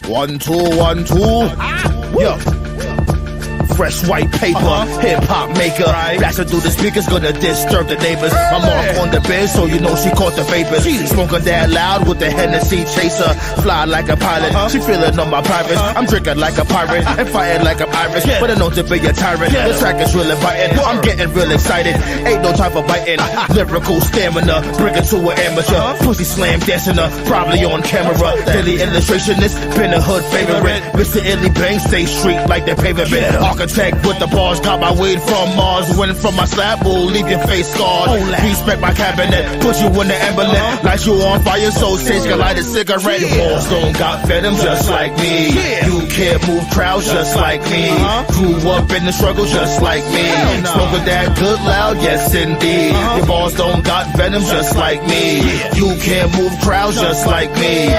1, 2, 1, 2. Yo. Fresh white paper, hip-hop maker. Blasting through the speakers, gonna disturb the neighbors. My mark on the bed, so you know she caught the vapors. Smoking that loud with the Hennessy chaser. Fly like a pilot, she feeling on my privates. I'm drinking like a pirate and fighting like I'm Irish. But I know to be a tyrant. The track is really biting. I'm getting real excited. Ain't no time for biting. Lyrical stamina, bring it to an amateur. Pussy slam dancing her, probably on camera. Daily illustrationist, been a hood favorite. Mr. Illy Bang, stay street like the pavement. Architect with the bars, got my weed from Mars. Win from my slap, will leave your face scarred. Respect my cabinet, put you in the emblem. Light you on fire, so Sage can light a cigarette. Your balls don't got venom just like me. You can't move crowds just like me. Grew up in the struggle just like me. Smoking that good loud, yes indeed. Your balls don't got venom just like me. You can't move crowds just like me.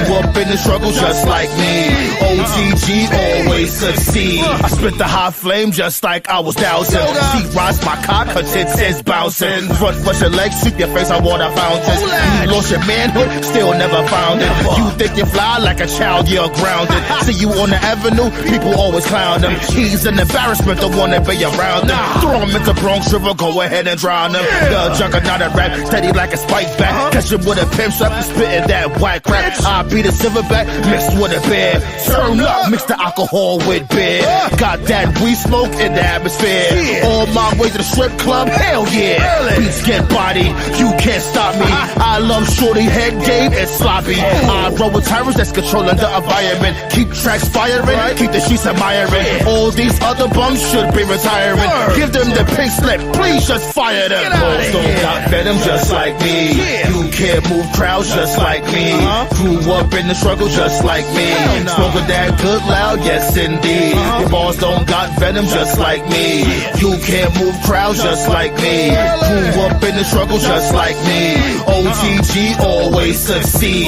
Grew up in the struggle just like me. OTG always succeed. I spit the hot flame just like I was dousing. She rides my cock, her tits is bouncing. Front rush your legs, sweep your face on water fountains. You lost your manhood, still never found it. You think you fly like a child, you're grounded. See you on the avenue, people always clown him. He's an embarrassment, the one that be around him. Throw him into Bronx River, go ahead and drown him. The juggernaut of rap, steady like a spike bat. Catch him with a pimp strap and spitting that white crap. I beat a silverback, mixed with a beer. Turn up, mix the alcohol with beer. Got that weed smoke in the atmosphere. On my way to the strip club, hell yeah. Beats get body, you can't stop me. I love shorty head game and sloppy. I roll with tyrants that's controlling the environment. Keep tracks firing, keep the streets admiring. All these other bums should be retiring. Give them the pink slip, please just fire them. Balls don't got venom just like me. You can't move crowds just like me. Grew up in the struggle just like me. Smoking that good loud, yes indeed. Your balls don't got venom just like me. You can't move crowds just like me. Grew up in the struggle just like me. OTG always succeed.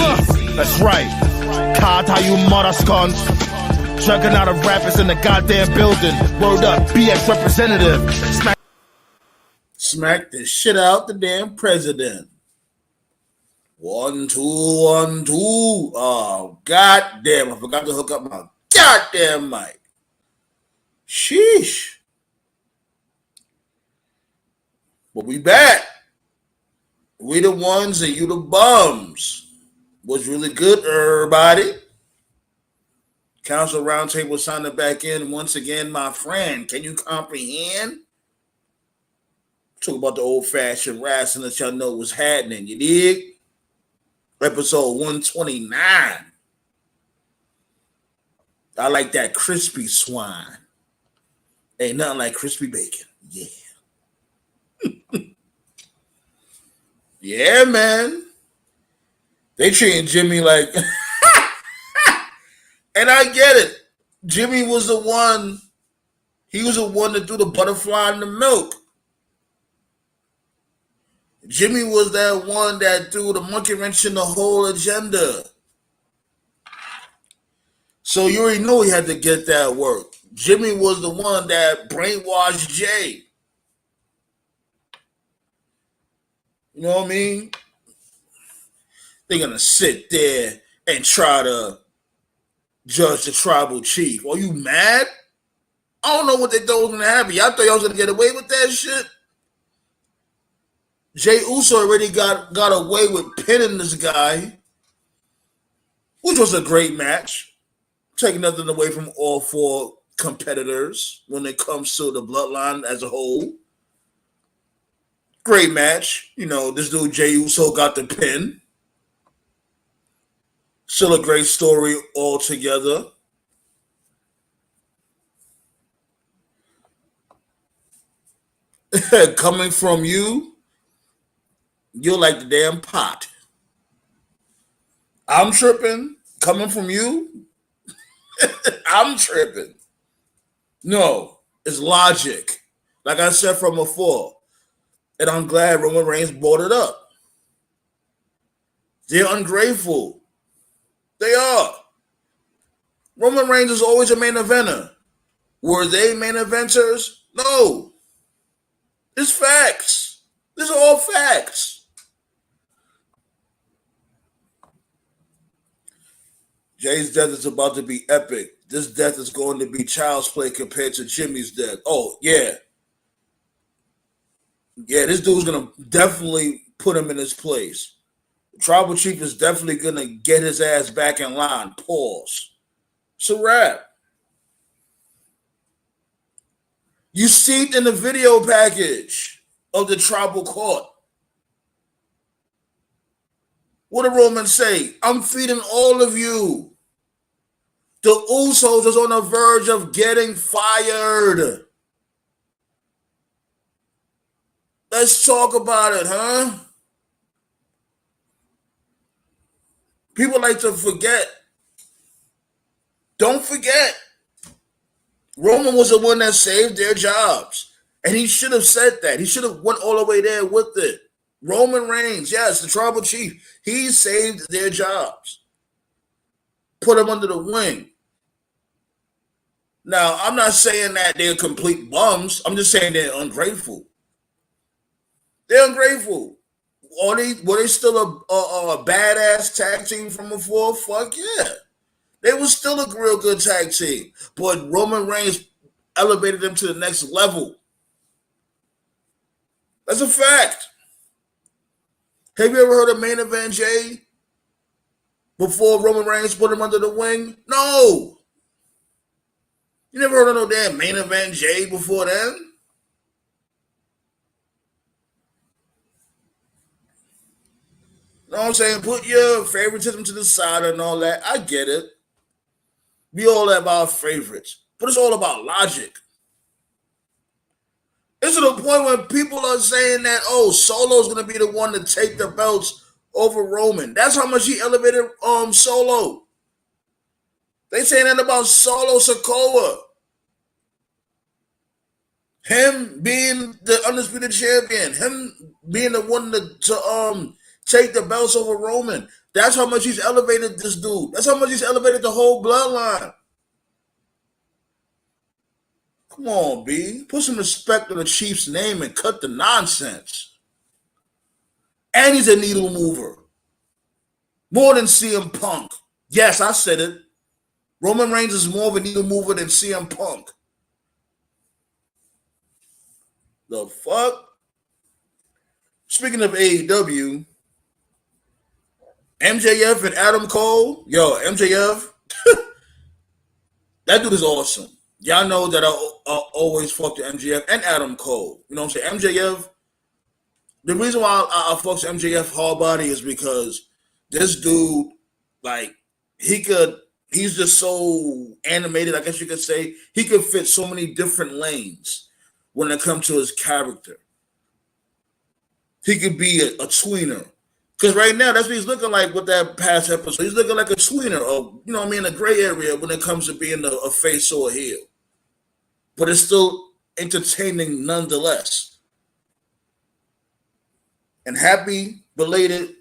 That's right. Card how you mother scunt. Juggernaut of rappers in the goddamn building. Word up, BX representative. Smack the shit out the damn president. 1, 2, 1, 2. Oh, goddamn. I forgot to hook up my goddamn mic. Sheesh. But we back. We the ones and you the bums. Was really good, everybody. Council Roundtable signing back in once again, my friend. Can you comprehend? Talk about the old-fashioned wrestling that y'all know was happening. You dig? Episode 129. I like that crispy swine. Ain't nothing like crispy bacon. Yeah. Yeah, man. They treating Jimmy like... And I get it. Jimmy was the one... He was the one that threw the butterfly in the milk. Jimmy was that one that threw the monkey wrench in the whole agenda. So you already know he had to get that work. Jimmy was the one that brainwashed Jay. You know what I mean? They're going to sit there and try to judge the tribal chief. Are you mad? I don't know what they thought was going to happen. Y'all thought y'all was going to get away with that shit? Jay Uso already got away with pinning this guy, which was a great match. Taking nothing away from all four competitors when it comes to the bloodline as a whole. Great match. You know, this dude Jay Uso got the pin. Still a great story altogether. Coming from you, you're like the damn pot. I'm tripping. Coming from you, I'm tripping. No, it's logic. Like I said from before. And I'm glad Roman Reigns brought it up. They're ungrateful. They are. Roman Reigns is always a main eventer. Were they main eventers? No. It's facts. These are all facts. Jay's death is about to be epic. This death is going to be child's play compared to Jimmy's death. Oh, yeah. Yeah, this dude's going to definitely put him in his place. The tribal chief is definitely going to get his ass back in line. Pause. It's a wrap. You see it in the video package of the tribal court. What did Roman say? I'm feeding all of you. The Usos is on the verge of getting fired. Let's talk about it, huh? People like to forget. Don't forget. Roman was the one that saved their jobs. And he should have said that. He should have went all the way there with it. Roman Reigns, yes, the tribal chief. He saved their jobs. Put them under the wing. Now, I'm not saying that they're complete bums. I'm just saying they're ungrateful. They're ungrateful. Were they still a badass tag team from before? Fuck yeah. They were still a real good tag team. But Roman Reigns elevated them to the next level. That's a fact. Have you ever heard of Main Event Jay? Before Roman Reigns put him under the wing? No. You never heard of no damn Main Event Jay before then? You know what I'm saying? Put your favoritism to the side and all that. I get it. We all have our favorites. But it's all about logic. It's to the point where people are saying that, oh, Solo's going to be the one to take the belts over Roman. That's how much he elevated Solo. They saying that about Solo Sikoa. Him being the undisputed champion. Him being the one to take the belts over Roman. That's how much he's elevated this dude. That's how much he's elevated the whole bloodline. Come on, B. Put some respect on the Chief's name and cut the nonsense. And he's a needle mover. More than CM Punk. Yes, I said it. Roman Reigns is more of a needle mover than CM Punk. The fuck? Speaking of AEW, MJF and Adam Cole. Yo, MJF. That dude is awesome. Y'all know that I always fuck to MJF and Adam Cole. You know what I'm saying? MJF, the reason why I fuck to MJF hard body is because this dude, like, he's just so animated, I guess you could say. He could fit so many different lanes when it comes to his character. He could be a tweener. Because right now, that's what he's looking like with that past episode. He's looking like a tweener, or, you know what I mean, a gray area when it comes to being a face or a heel. But it's still entertaining nonetheless. And happy belated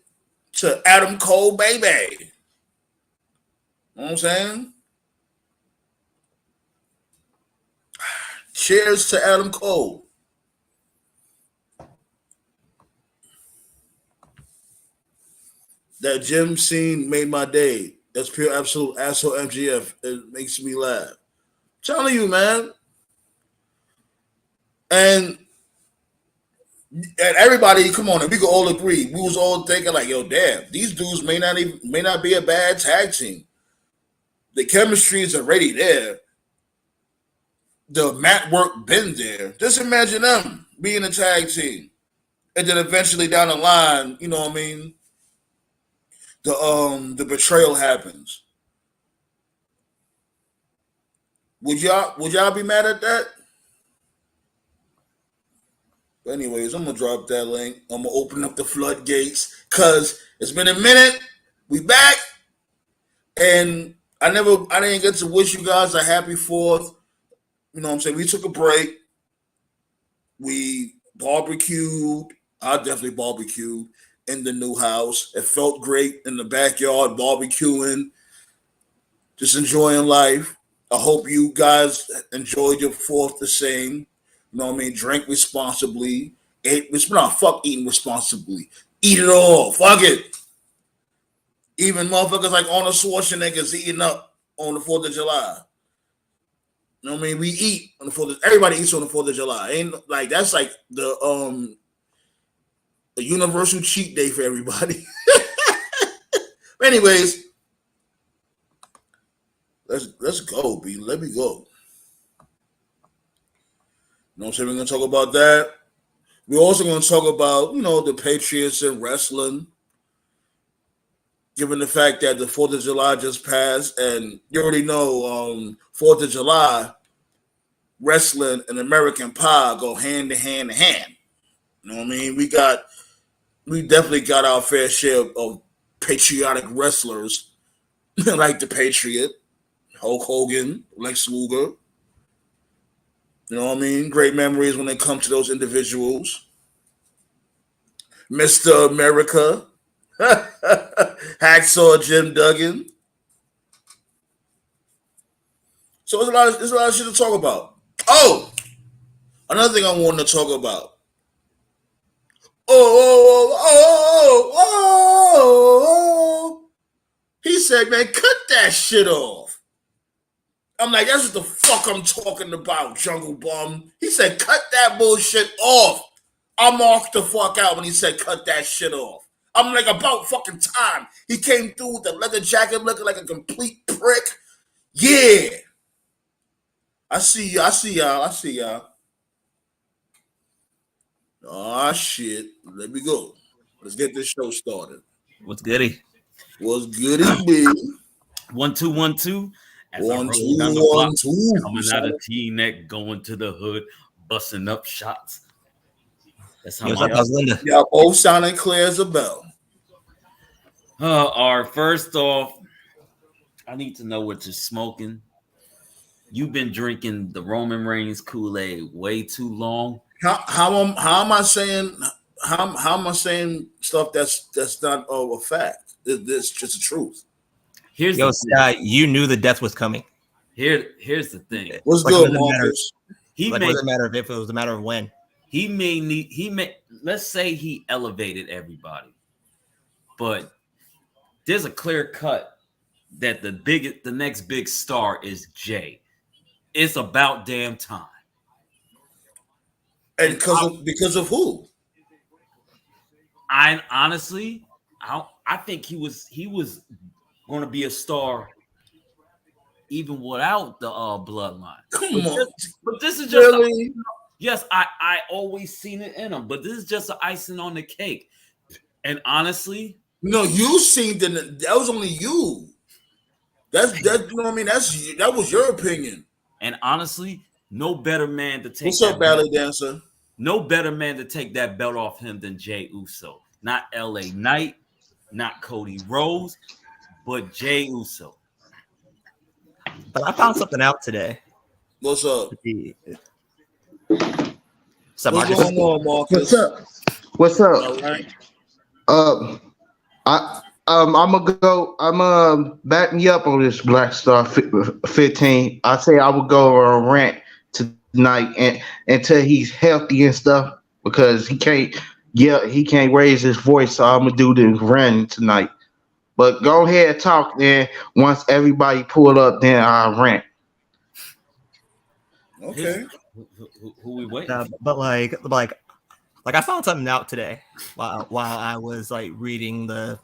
to Adam Cole, baby. You know what I'm saying? Cheers to Adam Cole. That gym scene made my day. That's pure absolute asshole MGF. It makes me laugh. I'm telling you, man. And everybody, come on, and we can all agree. We was all thinking like, yo, damn, these dudes may not be a bad tag team. The chemistry is already there. The mat work been there. Just imagine them being a tag team. And then eventually down the line, you know what I mean? The betrayal happens. Would y'all be mad at that? But anyways, I'm gonna drop that link. I'm gonna open up the floodgates because it's been a minute. We back, and I didn't get to wish you guys a happy 4th. You know what I'm saying? We took a break. We barbecued. I definitely barbecued in the new house. It felt great in the backyard, barbecuing, just enjoying life. I hope you guys enjoyed your 4th the same. You know what I mean? Drink responsibly. Fuck eating responsibly. Eat it all. Fuck it. Even motherfuckers like Arnold Schwarzenegger's eating up on the 4th of July. You know what I mean? We eat on the 4th. Everybody eats on the 4th of July. Ain't like that's like the universal cheat day for everybody. Anyways, let's go, B. Let me go. You know what I'm saying? We're gonna talk about that. We're also gonna talk about, the Patriots and wrestling. Given the fact that the 4th of July just passed, and you already know 4th of July, wrestling and American Pie go hand to hand to hand. You know what I mean? We definitely got our fair share of patriotic wrestlers like the Patriot, Hulk Hogan, Lex Luger. You know what I mean? Great memories when it comes to those individuals. Mr. America, Hacksaw Jim Duggan. So there's a lot of shit to talk about. Oh, another thing I wanted to talk about. Oh. He said, man, cut that shit off. I'm like, that's what the fuck I'm talking about, Jungle Bum. He said, cut that bullshit off. I marked the fuck out when he said, cut that shit off. I'm like, about fucking time. He came through with the leather jacket looking like a complete prick. Yeah. I see y'all. Oh, shit. Let me go. Let's get this show started. What's goody? What's goody, big? 1 2 1 2. As 1 I roll 2 down the 1 block, 2. coming out of T-neck, going to the hood, busting up shots. That's how Linda. Y'all both sounding clear as a bell. Our first off, I need to know what you're smoking. You've been drinking the Roman Reigns Kool-Aid way too long. How am I saying stuff that's not a fact? It's just the truth. Scott, you knew the death was coming. Here's the thing. What's good, Marcus? What does it matter if it was a matter of when? Let's say he elevated everybody, but there's a clear cut that the next big star is Jay. It's about damn time. And because of who? I honestly think he was going to be a star even without the bloodline. But this is just really? Yes, I always seen it in him, but this is just an icing on the cake. And honestly, no, you seen that was only you. That's you know what I mean. That was your opinion. And honestly, no better man to take. What's up, ballet dancer? No better man to take that belt off him than Jey Uso. Not LA Knight, not Cody Rhodes, but Jey Uso. But I found something out today. What's up? What's going on, Marcus? What's up? All right. I'm gonna back me up on this Black Star 15. I say I would go on a rant tonight and until he's healthy and stuff because he can't raise his voice. So I'm gonna do the rant tonight. But go ahead and talk. Then once everybody pull up, then I'll rant. Okay. Who we waiting? But like I found something out today while I was like reading the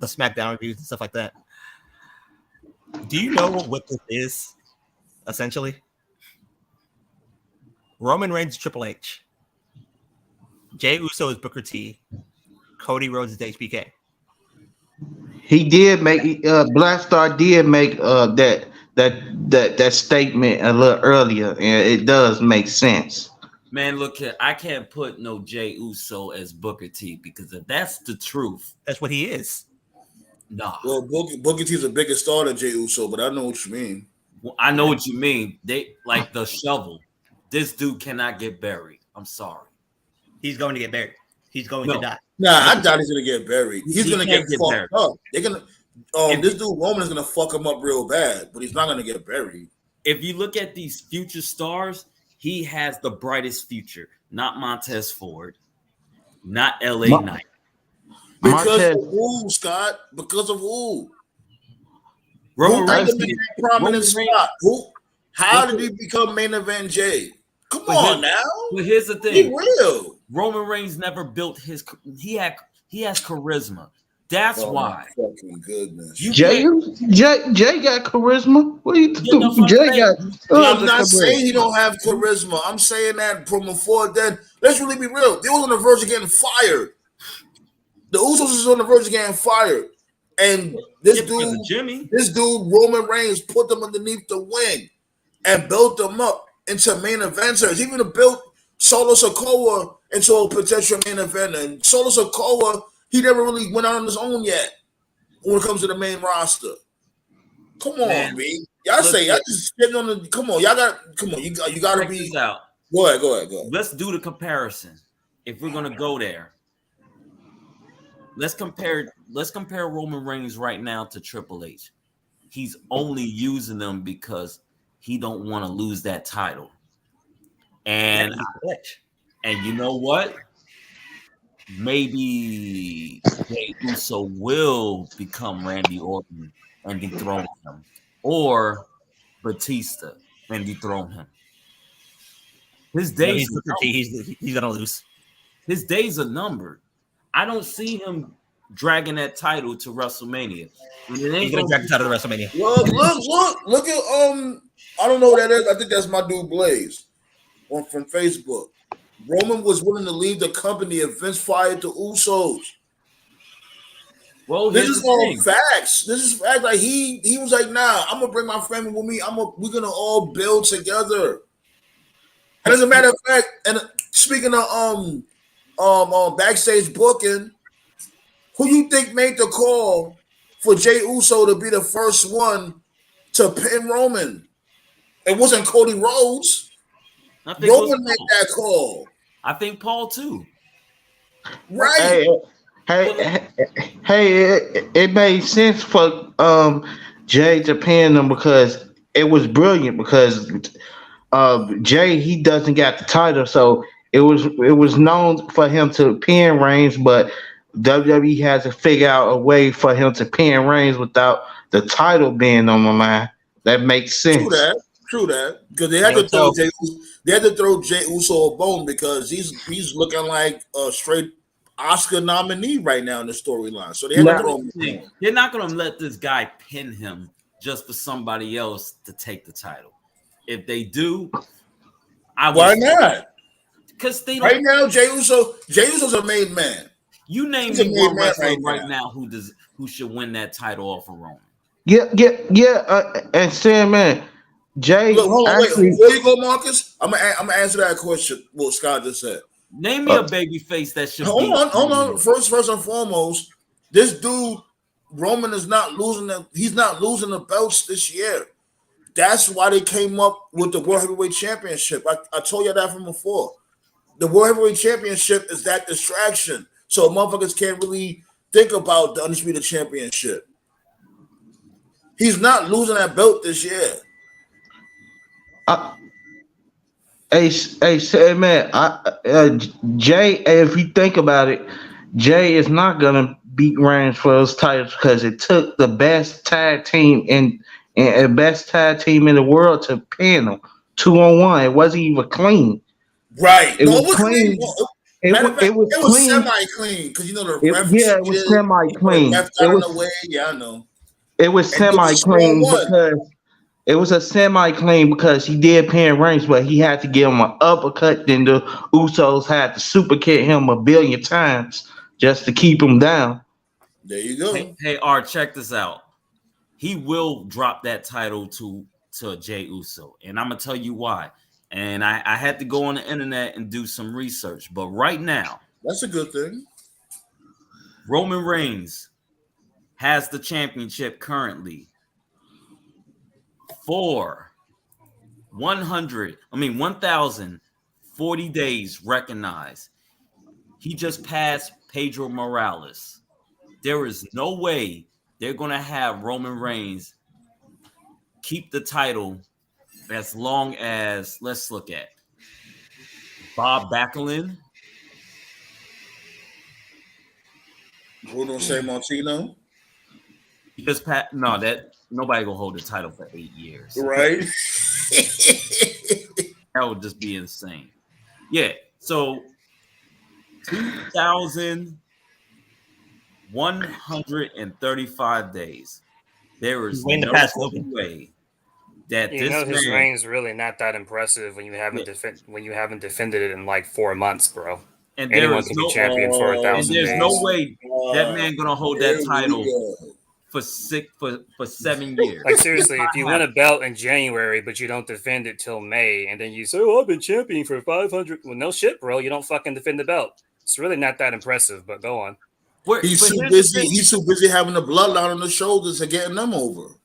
SmackDown reviews and stuff like that. Do you know what this is? Essentially, Roman Reigns is Triple H. Jey Uso is Booker T. Cody Rhodes is HBK. He did make Black Star did make that statement a little earlier, and it does make sense. Man, look here, I can't put no Jey Uso as Booker T because if that's the truth, that's what he is. Nah. Well, Booker T's a bigger star than Jey Uso, but I know what you mean. Well, I know what you mean. They like the shovel. This dude cannot get buried. I'm sorry. He's going to get buried. He's going to die. Nah, I doubt he's gonna get buried. He's gonna get fucked up. They're gonna this dude Roman is gonna fuck him up real bad, but he's not gonna get buried. If you look at these future stars, he has the brightest future. Not Montez Ford, not LA Knight. Because of who, Scott? Because of who? Roman Who put Reigns. him in that prominent spot? Who? How did he become main event Jay? Come on now. But here's the Be thing. real. Roman Reigns never built his. He has charisma. That's why. My fucking goodness. Jay got charisma. What are you doing? Jay got. I'm not saying he don't have charisma. I'm saying that from before then. Let's really be real. They was on the verge of getting fired. The Usos was on the verge of getting fired. And this dude, Roman Reigns, put them underneath the wing and built them up into main eventers. He even built Solo Sikoa into a potential main eventer. And Solo Sikoa, he never really went out on his own yet when it comes to the main roster. Come on, B. Y'all just getting on the. Come on, y'all got. Come on, you got to be. Out. Go ahead. Let's do the comparison. If we're gonna go there, let's compare Roman Reigns right now to Triple H. He's only using them because he don't want to lose that title. And you know what? Maybe Jey Uso will become Randy Orton and dethrone him, or Batista and dethrone him. His days he's gonna lose. His days are numbered. I don't see him dragging that title to WrestleMania. He's gonna drag the title to WrestleMania. Look at I don't know what that is. I think that's my dude Blaze from Facebook. Roman was willing to leave the company if Vince fired the Usos. Well, this is all facts. This is fact. Like he was like, nah, I'm gonna bring my family with me. We're gonna all build together. And as a matter of fact, and speaking of backstage booking, who you think made the call for Jey Uso to be the first one to pin Roman? It wasn't Cody Rhodes. Roman made that call. I think Paul too. Right. Hey, it made sense for Jay to pin them because it was brilliant because Jay, he doesn't got the title, so it was known for him to pin Reigns, but WWE has to figure out a way for him to pin Reigns without the title being on the line. That makes sense. True that. Because they had to throw Jey Uso a bone because he's looking like a straight Oscar nominee right now in the storyline. So they had to throw him. They're not going to let this guy pin him just for somebody else to take the title. If they do, why not? Because they right now, Jey Uso's a main man. You name me one wrestler right now who should win that title off of Roman. Yeah. And Sam, man, Jay. Look, hold on, wait. Before you go, Marcus, I'm gonna answer that question. What Scott just said. Name me a baby face that should. Hold on. First and foremost, this dude Roman is not losing he's not losing the belts this year. That's why they came up with the World Heavyweight Championship. I told you that from before. The World Heavyweight Championship is that distraction, so motherfuckers can't really think about the Undisputed Championship. He's not losing that belt this year. Hey, man, Jay, if you think about it, Jay is not gonna beat Reigns for those titles because it took the best tag team in the world to pin them 2-on-1. It wasn't even clean. Right. It was clean. It was clean. Semi-clean because you know the ref. It was semi-clean. I know. It was semi-clean because. It was a semi-clean because he did pin Reigns, but he had to give him an uppercut. Then the Usos had to super kick him 1,000,000,000 times just to keep him down. There you go. Hey, Art, check this out. He will drop that title to Jey Uso, and I'm gonna tell you why. And I had to go on the internet and do some research, but right now, that's a good thing. Roman Reigns has the championship currently for 1,040 days recognized. He just passed Pedro Morales. There is no way they're going to have Roman Reigns keep the title as long as, let's look at Bob Backlund, Bruno San Martino. Just Pat. No, that nobody gonna hold the title for 8 years. Right. That would just be insane. Yeah. So 2,135 days. There is Waiting to no pass Logan. way that You know this his man. reign's really not that impressive when you haven't defended it in like 4 months, bro. And there Anyone is can no be champion for and 1,000 there's days. no way that man gonna hold that Here we title go. for 7 years. Like seriously, if you win a belt in January but you don't defend it till May, and then you say, "Oh, I've been champion for 500," well, no shit, bro. You don't fucking defend the belt. It's really not that impressive. But go on. He's too busy. He's too busy having the bloodline on the shoulders and getting them over.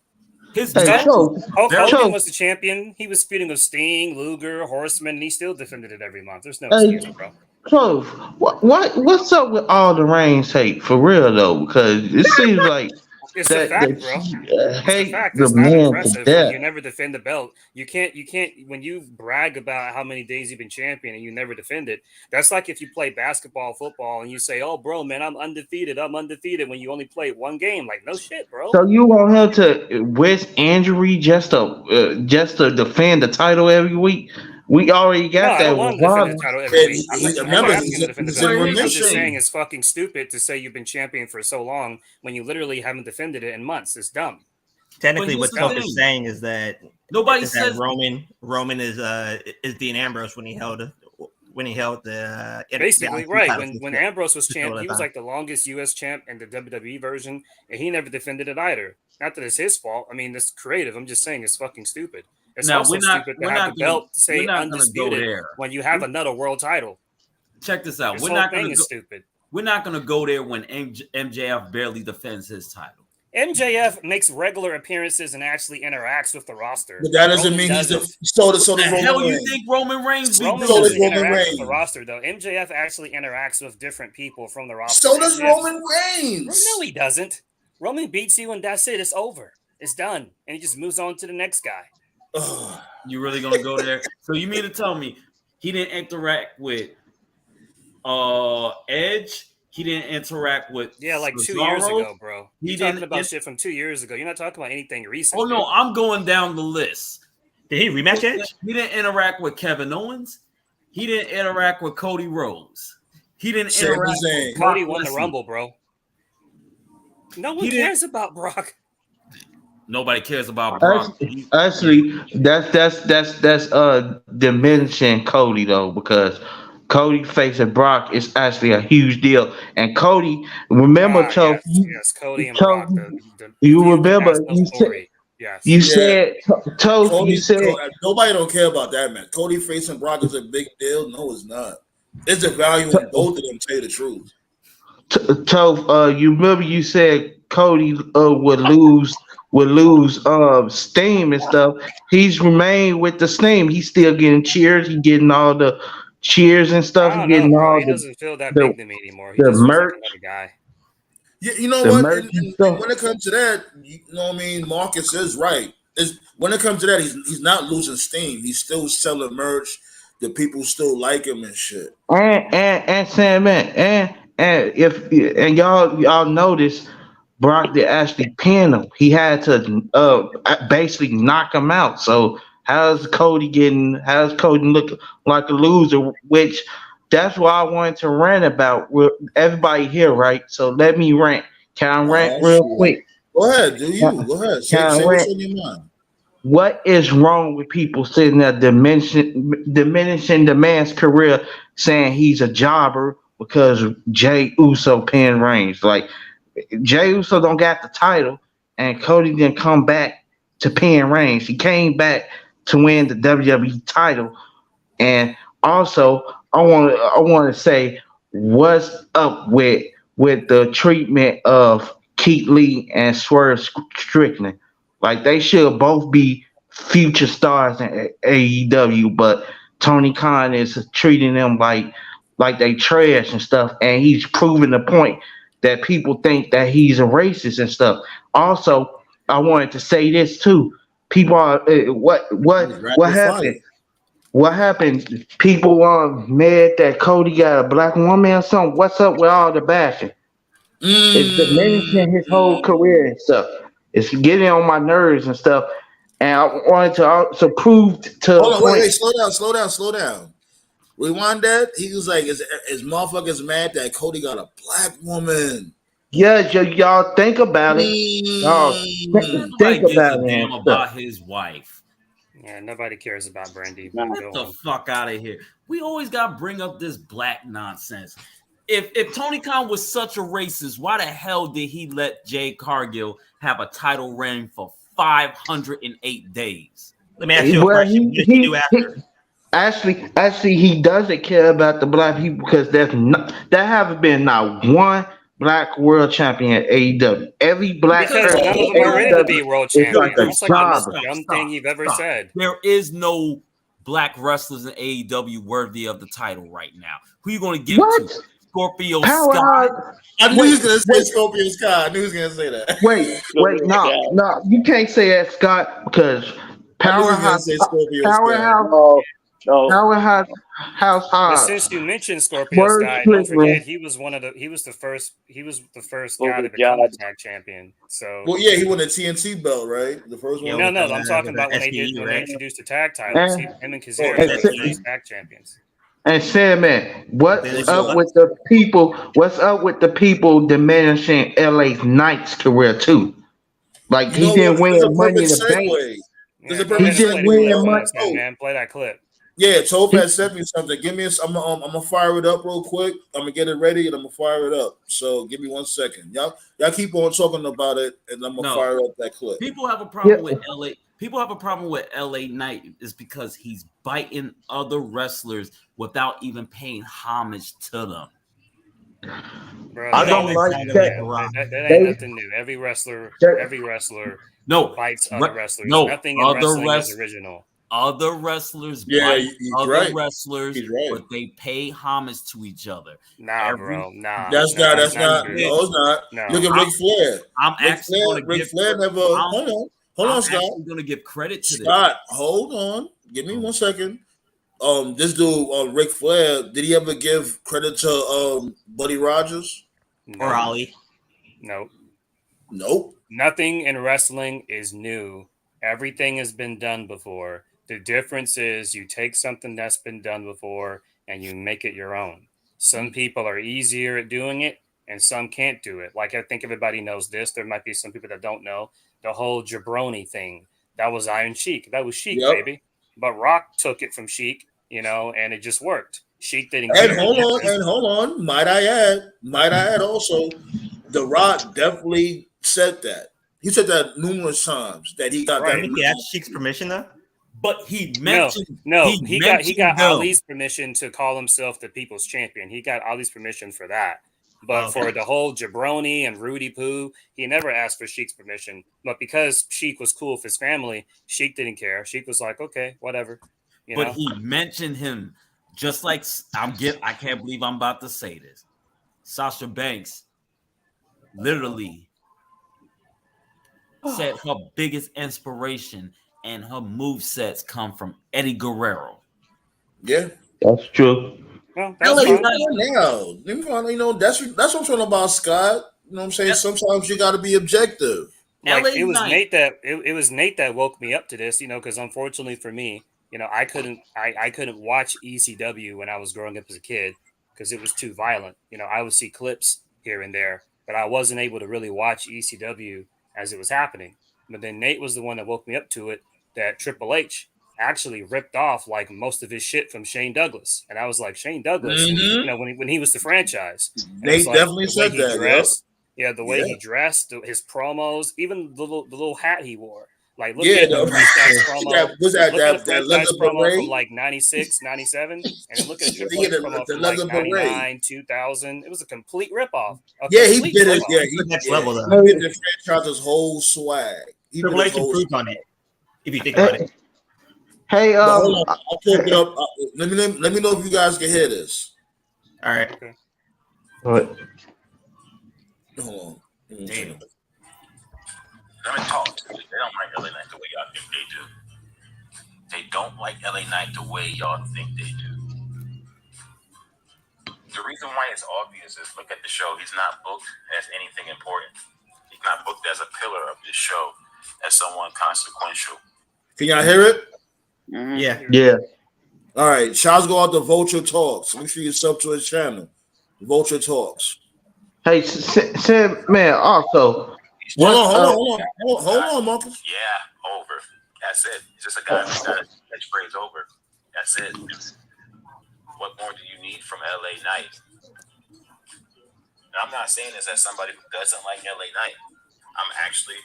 His Hey, match- Cho, Hulk Hogan Cho, was the champion. He was feuding with Sting, Luger, Horseman, and he still defended it every month. There's no Hey, excuse, bro. Clove, what's up with all the Reigns hate for real though? Because it seems like It's a fact, bro. she It's a hate fact. the It's not man to impressive when death. you never defend the belt. You can't when you brag about how many days you've been champion and you never defend it. That's like if you play basketball, football, and you say, "Oh, bro, man, I'm undefeated when you only played one game." Like, no shit, bro. So you want him to risk injury just to defend the title every week? We already No, got I that don't want with him to defend Rollins. the title every And week. I'm remember, not asking him to defend the he's in title. I'm just remission. saying it's fucking stupid to say you've been champion for so long when you literally haven't defended it in months. It's dumb. Technically, what here's the Trump thing. is saying is that Nobody says Roman is Dean Ambrose when he held the Basically, IC right. titles. When Ambrose was Just champ, all he that was time. like the longest US champ in the WWE version, and he never defended it either. Not that it's his fault. I mean, it's creative. I'm just saying it's fucking stupid. It's Now, also we're not- stupid to we're have not the gonna- belt we're say not gonna go undisputed there. when you have another world title. check this out. This We're whole not thing gonna is go, stupid. we're not gonna go there when MJF barely defends his title. MJF makes regular appearances and actually interacts with the roster. But that doesn't Roman mean he's the doesn't. so does The hell Roman you Reigns. think Roman Reigns be Roman So does doesn't doing? Roman interact with the Reigns. roster though. MJF actually interacts with different people from the roster. So does MJF Roman Reigns. No, he doesn't. Roman beats you and that's it. It's over. It's done. And he just moves on to the next guy. Ugh. You really gonna go there? So you mean to tell me he didn't interact with Edge? He didn't interact with Yeah, like 2 Cesaro? years ago, bro. He You're talking didn't about int- shit from 2 years ago. You're not talking about anything recent. Oh no, I'm going down the list. Did he rematch Edge? He didn't interact with Kevin Owens. He didn't interact with Cody Rhodes. He didn't Sami interact Zayn. with Brock Cody won the Lesnar. Rumble, bro. No one He didn't- cares about Brock. Nobody cares about Brock. Actually, that's diminishing Cody though, because Cody facing Brock is actually a huge deal. And Cody, remember, Cho, Yes, Cody and Cho, Brock. you feud remember has no you story. Yes. you Yeah. said Cho, you said Nobody don't care about that, man. Cody facing Brock is a big deal. No, it's not. There's a value in both of them. Tell you the truth. You remember you said Cody would lose steam and stuff. He's remained with the steam. He's still getting cheers. He's getting all the cheers and stuff. I He's don't getting know, bro. all He doesn't feel that the- big to me anymore. He the just feels like merch. another guy. Yeah, you know The what? merch and stuff. When it comes to that, you know what I mean. Marcus is right. When it comes to that, he's not losing steam. He's still selling merch. The people still like him and shit. and Sam, man, and y'all notice Brock did actually pin him. He had to basically knock him out. So how's Cody look like a loser? Which that's why I wanted to rant about with everybody here, right? So let me rant. Can I rant real shit. quick? Go ahead, do you? Go ahead. Say Can I what's rant? on your mind. What is wrong with people sitting there diminishing the man's career, saying he's a jobber because Jay Uso pinned Reigns? Like Jay Uso don't got the title, and Cody didn't come back to pin Reigns. He came back to win the WWE title, and also I want to say what's up with the treatment of Keith Lee and Swerve Strickland. Like they should both be future stars in AEW, but Tony Khan is treating them like they trash and stuff, and he's proving the point that people think that he's a racist and stuff. Also, I wanted to say this too. People are what happened? What happened? People are mad that Cody got a black woman or something. What's up with all the bashing? It's diminishing his whole career and stuff. It's getting on my nerves and stuff. And I wanted to also prove to Hold a on, wait, point. slow down. Rewind that. He was like, is motherfuckers mad that Cody got a black woman? Yeah, y'all think about it. Y'all Nobody think gives about a it and damn stuff. about his wife. Yeah, nobody cares about Brandy. Nah. But Get go the on. fuck out of here. We always got to bring up this black nonsense. If Tony Khan was such a racist, why the hell did he let Jade Cargill have a title reign for 508 days? Let me ask you a Well, question. What did he do after? actually, he doesn't care about the black people because there haven't been not one black world champion at AEW. Every black Because person none of at them are ready to be AEW world is like champions. a That's like the most job. dumb thing you've ever said. There is no black wrestlers in AEW worthy of the title right now. Who you going to give What? to? Scorpio Sky? Powerhouse. I knew he was gonna say Wait, Scorpio Sky. I knew he was gonna say that. no, you can't say that, Scott, because I knew he was gonna powerhouse, say Scorpio Sky. powerhouse, No. powerhouse But hard. since you mentioned Scorpio Word Sky, don't Strickland. forget he was the first Oh guy my to become God. a tag champion. So Well, yeah, he won the TNT belt, right? The first Yeah, one. no, with I'm talking the about when they SPU, when they right? introduced the tag titles. And, Him and Oh, Kazarian and, were that's the right. first tag champions. and Sandman, Then what's it's up what? with the people? What's up with the people diminishing LA Knight's career too? Like You he know what? didn't win There's a Money perfect in the Bank. segue. There's Yeah, a go ahead perfect He and didn't play the win clip segue. for money. us, Oh, man. Play that clip. yeah, Topaz sent me something. Give me I'm gonna fire it up real quick. I'm gonna get it ready and I'm gonna fire it up. So give me 1 second. Y'all keep on talking about it and I'm gonna No. fire up that clip. People have a problem Yeah. with LA. People have a problem with LA Knight is because he's biting other wrestlers without even paying homage to them. Bro, I that don't ain't like nothing that. new, man. That ain't They, nothing new. Every wrestler No, bites other wrestlers. no, Nothing in wrestling is original. other wrestlers Yeah, bite he's other right. wrestlers, He's right. but they pay homage to each other. Nah, bro. Nah. That's no, not. That's not. true. No, it's not. No. Look at Ric Flair. I'm actually going to Ric give. Flair never. I'm Hold on, Scott. actually going to give credit to this. Scott, hold on. Give me 1 second. This dude, Ric Flair, did he ever give credit to Buddy Rogers? Or Ali. Nope. Nope. Nothing in wrestling is new. Everything has been done before. The difference is you take something that's been done before and you make it your own. Some people are easier at doing it and some can't do it. Like I think everybody knows this. There might be some people that don't know the whole jabroni thing. That was Iron Sheik. That was Sheik, Yep. baby. But Rock took it from Sheik, and it just worked. Sheik didn't And care. hold on. Might I add also, The Rock definitely said that. He said that numerous times that he got Right. that. Did he ask Sheik's permission though? But he No, mentioned he got them. Ali's permission to call himself the people's champion. He got Ali's permission for that. But for the whole jabroni and Rudy Poo, he never asked for Sheik's permission. But because Sheik was cool with his family, Sheik didn't care. Sheik was like, okay, whatever. But he mentioned him just like I can't believe I'm about to say this. Sasha Banks literally said her biggest inspiration and her move sets come from Eddie Guerrero. Yeah, that's true. Well, that's fine. fine. That's what I'm talking about, Scott. You know what I'm saying? Sometimes you got to be objective. Like it was Nate that woke me up to this, because unfortunately for me, I couldn't watch ECW when I was growing up as a kid because it was too violent. I would see clips here and there, but I wasn't able to really watch ECW as it was happening. But then Nate was the one that woke me up to it, that Triple H actually ripped off like most of his shit from Shane Douglas. And I was like, Shane Douglas, when he was the franchise. Nate definitely said that. Yeah, the way he dressed, his promos, even the little hat he wore. Like, look at the franchise promo. Was that franchise promo beret? from like 96, 97, and then look at the He had promo the from like leather 99, 2000. It was a complete ripoff. Yeah, he did it. Yeah, he next level though. He did the franchise's whole swag. Triple H improved on it. If you think about it. Hey, hold on. I'll talk it up. Let me know if you guys can hear this. All right. Okay. What? Hold on. Damn. Let me talk to you. They don't like LA Knight the way y'all think they do. They don't like LA Knight the way y'all think they do. The reason why it's obvious is look at the show. He's not booked as anything important. He's not booked as a pillar of this show, as someone consequential. Can y'all hear it? Yeah. Yeah. All right. Shouts go out to Vulture Talks. Make sure you sub to his channel. Vulture Talks. Hey, Sam, man. Also, Hold on, Marcus. Yeah, over. That's it. It's just a guy who's got a catchphrase over. That's it. What more do you need from LA Knight? And I'm not saying this as somebody who doesn't like LA Knight. I'm actually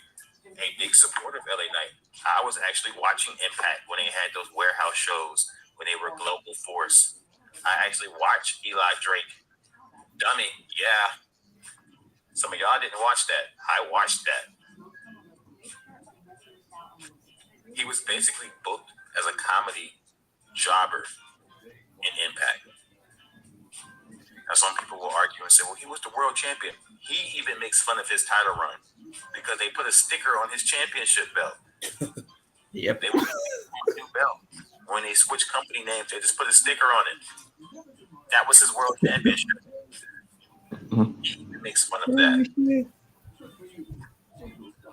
a big supporter of LA Knight. I was actually watching Impact when they had those warehouse shows when they were Global Force. I actually watched Eli Drake. Dummy, yeah. Some of y'all didn't watch that. I watched that. He was basically booked as a comedy jobber in Impact. Now, some people will argue and say, well, he was the world champion. He even makes fun of his title run because they put a sticker on his championship belt. Yep. They want a new belt. When they switch company names, they just put a sticker on it. That was his world championship. He even makes fun of that.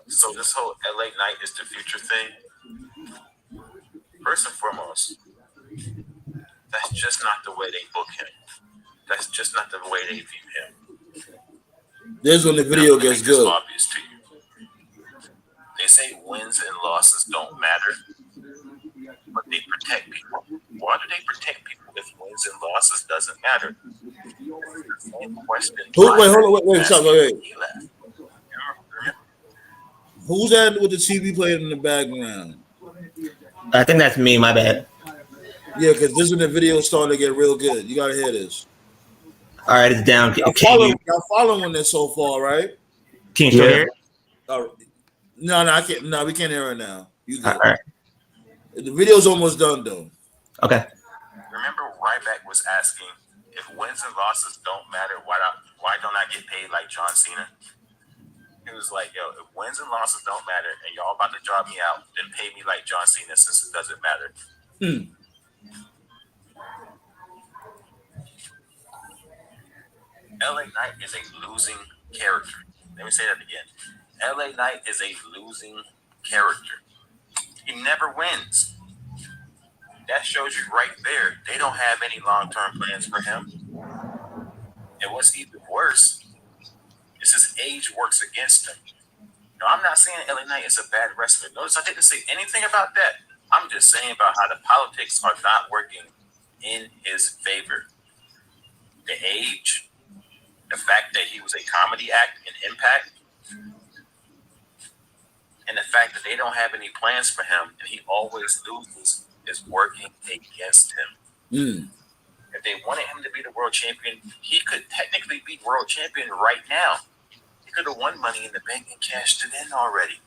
So this whole LA Knight is the future thing. First and foremost, that's just not the way they book him. That's just not the way they view him. There's when the video gets good. It's obvious to you. They say wins and losses don't matter, but they protect people. Why do they protect people if wins and losses doesn't matter? Same question. Wait. Who's that with the TV playing in the background? I think that's me. My bad. Yeah, because this is when the video starting to get real good. You gotta hear this. All right, it's down. Y'all following this so far, right? Can you still hear it? No, I can't. No, we can't hear it now. You good? All right. The video's almost done though. Okay. Remember, Ryback was asking if wins and losses don't matter, why don't I get paid like John Cena? He was like, yo, if wins and losses don't matter and y'all about to drop me out, then pay me like John Cena since it doesn't matter. LA Knight is a losing character. Let me say that again. LA Knight is a losing character. He never wins. That shows you right there. They don't have any long-term plans for him. And what's even worse is his age works against him. No, I'm not saying LA Knight is a bad wrestler. Notice I didn't say anything about that. I'm just saying about how the politics are not working in his favor. The age, the fact that he was a comedy act in Impact, and the fact that they don't have any plans for him and he always loses is working against him. If they wanted him to be the world champion, he could technically be world champion right now. He could have won Money in the Bank and cashed it in already.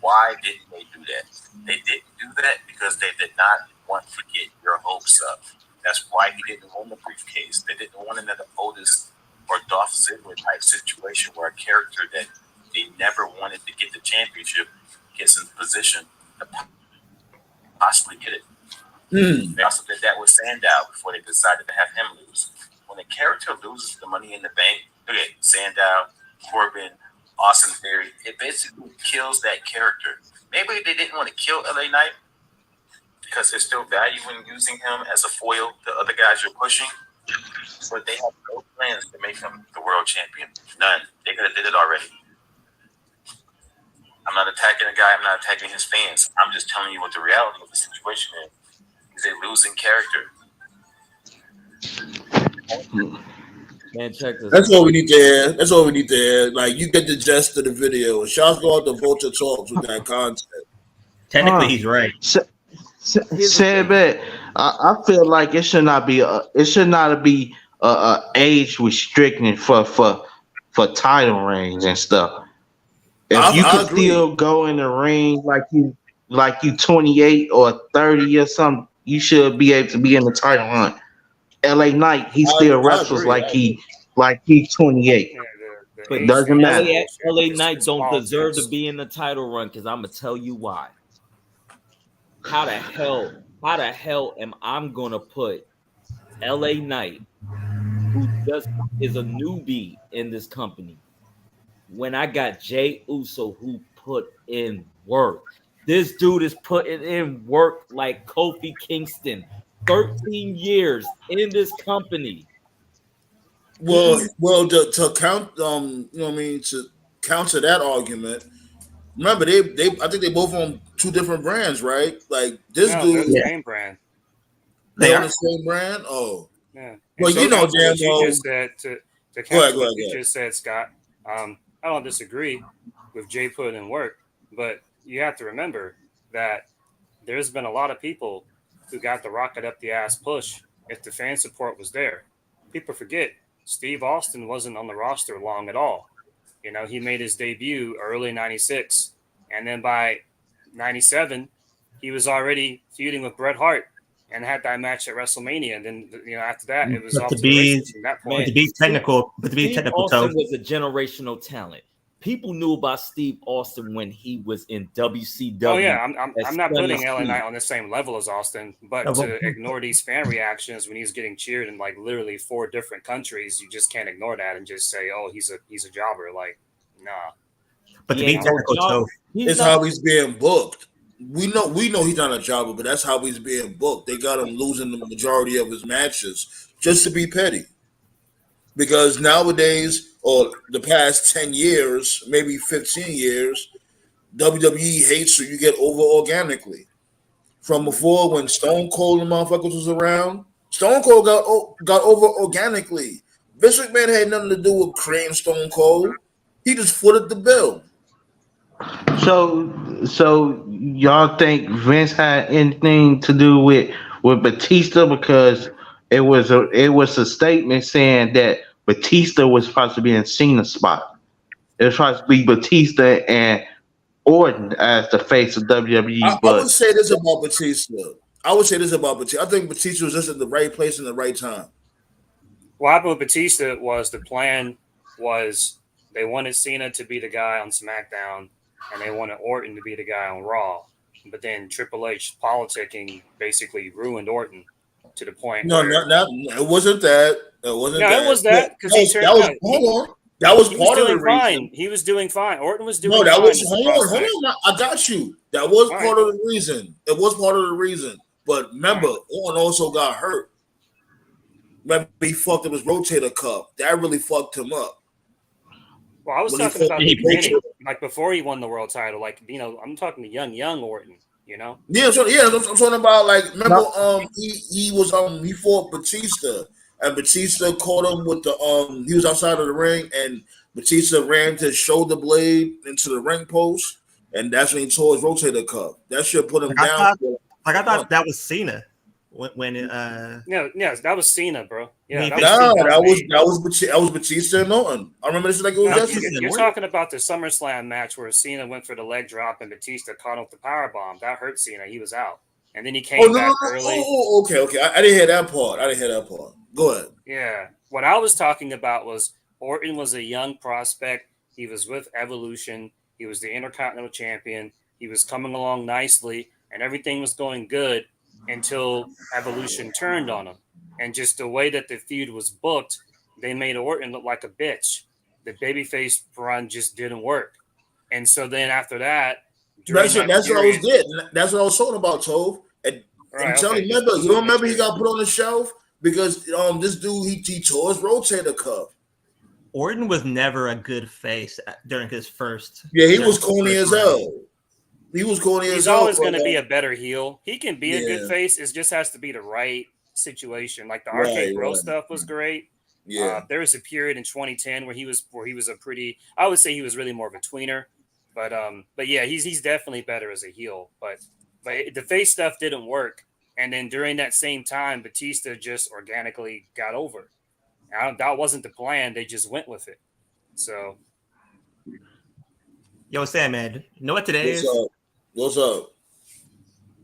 Why didn't they do that? They didn't do that because they did not want to get your hopes up. That's why he didn't win the briefcase. They didn't want another Otis or Dolph Ziggler type situation where a character that they never wanted to get the championship gets in position to possibly get it. They also did that with Sandow before they decided to have him lose. When a character loses the Money in the Bank, look at Sandow, Corbin, Austin Theory, it basically kills that character. Maybe they didn't want to kill LA Knight because there's still value in using him as a foil to other guys you're pushing, but they have no plans to make him the world champion. None. They could have did it already. I'm not attacking a guy. I'm not attacking his fans. I'm just telling you what the reality of the situation is. He's a losing character. Man, check this. That's all we need to hear. That's all we need to hear. Like, you get the gist of the video. Shouts go out to Vulture Talks with that content. Technically, he's right. Say that I feel like it should not be a age restriction for title reigns and stuff. If you can still go in the ring like you 28 or 30 or something, you should be able to be in the title run. LA Knight, he still wrestles like he's 28. But It doesn't matter. LA Knight don't deserve to be in the title run because I'm gonna tell you why. How the hell am I gonna put LA Knight who just is a newbie in this company. When I got Jay Uso, who put in work. This dude is putting in work like Kofi Kingston. 13 years in this company. Well, to count, you know what I mean, to counter that argument. Remember, they, I think they both on two different brands, right? Like this No, they're dude, the same brand. they They on are. the same brand. Oh, Yeah. well, And you to know counter damn what you well. just said, to Go counter ahead, go what ahead, you go ahead. just said, Scott, I don't disagree with Jay putting in work, but you have to remember that there's been a lot of people who got the rocket up the ass push if the fan support was there. People forget Steve Austin wasn't on the roster long at all. You know, he made his debut early 96. And then by 97, he was already feuding with Bret Hart and had that match at WrestleMania. And then, you know, after that, it was But off to to the be races from that Man, point. to be technical, Steve Austin Tone. was a generational talent. People knew about Steve Austin when he was in WCW. Oh yeah, as I'm not Sonny putting LA Steve. Knight on the same level as Austin, but to ignore these fan reactions when he's getting cheered in like literally 4 different countries, you just can't ignore that and just say, "Oh, he's a jobber." Like, nah. But to He be ain't no technical, job. Tone. He's It's not. how he's being booked. We know he's not a jobber, but that's how he's being booked. They got him losing the majority of his matches just to be petty. Because nowadays, or the past 10 years, maybe 15 years, WWE hates so you get over organically. From before when Stone Cold and motherfuckers was around, Stone Cold got over organically. Vince McMahon had nothing to do with creating Stone Cold. He just footed the bill. So y'all think Vince had anything to do with Batista because it was a statement saying that Batista was supposed to be in Cena's spot. It was supposed to be Batista and Orton as the face of WWE, I would but say this about Batista. I would say this about Batista. I think Batista was just at the right place in the right time. What happened with Batista was the plan was they wanted Cena to be the guy on SmackDown, and they wanted Orton to be the guy on Raw. But then Triple H politicking basically ruined Orton to the point No, where it wasn't that. It wasn't no, it that. was that because he turned. That was No, hold on. That was he was part of the doing fine. reason. He was doing fine. Orton was No, doing that fine was as a hold prospect. on. I got you. That was All part right. of the reason. It was part of the reason. But remember, Orton also got hurt. Remember, he fucked up his rotator cuff. That really fucked him up. Well, I was When he talking fought about the the beginning, Rotator. like before he won the world title. Like, you know, I'm talking to young Orton. You know, Yeah, I'm talking about like remember no, he fought Batista and Batista caught him with the he was outside of the ring and Batista ran his shoulder blade into the ring post and that's when he tore his rotator cuff. That should put him Like I down thought, for like I a month. thought that was Cena when yeah, that was Cena, bro. Yeah, He that faced was No, Cena. that was Batista and Norton. I remember this like it was No, yesterday. Batista. You're Orton. talking about the SummerSlam match where Cena went for the leg drop and Batista caught him with the power bomb. That hurt Cena. He was out, and then he Oh came no, back no, no. early. Okay. I didn't hear that part. Go ahead. Yeah, what I was talking about was Orton was a young prospect. He was with Evolution. He was the Intercontinental Champion. He was coming along nicely, and everything was going good until Evolution turned on him. And just the way that the feud was booked, they made Orton look like a bitch. The babyface run just didn't work. And so then after that, during that That's what I was period, getting. That's what I was talking about, Tove. And I'm right? telling Okay, you, remember, just you don't want to make remember he sure. got put on the shelf because this dude he tore his rotator cuff. Orton was never a good face during his first. Yeah, he during was his corny first as run. hell. He was corny as He's hell. always going to be a better heel. He can be a Yeah. good face. It just has to be the right situation. Like the Arcade Bro right. stuff was great. Yeah. There was a period in 2010 where he was a pretty. I would say he was really more of a tweener, but yeah, he's definitely better as a heel. But the face stuff didn't work, and then during that same time, Batista just organically got over. That wasn't the plan. They just went with it. So Yo, Sam, man, you know what today What's is? up? What's up?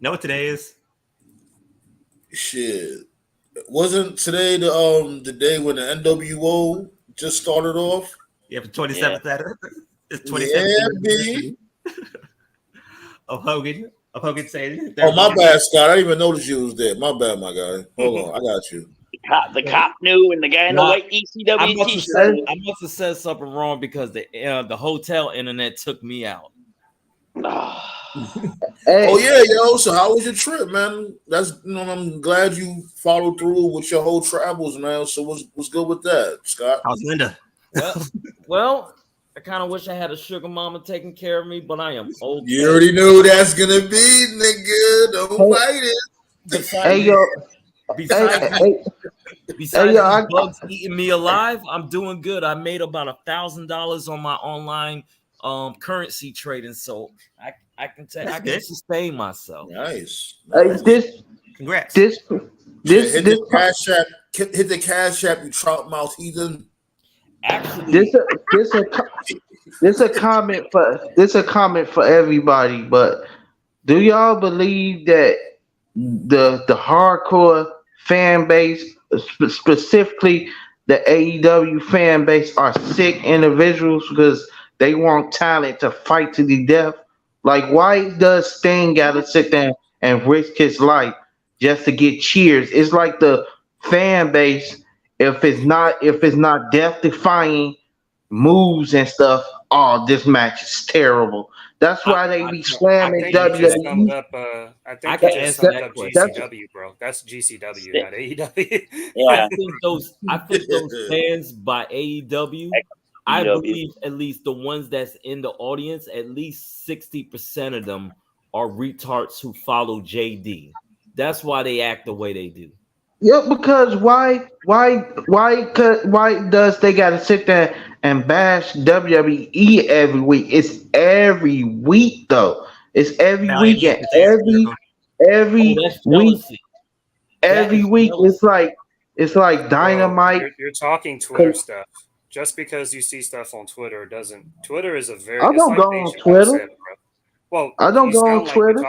Know what today is? Shit. Wasn't today the day when the NWO just started off? Yeah, the 27th. It's 27th Yeah, anniversary of Hogan saying. Oh, my bad, Scott. I didn't even notice you was there. My bad, my guy. Hold on, I got you. The cop knew, and the guy in the white ECW t-shirt. I must have said something wrong because the hotel internet took me out. Oh yeah, yo. So how was your trip, man? I'm glad you followed through with your whole travels, man. So what's good with that, Scott? How's Linda? Well, I kind of wish I had a sugar mama taking care of me, but I am okay. You already know who that's gonna be, nigga. Don't fight it. Besides bugs eating me alive, I'm doing good. I made about $1,000 on my online currency trading, so I can sustain myself. Nice. Congrats. Hit the cash app, you trout mouth heathen. Actually, this a comment for everybody. But do y'all believe that the hardcore fan base, specifically the AEW fan base, are sick individuals because they want talent to fight to the death? Like, why does Sting gotta sit there and risk his life just to get cheers? It's like the fan base, if it's not death defying moves and stuff, oh, this match is terrible. That's why they be slamming WWE. I think you just summed up GCW, bro. That's GCW, not AEW. Yeah. I think those fans by AEW, I believe at least the ones that's in the audience, at least 60% of them are retards who follow JD. That's why they act the way they do. Yeah, because why does they gotta sit there and bash WWE every week? It's every week though. It's every week and every week. Every week it's like Dynamite. You're talking Twitter stuff. Just because you see stuff on Twitter doesn't. Twitter is a very. I don't go on Twitter. Well, I don't go on Twitter.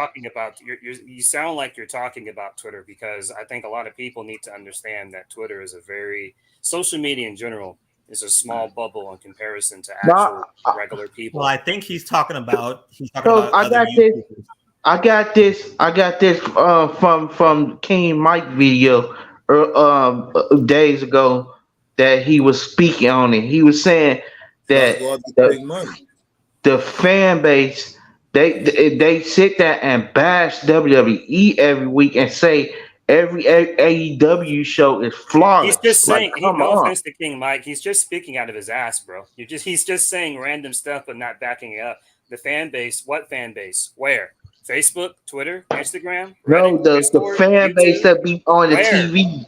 You sound like you're talking about Twitter because I think a lot of people need to understand that Twitter is a very social media in general is a small bubble in comparison to actual regular people. Well, I think he's talking about. I got this from King Mike video days ago that he was speaking on it. He was saying that the fan base. They sit there and bash WWE every week and say every AEW show is flawless. He's just saying, no offense to King Mike, he's just speaking out of his ass, bro. He's just saying random stuff but not backing it up. The fan base, what fan base? Where? Facebook, Twitter, Instagram? Reddit, the Discord, fan YouTube? base that be on the TV.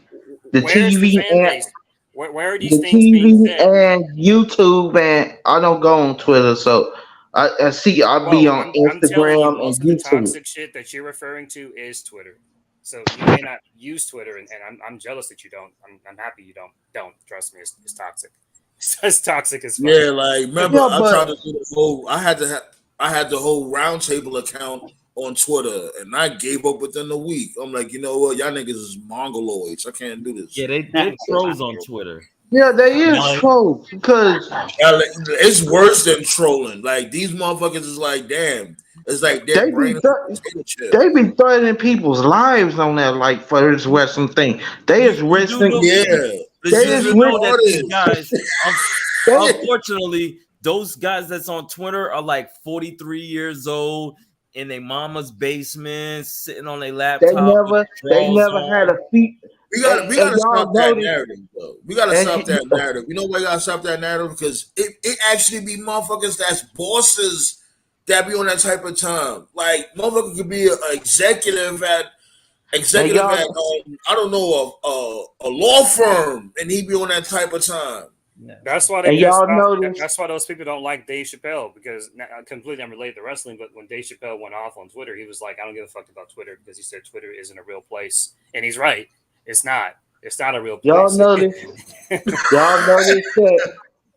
The Where's TV the fan and base? Where are these things being said? And YouTube, and I don't go on Twitter, so I see. I'll be on Instagram and YouTube. The toxic shit that you're referring to is Twitter. So you may not use Twitter, and I'm jealous that you don't. I'm happy you don't. Don't trust me. It's toxic. It's toxic as fuck. Yeah, like remember I tried to do the whole. I had the whole Roundtable account on Twitter, and I gave up within a week. I'm like, you know what, y'all niggas is mongoloids. I can't do this. Yeah, they're trolls on Twitter. Yeah, they is trolls because it's worse than trolling. Like these motherfuckers is like, damn. It's like they be threatening people's lives on that, like for this wrestling thing. They is risking. Guys. Unfortunately, those guys that's on Twitter are like 43 years old in their mama's basement, sitting on their laptop. They never had a feet. We gotta stop that narrative, though. We gotta stop that narrative. You know why we gotta stop that narrative? Because it actually be motherfuckers that's bosses that be on that type of time. Like motherfucker could be an executive at I don't know a law firm, and he be on that type of time. Yeah. That's why that's why those people don't like Dave Chappelle, because completely unrelated to wrestling. But when Dave Chappelle went off on Twitter, he was like, "I don't give a fuck about Twitter," because he said Twitter isn't a real place, and he's right. It's not. It's not a real place.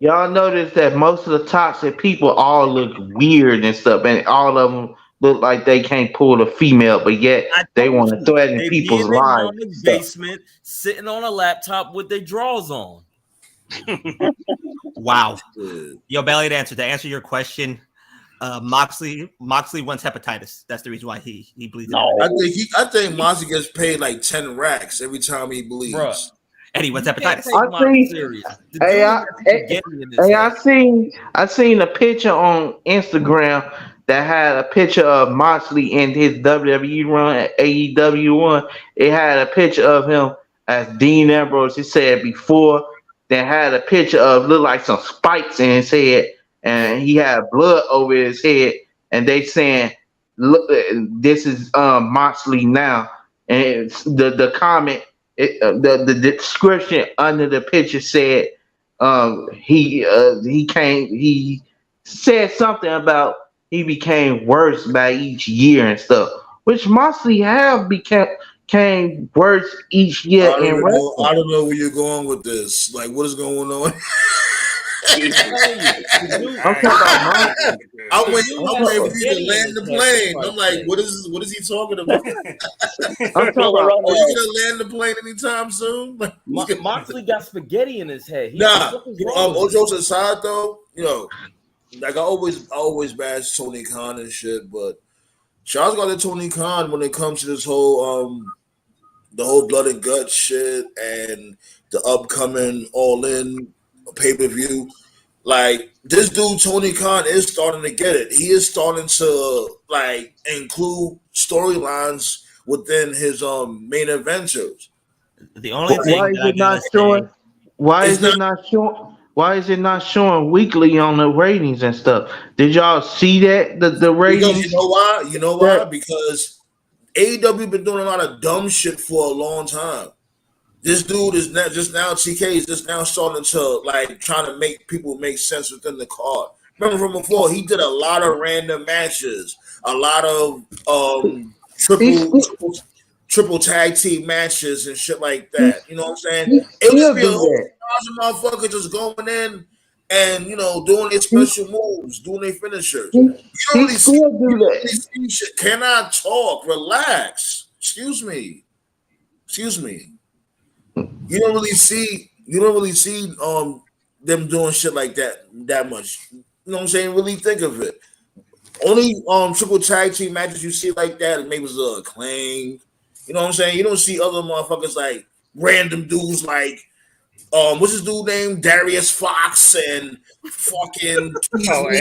Y'all notice that most of the toxic people all look weird and stuff, and all of them look like they can't pull a female, but yet they want to threaten people's lives. In the basement, sitting on a laptop with their drawers on. Wow. Yo, Belly, to answer your question, Moxley wants hepatitis. That's the reason why he bleeds. No. I think Moxley gets paid like 10 racks every time he bleeds. Bruh, Eddie, what's hepatitis? I seen a picture on Instagram that had a picture of Moxley in his WWE run at AEW one. It had a picture of him as Dean Ambrose. It said before. Then had a picture of look like some spikes in his head, and he had blood over his head. And they saying, "Look, this is Moxley now." And it's the comment, the description under the picture said, he said something about he became worse by each year and stuff, which Moxley have became worse each year in wrestling. I don't know where you're going with this. Like, what is going on? I'm talking about I'm waiting for you to land the plane. I'm like, what is he talking about? I'm talking about, are you gonna land the plane anytime soon? Moxley got spaghetti in his head. All jokes aside, though, like I always bash Tony Khan and shit, but Charles got to Tony Khan when it comes to this whole the whole blood and guts shit and the upcoming All In pay-per-view. Like, this dude Tony Khan is starting to get it. He is starting to like include storylines within his main adventures. The only thing why is it not showing? Why is it not showing? Why is it not showing weekly on the ratings and stuff? Did y'all see that the ratings? Because you know why? Because AEW been doing a lot of dumb shit for a long time. This dude is not just now. TK is just now starting to like trying to make people make sense within the card. Remember from before, he did a lot of random matches, a lot of triple tag team matches and shit like that. You know what I'm saying? It would be a whole motherfucker just going in and doing their special moves, doing their finishers. You don't really see shit. Can I talk? Relax. Excuse me. You don't really see them doing shit like that much. You know what I'm saying? Really think of it. Only triple tag team matches you see like that maybe was Acclaim. You know what I'm saying? You don't see other motherfuckers like random dudes like what's his dude name? Darius Fox and fucking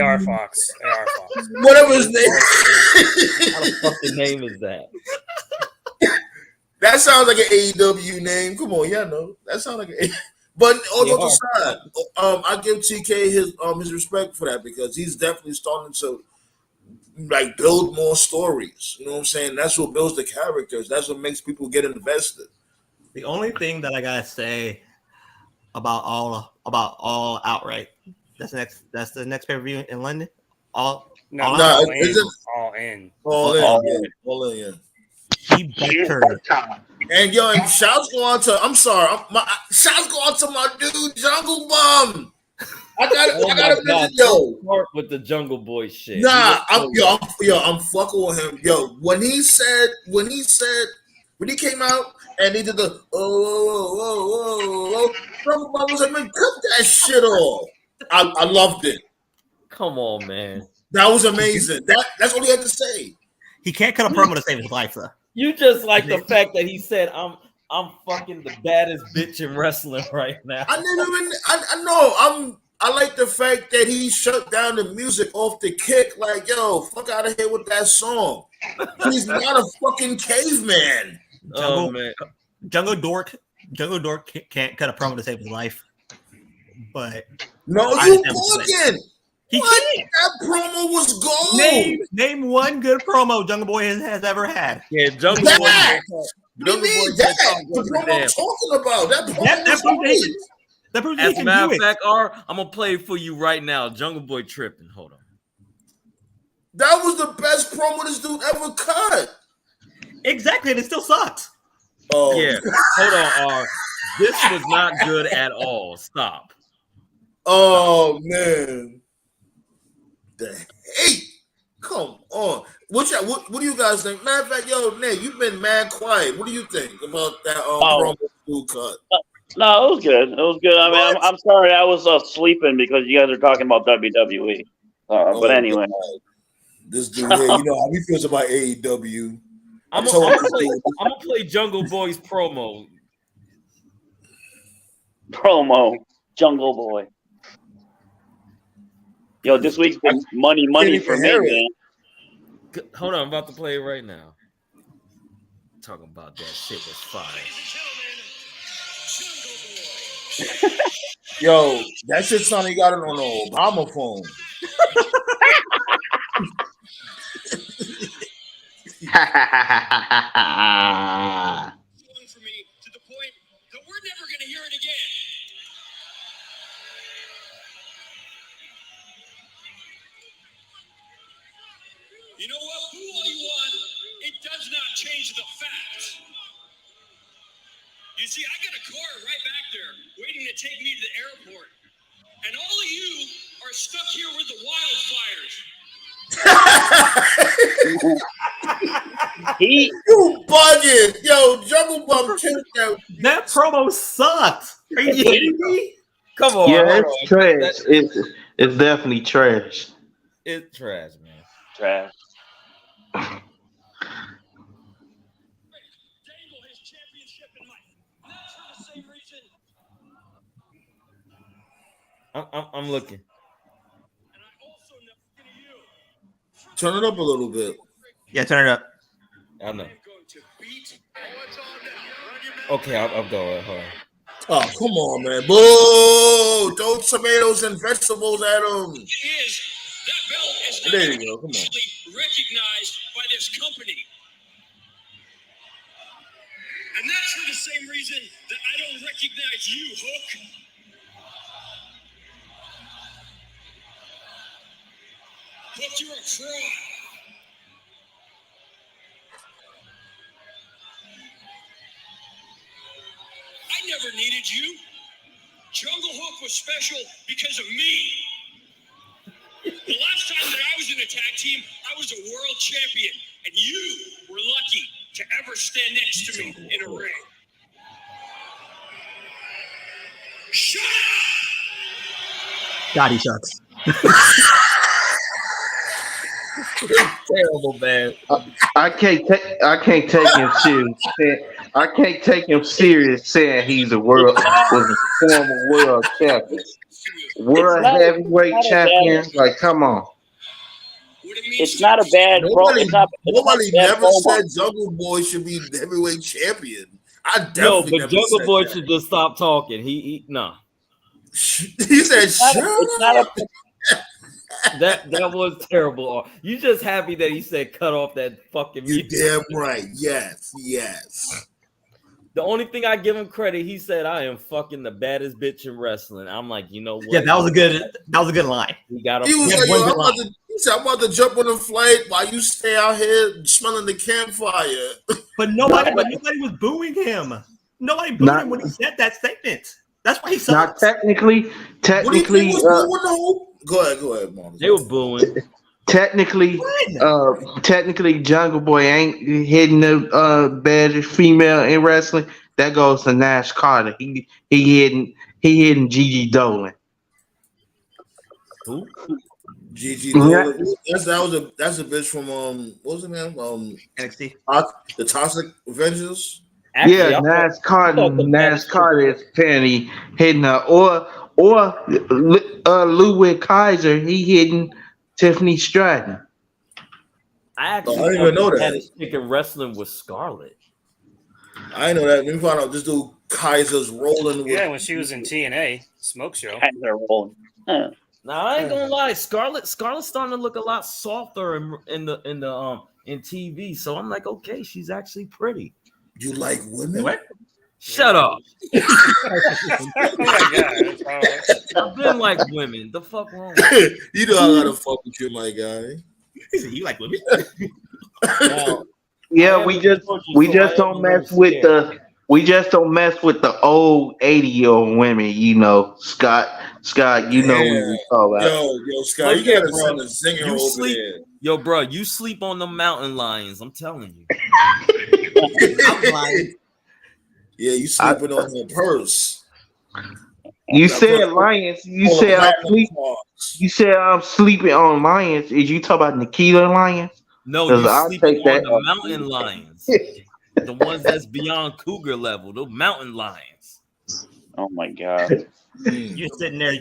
AR Fox. Whatever his name. How the fucking name is that? That sounds like an AEW name. Come on, yeah, no. That sounds like an But on the other side, I give TK his respect for that because he's definitely starting to like build more stories. You know what I'm saying? That's what builds the characters. That's what makes people get invested. The only thing that I gotta say about all outright. That's the next pay-per-view in London. All in. Yeah. He better. And shouts go on to. I'm sorry. Shouts go on to my dude Jungle Bum. I gotta mention with the Jungle Boy shit. Nah, I'm fucking with him. Yo, when he came out and he did the Jungle Bum was like, man, cut that shit off. I loved it. Come on, man. That was amazing. That's all he had to say. He can't cut a promo to save his life, though. You just like the fact that he said, I'm fucking the baddest bitch in wrestling right now. I like the fact that he shut down the music off the kick. Like, yo, fuck out of here with that song. He's not a fucking caveman. Jungle Dork can't cut a promo to save his life. But no, you fucking. He can't. That promo was gold. Name one good promo Jungle Boy has ever had. Yeah, Jungle Boy. The promo I'm talking about. That promo As a matter of fact, I'm gonna play it for you right now. Jungle Boy tripping. Hold on. That was the best promo this dude ever cut. Exactly, and it still sucks. Oh yeah. Hold on, this was not good at all. Stop. Oh man. The hate. Come on. What do you guys think? Matter of fact, Nate, you've been mad quiet. What do you think about that promo dude cut? No, it was good. It was good. I mean, I'm sorry I was sleeping because you guys are talking about WWE. But anyway. God. This dude here, you know how he feels about AEW. I'm gonna play Jungle Boy's promo. promo, Jungle Boy. Yo, this week's been money for me, man. Hold on, I'm about to play it right now. Talking about that shit was fire. Yo, that shit sounded he got it on the Obama phone. For me to the point that we're never going to hear it again. You know what? Boo all you want. It does not change the fact. You see, I got a car right back there waiting to take me to the airport. And all of you are stuck here with the wildfires. You bugging. Yo, Jungle Bum killed that. That promo sucked. Are you kidding me? Come on. Yeah, it's trash. It's definitely trash. It's trash, man. Trash. I'm looking. Turn it up a little bit. Yeah, turn it up. I know. Okay, I'll go. Hold on. Oh, come on, man. Boo! Throw tomatoes and vegetables at him. That belt is not There you go. Come on. recognized by this company. And that's for the same reason that I don't recognize you, Hook. Hook, you're a fraud. I never needed you. Jungle Hook was special because of me. The last time that I was in a tag team, I was a world champion, and you were lucky to ever stand next to me in a ring. Shut up! God, he sucks. Terrible, man. I can't take him serious. I can't take him serious saying he's a former world champion. World heavyweight champion. Like, come on. It's not a bad Nobody never said Jungle Boy should be the heavyweight champion. I definitely but never Jungle said Boy that. should just stop talking. He no. He said, "Shut up." That was terrible. You just happy that he said cut off that fucking You music. damn right. Yes. The only thing I give him credit, he said, "I am fucking the baddest bitch in wrestling." I'm like, you know what? Yeah, that was a good line. He got He was a like, yo, he said, I'm about to jump on a flight while you stay out here smelling the campfire. But nobody was booing him. Nobody booed him when he said that statement. That's why he sucks. Not technically. Go ahead, Mom. They were booing. Technically, Jungle Boy ain't hitting the baddest female in wrestling. That goes to Nash Carter. He hitting Gigi Dolan. Who? Gigi Dolan. That's a bitch from what was her name? NXT. The Toxic Avengers. Actually, Yeah, Nash Carter is apparently hitting her, or Ludwig Kaiser. He hitting Tiffany Stratton. I actually didn't even know that. Had a chick in wrestling with Scarlett. I didn't know that. Let me find out. This dude Kaiser's rolling with. Yeah, when she was in TNA Smoke Show. Kaiser rolling. Now I ain't gonna lie, Scarlett's starting to look a lot softer in TV. So I'm like, okay, she's actually pretty. You like women? What? Shut up. Oh my God. I've been like women. The fuck wrong? You know I gotta fuck with you, my guy. You like women? Yeah, we just don't mess with the old 80-year-old women. You know, Scott. You know what we call that. Yo, Scott, you gotta send a zinger over there. Yo, bro, you sleep on the mountain lions. I'm telling you. Yeah, you sleeping on your purse. You said lions. You said I'm sleeping on lions. Is you talking about Nikita lions? No, you sleeping on the mountain lions. The ones that's beyond cougar level. The mountain lions. Oh my god. You're sitting there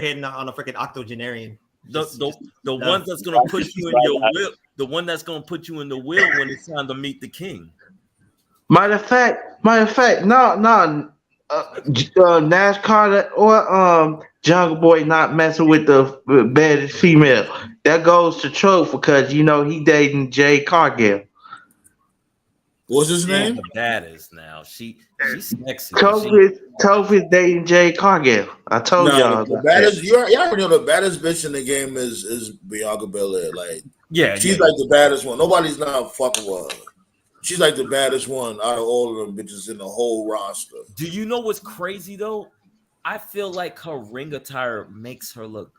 hitting on a freaking octogenarian. The one that's gonna put you in your will, the one that's gonna put you in the will when it's time to meet the king. Matter of fact, no, NASCAR or Jungle Boy not messing with the baddest female. That goes to Trope because you know he dating Jay Cargill. What's his name? The baddest now. She's sexy. Toph is dating Jay Cargill. I told y'all. The baddest. You already know the baddest bitch in the game is Bianca Belair. Like, she's like the baddest one. Nobody's not fucking with her. She's like the baddest one out of all of them bitches in the whole roster. Do you know what's crazy though? I feel like her ring attire makes her look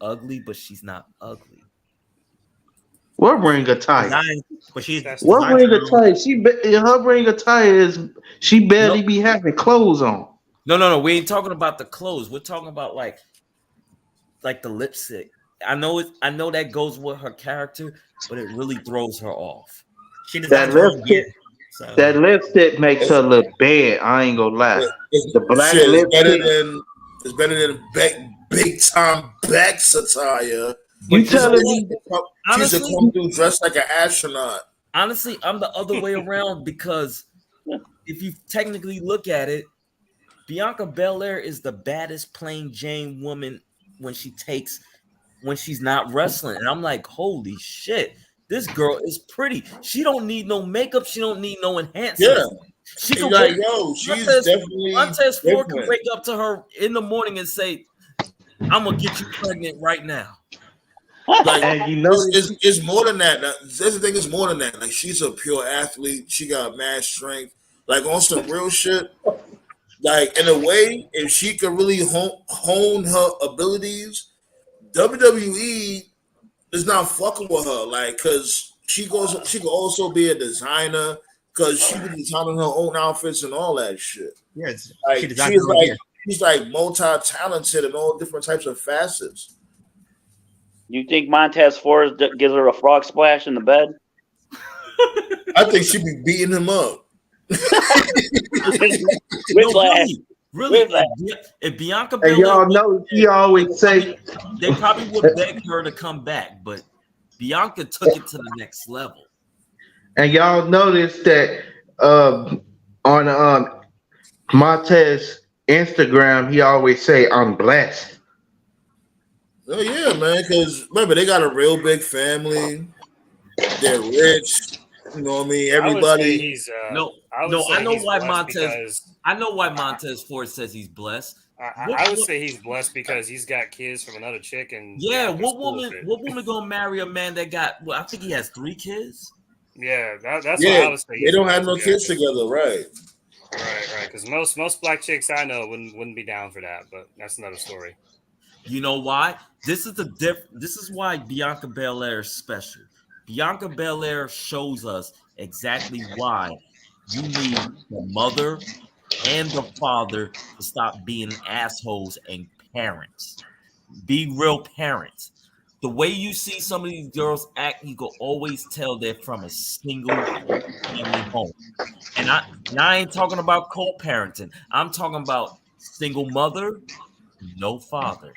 ugly, but she's not ugly. What ring attire? But she's what ring attire? Her ring attire is she barely be having clothes on. No. We ain't talking about the clothes. We're talking about like the lipstick. I know that goes with her character, but it really throws her off. That lipstick makes her look bad. I ain't gonna lie. The black lipstick is better than big time Beck's attire. You telling me she's a come through dressed like an astronaut? Honestly, I'm the other way around because if you technically look at it, Bianca Belair is the baddest plain Jane woman when she's not wrestling, and I'm like, holy shit. This girl is pretty. She don't need no makeup. She don't need no enhancement. Yeah. She can like, she's definitely Montez Ford can wake up to her in the morning and say, I'm going to get you pregnant right now. Like, it's more than that. That's the thing, it's more than that. Like, she's a pure athlete. She got mad strength. Like, on some real shit. Like, in a way, if she could really hone her abilities, WWE is not fucking with her, like, because she could also be a designer because she be designing her own outfits and all that shit. Yeah, she's like multi-talented in all different types of facets. You think Montez Ford gives her a frog splash in the bed? I think she'd be beating him up. Really, if Bianca Belair, and y'all know he always say they probably would beg her to come back, but Bianca took it to the next level. And y'all notice that on Montez Instagram, he always say, "I'm blessed." Oh yeah, man. Because remember, they got a real big family. They're rich. You know what I mean? Everybody. I know why Montez Ford says he's blessed. I would say he's blessed because he's got kids from another chick, and what woman gonna marry a man that got? Well, I think he has 3 kids. Yeah, that's what I would say. They don't have no kids together, right? Right. Because most black chicks I know wouldn't be down for that, but that's another story. You know why? This is why Bianca Belair is special. Bianca Belair shows us exactly why you need the mother and the father to stop being assholes and parents. Be real parents. The way you see some of these girls act, you can always tell they're from a single family home. And I ain't talking about co-parenting. I'm talking about single mother, no father.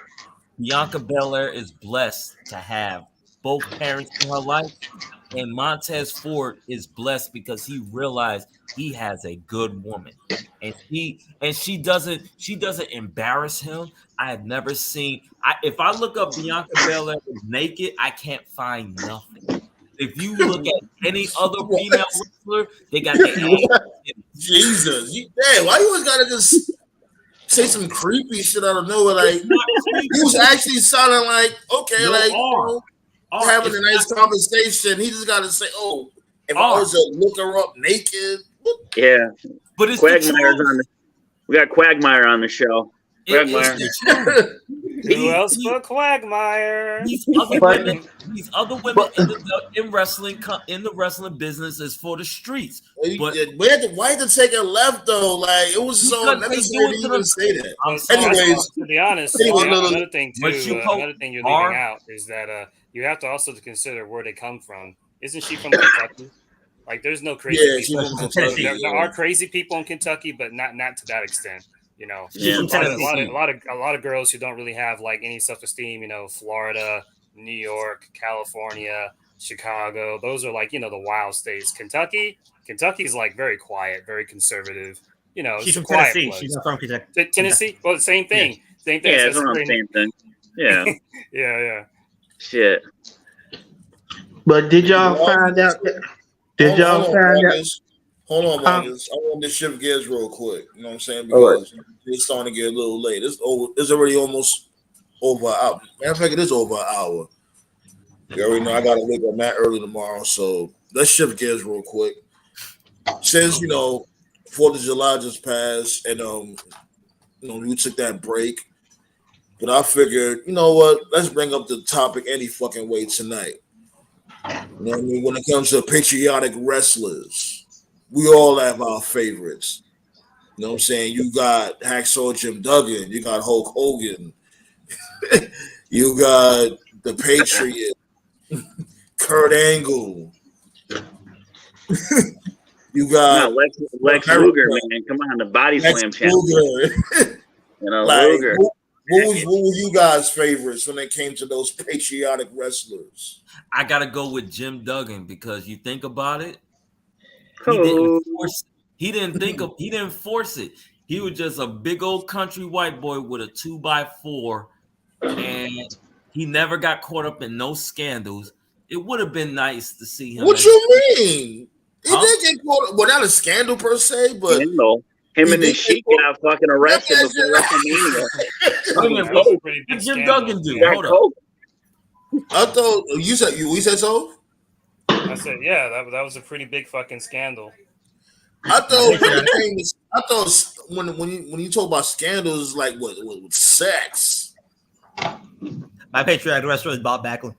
Bianca Belair is blessed to have both parents in her life, and Montez Ford is blessed because he realized he has a good woman, and she doesn't embarrass him. I have never seen. If I look up Bianca Belair naked, I can't find nothing. If you look at any other female wrestler, they got their own. Jesus, why you always gotta just say some creepy shit out of nowhere? Like, he was actually sounding like, okay, having a nice conversation. He just gotta say, oh, if I was to look her up naked. Yeah. But it's Quagmire's on we got Quagmire on the show. Quagmire. Who else but Quagmire? These other women in the wrestling business is for the streets. But why had to take a left though? Like, it was so necessary to even say that. Anyways, to be honest, another thing you're leaving out is that you have to also consider where they come from. Isn't she from Kentucky? Like, there's no crazy people. There are crazy people in Kentucky, but not to that extent. You know, She's from a lot, Tennessee. a lot of girls who don't really have like any self-esteem. You know, Florida, New York, California, Chicago. Those are like, you know, the wild states. Kentucky's like very quiet, very conservative. You know, She's it's a from quiet Tennessee. place. She's not from Kentucky. Tennessee. Well, same thing. Same thing. Yeah, So it's around the same thing. Yeah. yeah. Shit. But did y'all find out? Did y'all find out? Hold on, Marcus. I want to shift gears real quick. You know what I'm saying? Because it's starting to get a little late. It's already almost over an hour. Matter of fact, it is over an hour. You already know I got to wake up that early tomorrow. So let's shift gears real quick. Since, 4th of July just passed and, we took that break. But I figured, you know what? Let's bring up the topic any fucking way tonight. You know what I mean? When it comes to patriotic wrestlers, we all have our favorites. You know what I'm saying? You got Hacksaw Jim Duggan. You got Hulk Hogan. You got the Patriot. Kurt Angle. You got Lex Luger, man. Come on, the body slam champion. Luger. What were you guys' favorites when it came to those patriotic wrestlers? I gotta go with Jim Duggan because you think about it, he didn't force it. He was just a big old country white boy with a 2x4, and he never got caught up in no scandals. It would have been nice to see him. What you mean? He did get caught up. Well, not a scandal per se, but him and his Sheik got fucking arrested before WrestleMania. What Jim Duggan do? Hold up. I thought you said so. I said, yeah, that was a pretty big fucking scandal. I thought when you talk about scandals, like what sex. My patriotic wrestler is Bob Backlund.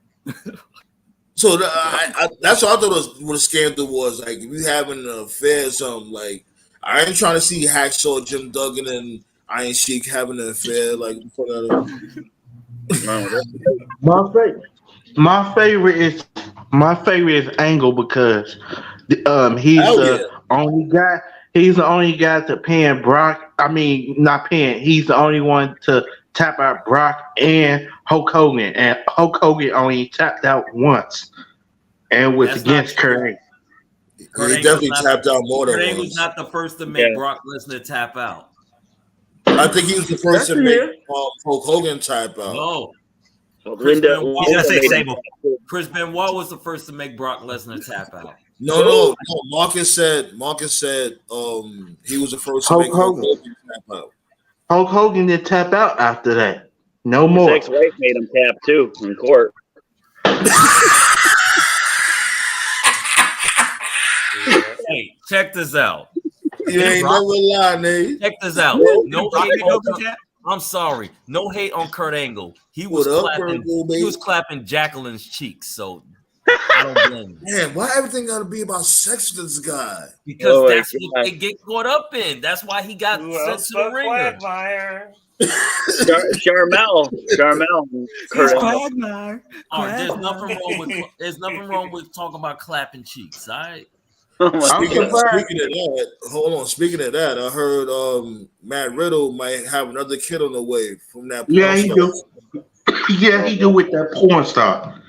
So that's what I thought what a scandal was. Like if you having an affair or something, like I ain't trying to see Hacksaw Jim Duggan and Iron Sheik having an affair. Like my favorite is Angle because he's the only guy. He's the only guy to paying Brock. I mean, not paying. He's the only one to tap out Brock and Hulk Hogan, and Hulk Hogan only tapped out once, and was against Kurt Angle. He definitely tapped out more than once. Kurt Angle's not the first to make Brock Lesnar tap out. I think he was the first to make Hulk Hogan tap out. No. Chris Benoit was the first to make Brock Lesnar tap out. No. Marcus said he was the first to make Hulk Hogan tap out. Hulk Hogan did tap out after that. No more. His ex-wife made him tap too in court. Hey, check this out. You ain't never lie, Nate. Check this out. No hate on, I'm sorry. No hate on Kurt Angle. He was clapping Jacqueline's cheeks, so I don't blame him. Man, why everything gotta be about sex with this guy? Because that's what they get caught up in. That's why he got sent to the ringer. Charmel. There's nothing wrong with talking about clapping cheeks. All right. Speaking of that, I heard Matt Riddle might have another kid on the way from that. Yeah, he do. Yeah, he do with that porn star.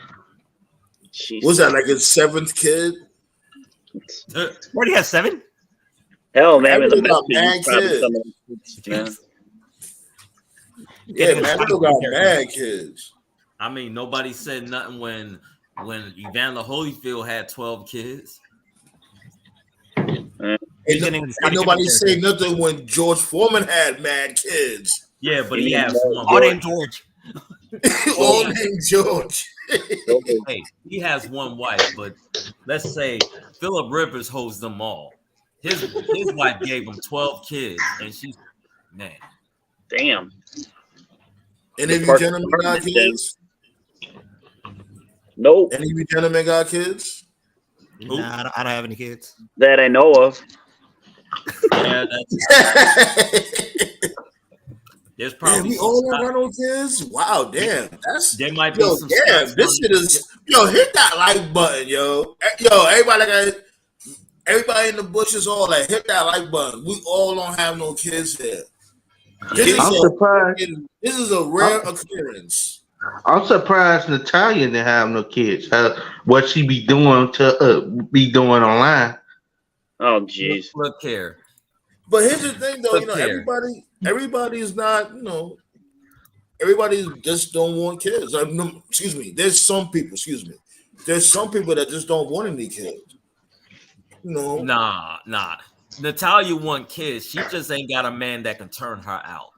Was that like his 7th kid? What, he has 7? Hell, man, Matt Riddle got mad kids. Yeah, Matt Riddle got mad kids. I mean, nobody said nothing when Evander Holyfield had 12 kids. Ain't nobody say nothing when George Foreman had mad kids. Yeah, but he has one. All named George. All named George. Hey, he has one wife, but let's say Philip Rivers holds them all. His wife gave him 12 kids, and she's damn. Any of you gentlemen got kids? Nope. Any of you gentlemen got kids? Nah, I don't have any kids that I know of. Yeah, there's probably we all don't got no kids. Wow, damn, there might be some. Damn, this shit is hit that like button, yo. Everybody in the bushes, all that hit that like button. We all don't have no kids here. I'm surprised. This is a rare occurrence. I'm surprised Natalia didn't have no kids. What she be doing online? Oh, jeez. Look here. But here's the thing, though. Look here. Everybody is not. Everybody just don't want kids. No, excuse me. There's some people. Excuse me. There's some people that just don't want any kids. Nah. Natalia want kids. She just ain't got a man that can turn her out.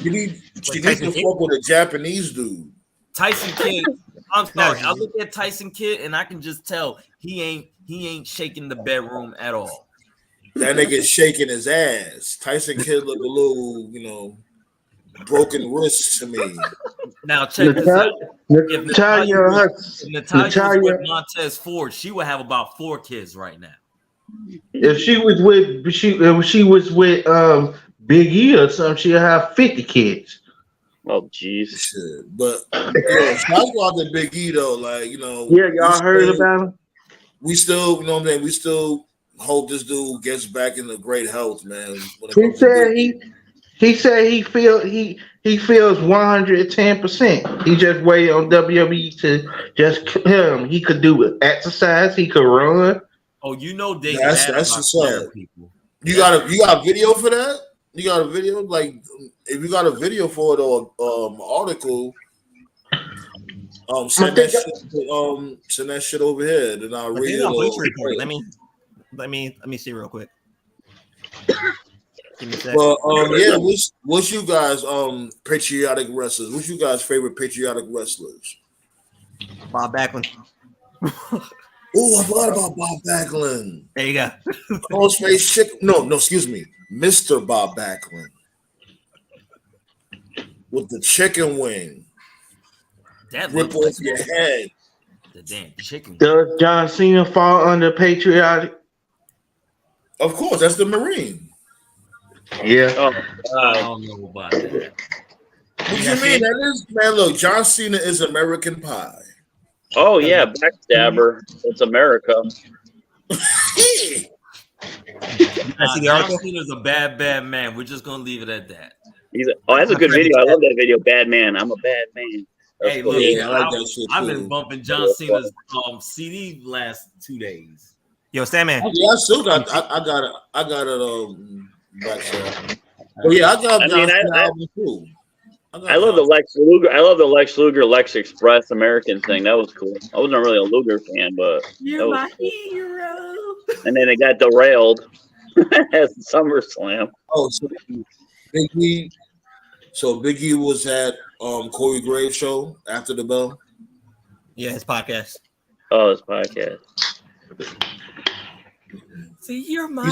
She needs to fuck with a Japanese dude. Tyson Kidd. I'm sorry. I look at Tyson Kidd and I can just tell he ain't shaking the bedroom at all. That nigga shaking his ass. Tyson Kidd look a little, broken wrists to me. Now check this out. If Natalia was with Montez Ford, she would have about 4 kids right now. If she was with Big E or something, she'll have 50 kids. Oh, jeez. But shout out to Big E though, Yeah, y'all heard about him. We still, we still hope this dude gets back into great health, man. He said he feels 110%. He just waited on WWE to just kill him. He could do exercise. He could run. Oh, they that's what's people. You got a video for that? You got a video? Like, if you got a video for it or article, send that shit over here, then I'll read it. Let me see real quick. Give me a second. Well, what's you guys patriotic wrestlers? What's you guys' favorite patriotic wrestlers? Bob Backlund. Oh, I forgot about Bob Backlund. There you go. Crossface chick. No, excuse me, Mr. Bob Backlund with the chicken wing. That rip off your head. The damn chicken. Does John Cena fall under patriotic? Of course, that's the Marine. Yeah. I don't know about that. What you mean? That is, man. Look, John Cena is American Pie. Oh yeah, backstabber. It's America. John Cena's a bad man. We're just gonna leave it at that. That's a good video. I love that video. Bad man. I'm a bad man. Hey, look, I like that shit. I've been bumping John Cena's CD last 2 days. Yo, Sandman. Yeah, I still got. I got it. Back there. Oh yeah, I got. Too. I love the Lex Luger. I love the Lex Luger Lex Express American thing. That was cool. I wasn't really a Luger fan, but you're my hero. And then it got derailed at SummerSlam. Oh, so Big E was at Corey Graves' show after the bell. Yeah, his podcast. Oh, his podcast. See, you're my.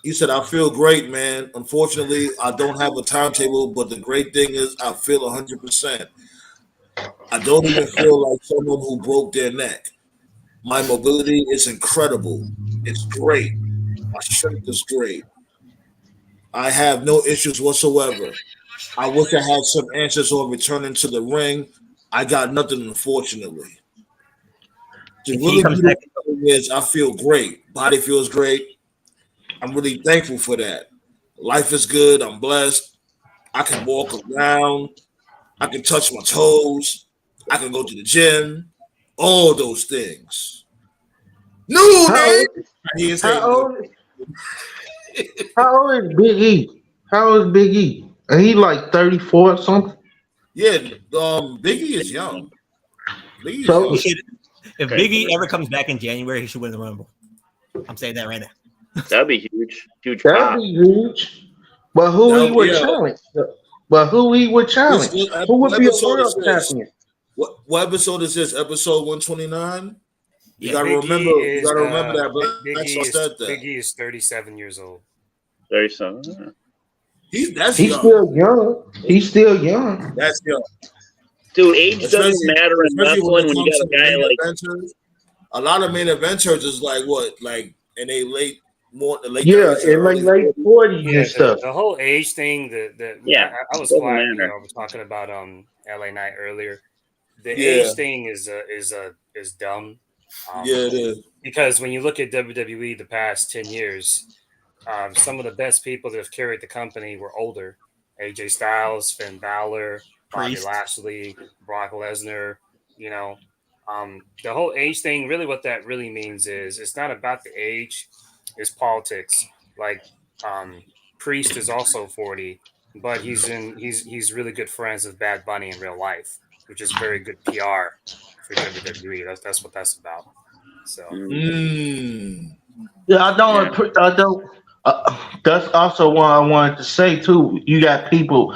He said, I feel great, man. Unfortunately, I don't have a timetable, but the great thing is I feel 100%. I don't even feel like someone who broke their neck. My mobility is incredible. It's great. My strength is great. I have no issues whatsoever. I wish I had some answers on returning to the ring. I got nothing, unfortunately. The really beautiful thing is I feel great. Body feels great. I'm really thankful for that. Life is good. I'm blessed. I can walk around. I can touch my toes. I can go to the gym. All those things. No, man. How old is Big E? How old is Big E? And he like 34 or something? Yeah, Big E is young. So if Big E ever comes back in January, he should win the Rumble. I'm saying that right now. That'd be huge. Huge. That'd be huge. But who he would challenge? Who would be a world champion? What episode is this? Episode 129? You gotta remember that. Big E is 37 years old. 37. He's still young. He's still young. That's young. Dude, age doesn't matter in wrestling when you got a guy like. A lot of main eventers is like what, like in they late 30s, in late 40s and stuff. The whole age thing. I was quiet. I was talking about LA Knight earlier. The age thing is dumb. It is, because when you look at WWE the past 10 years, some of the best people that have carried the company were older. AJ Styles, Finn Balor, Bobby Priest. Lashley, Brock Lesnar. You know, the whole age thing. Really, what that really means is it's not about the age; it's politics. Like Priest is also 40, but he's really good friends with Bad Bunny in real life, which is very good PR for WWE. That's what that's about. So Yeah, I don't. That's also what I wanted to say too. You got people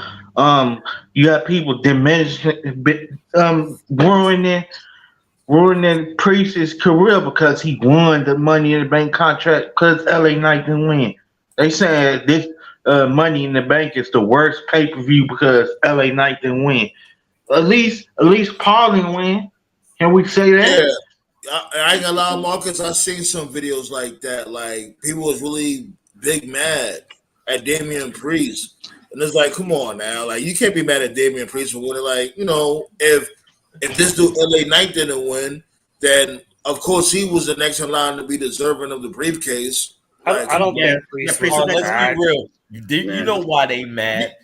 diminishing, ruining Priest's career because he won the Money in the Bank contract because LA Knight didn't win. They said this Money in the Bank is the worst pay per view because LA Knight didn't win. At least Paul didn't win. Can we say Yeah, that? I ain't gonna lie, Marcus. I seen some videos like that. Like people was really big mad at Damian Priest, and it's like, come on now, like you can't be mad at Damian Priest for winning. Like if this dude LA Knight didn't win, then of course he was the next in line to be deserving of the briefcase. Like, I come don't on. think Priest was Priest Oh, is let's be bad. real. You know why they mad?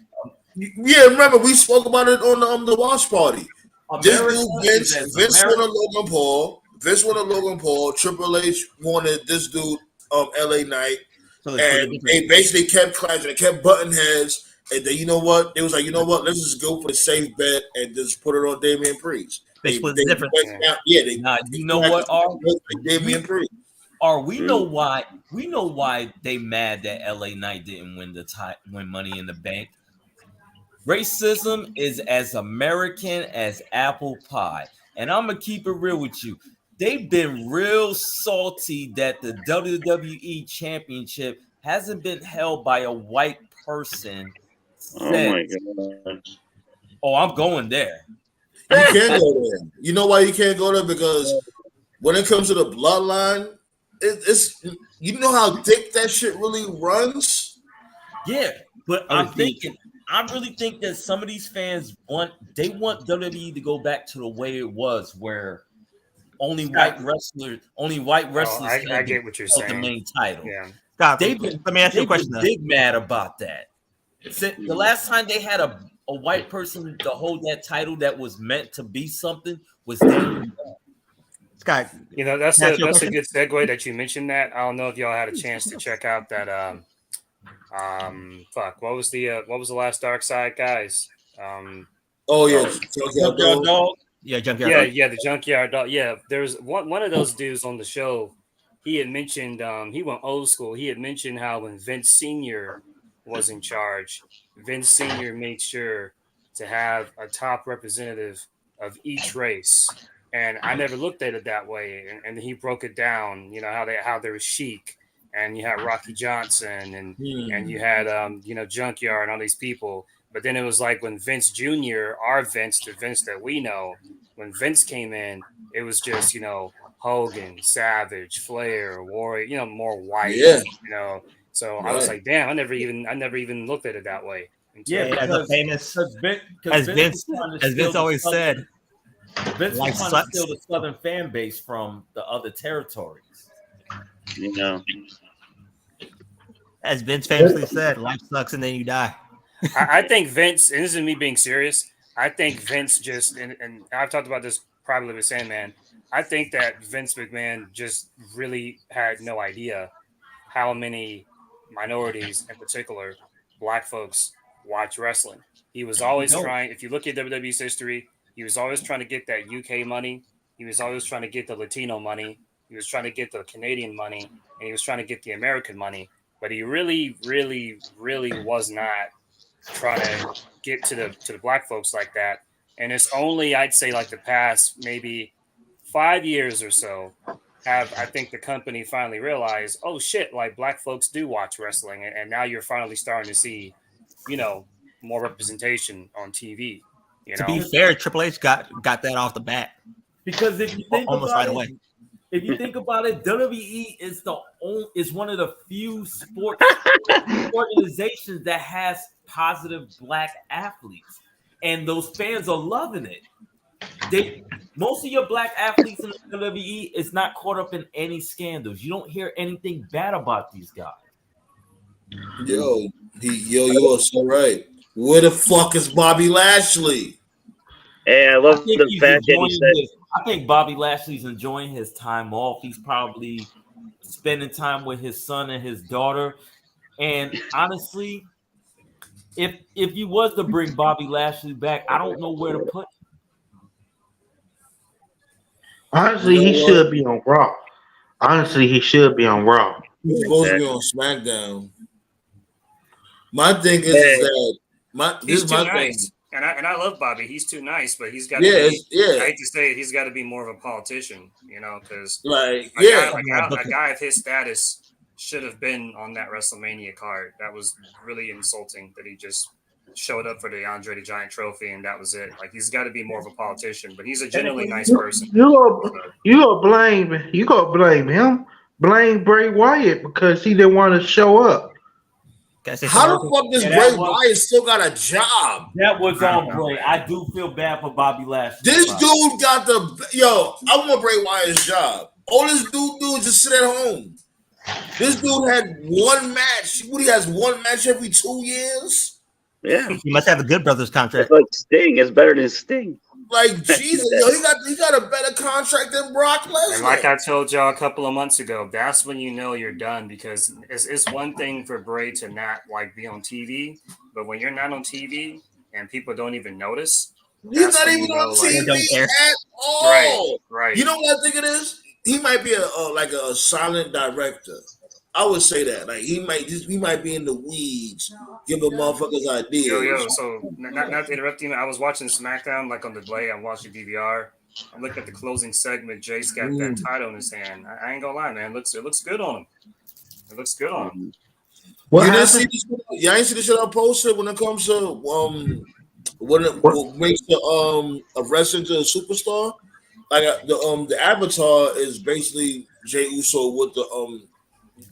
Yeah, remember we spoke about it on the watch party. This America dude is as Vince wanted America. Logan Paul. Vince wanted Logan Paul. Triple H wanted this dude LA Knight. So they split And it different. they basically kept clashing, they kept butting heads. And then you know what? They was like, you know what? Let's just go for the safe bet and just put it on Damian Priest. They split the difference. Nah, you know what, Ar? Damian Priest. Or we know why they mad that LA Knight didn't win Money in the Bank. Racism is as American as apple pie. And I'm gonna keep it real with you. They've been real salty that the WWE championship hasn't been held by a white person Oh my since. god. Oh, I'm going there. You can't go there. You know why you can't go there? Because when it comes to the bloodline, it's you know how thick that shit really runs. Yeah, but I really think that some of these fans want WWE to go back to the way it was, where only white wrestlers I get what you're held the saying. main title. Yeah. Scott, They've been let me ask you a question. big mad about that. The last time they had a white person to hold that title that was meant to be something was Damian. Scott, You know, that's Can I ask a you a that's a question? good segue that you mentioned that. I don't know if y'all had a chance to check out that what was the last Dark Side guys? Oh yeah, Junkyard Dog. Yeah, Junkyard. Yeah, the Junkyard Dog. Yeah, there's one of those dudes on the show. He had mentioned he went old school. He had mentioned how when Vince Sr. was in charge, Vince Sr. made sure to have a top representative of each race. And I never looked at it that way. And he broke it down, you know, how there was Sheik and you had Rocky Johnson and you had Junkyard and all these people. But then it was like when Vince Jr., our Vince, the Vince that we know, when Vince came in, it was just, Hogan, Savage, Flair, Warrior, more white, Yeah. So I was like, damn, I never even looked at it that way. Yeah, as a famous, as Vince always said, Vince life was trying sucks. to steal the Southern fan base from the other territories. You know. As Vince famously said, life sucks and then you die. I think Vince, and this is me being serious, I think Vince just, and I've talked about this privately with Sandman, I think that Vince McMahon just really had no idea how many minorities, in particular, black folks, watch wrestling. He was always trying, if you look at WWE's history, he was always trying to get that UK money. He was always trying to get the Latino money. He was trying to get the Canadian money. And he was trying to get the American money. But he really, really, really was not trying to get to the black folks like that. And it's only, I'd say, like the past maybe 5 years or so have, I think, the company finally realized, oh shit, like black folks do watch wrestling, and now you're finally starting to see, more representation on TV. To be fair, Triple H got that off the bat. Because if you think almost about right it, away. if you think about it, WWE is one of the few sports organizations that has positive black athletes, and those fans are loving it. Most of your black athletes in the WWE is not caught up in any scandals. You don't hear anything bad about these guys. You are so right. Where the fuck is Bobby Lashley? Hey, I I love think the he's fact that he enjoying said, his. I think Bobby Lashley's enjoying his time off. He's probably spending time with his son and his daughter. And honestly, if you was to bring Bobby Lashley back, I don't know where to put. You Honestly, know he what? should be on Raw. Honestly, he should be on Raw. He's supposed to be on SmackDown. My thing is hey, that this He's is too my thing. nice, and I love Bobby. He's too nice, but he's got to Yeah, be. yeah. I hate to say it, he's got to be more of a politician, because Like, a guy yeah. a guy of his status should have been on that WrestleMania card. That was really insulting that he just showed up for the Andre the Giant trophy and that was it. Like he's got to be more of a politician, but he's a genuinely nice person. You gonna blame him. Blame Bray Wyatt because he didn't want to show up. Can I say How something real the quick? fuck does Yeah, Bray Wyatt still got a job? That was I don't on know, Bray. man. I do feel bad for Bobby Lashley. This about it. dude got I want Bray Wyatt's job. All this dude do is just sit at home. This dude had one match. What, he has one match every 2 years? yeah, You must have a Good Brothers it's contract. like Sting. It's better than Sting. Like, Jesus, he got a better contract than Brock Lesnar. And like I told y'all a couple of months ago, that's when you know you're done because it's one thing for Bray to not like be on TV, but when you're not on TV and people don't even notice, He's not even on They don't TV care. at all. Right. You know what I think it is? He might be like a silent director. I would say that. Like he might be in the weeds, giving motherfuckers ideas. Yo, so not to interrupt you, I was watching SmackDown like on the delay. I'm watching DVR. I'm looking at the closing segment. Jace got that title in his hand. I ain't gonna lie, man. It looks good on him. It looks good on him. What You didn't happened? see this? Y'all ain't see the shit I posted when it comes to what makes a wrestler to a superstar? Like the avatar is basically Jey Uso with the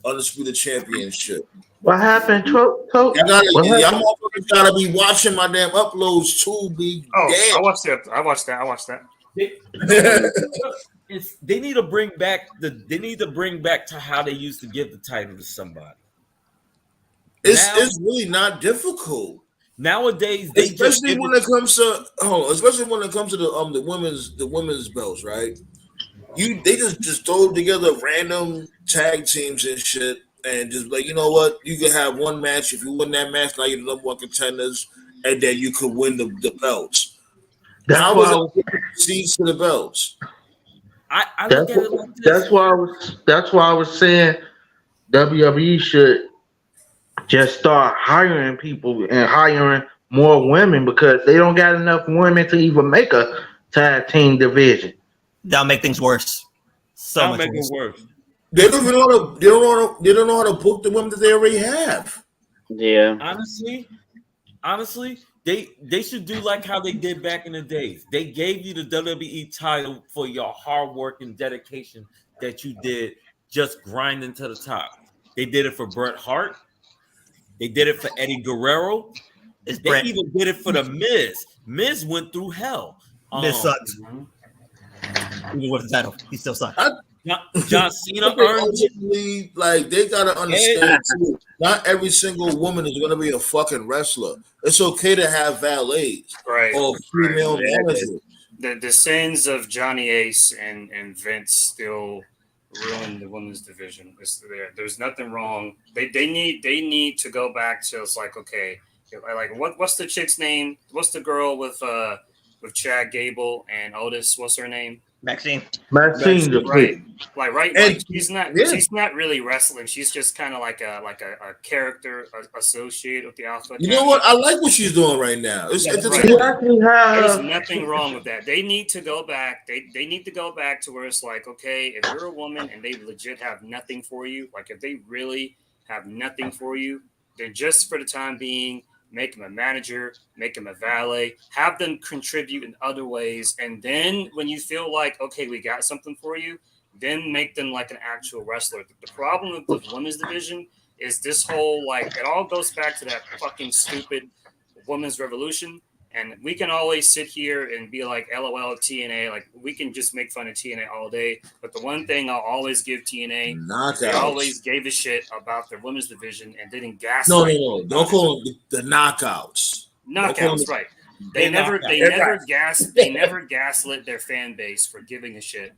undisputed championship. What happened? Y'all What happened? motherfuckers gotta be watching my damn uploads too. Be Oh, damn. I watched that. They need to bring back to how they used to give the title to somebody. It's really not difficult. Nowadays, Especially when it comes to the women's belts, right? They just throw together random tag teams and shit, and just like, you know what, you can have one match. If you win that match, now you're the number one contenders, and then you could win the belts. That's why seeds to the belts. I look at it like this. That's why I was saying WWE should just start hiring people and hiring more women because they don't got enough women to even make a tag team division. That'll make things worse. That'll make it worse. They don't know how to book the women that they already have. Yeah. Honestly, they should do like how they did back in the days. They gave you the WWE title for your hard work and dedication that you did just grinding to the top. They did it for Bret Hart. They did it for Eddie Guerrero. They even did it for the Miz. Miz went through hell. Miz sucks. Even with the title, he still sucks. John Cena earned it. Like, they gotta understand too, not every single woman is gonna be a fucking wrestler. It's okay to have valets, right, or female managers. The sins of Johnny Ace and Vince still ruin the women's division. There's nothing wrong. They need to go back to, it's like, okay, like what's the chick's name? What's the girl with Chad Gable and Otis? What's her name? Maxine. Right. Like And she's not really wrestling. She's just kind of like a character associated with the Alpha. You know what? I like what she's doing right now. It's There's nothing wrong with that. They need to go back. They need to go back to where it's like, okay, if you're a woman and they legit have nothing for you, like if they really have nothing for you, then just for the time being, make them a manager, make them a valet, have them contribute in other ways. And then when you feel like, okay, we got something for you, then make them like an actual wrestler. The problem with the women's division is this whole, like, it all goes back to that fucking stupid women's revolution. And we can always sit here and be like, LOL, TNA. Like, we can just make fun of TNA all day. But the one thing I'll always give TNA, they always gave a shit about their women's division and didn't gaslight. No. Don't call them the knockouts. Knockouts, right. They never gaslit their fan base for giving a shit.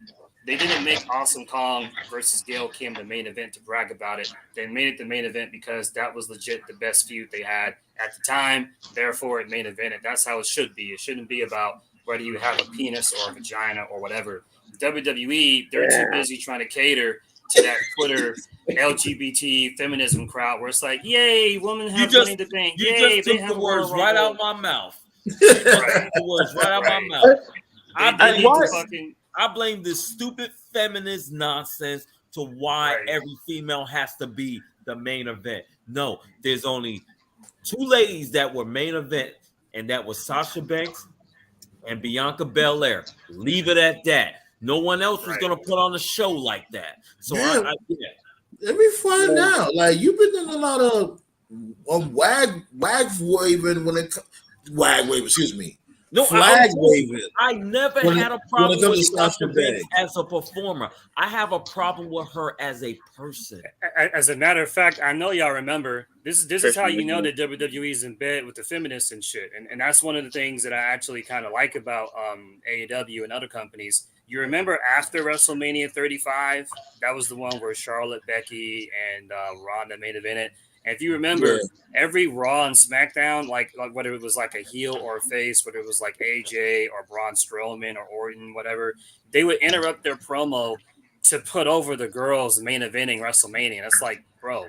They didn't make Awesome Kong versus Gail Kim the main event to brag about it. They made it the main event because that was legit the best feud they had at the time. Therefore, it main evented. That's how it should be. It shouldn't be about whether you have a penis or a vagina or whatever. WWE, they're too busy trying to cater to that Twitter LGBT feminism crowd where it's like, yay, women have money to bank. You Yay, just they took have the a Royal words right Rumble. out my mouth. The words right out my mouth. I blame this stupid feminist nonsense to why every female has to be the main event. No, there's only two ladies that were main event, and that was Sasha Banks and Bianca Belair. Leave it at that. No one else was going to put on a show like that. So let me find out. Like, you've been doing a lot of wag waving when it wag waving. Excuse me. No, flag waving. I never had a problem with Sasha Banks as a performer. I have a problem with her as a person. As a matter of fact, I know y'all remember this is how you know that WWE is in bed with the feminists and shit. And that's one of the things that I actually kind of like about AEW and other companies. You remember after WrestleMania 35, that was the one where Charlotte, Becky, and Ronda main evented. And if you remember, every Raw and SmackDown, like whether it was like a heel or a face, whether it was like AJ or Braun Strowman or Orton, whatever, they would interrupt their promo to put over the girls main eventing WrestleMania. And it's like, bro,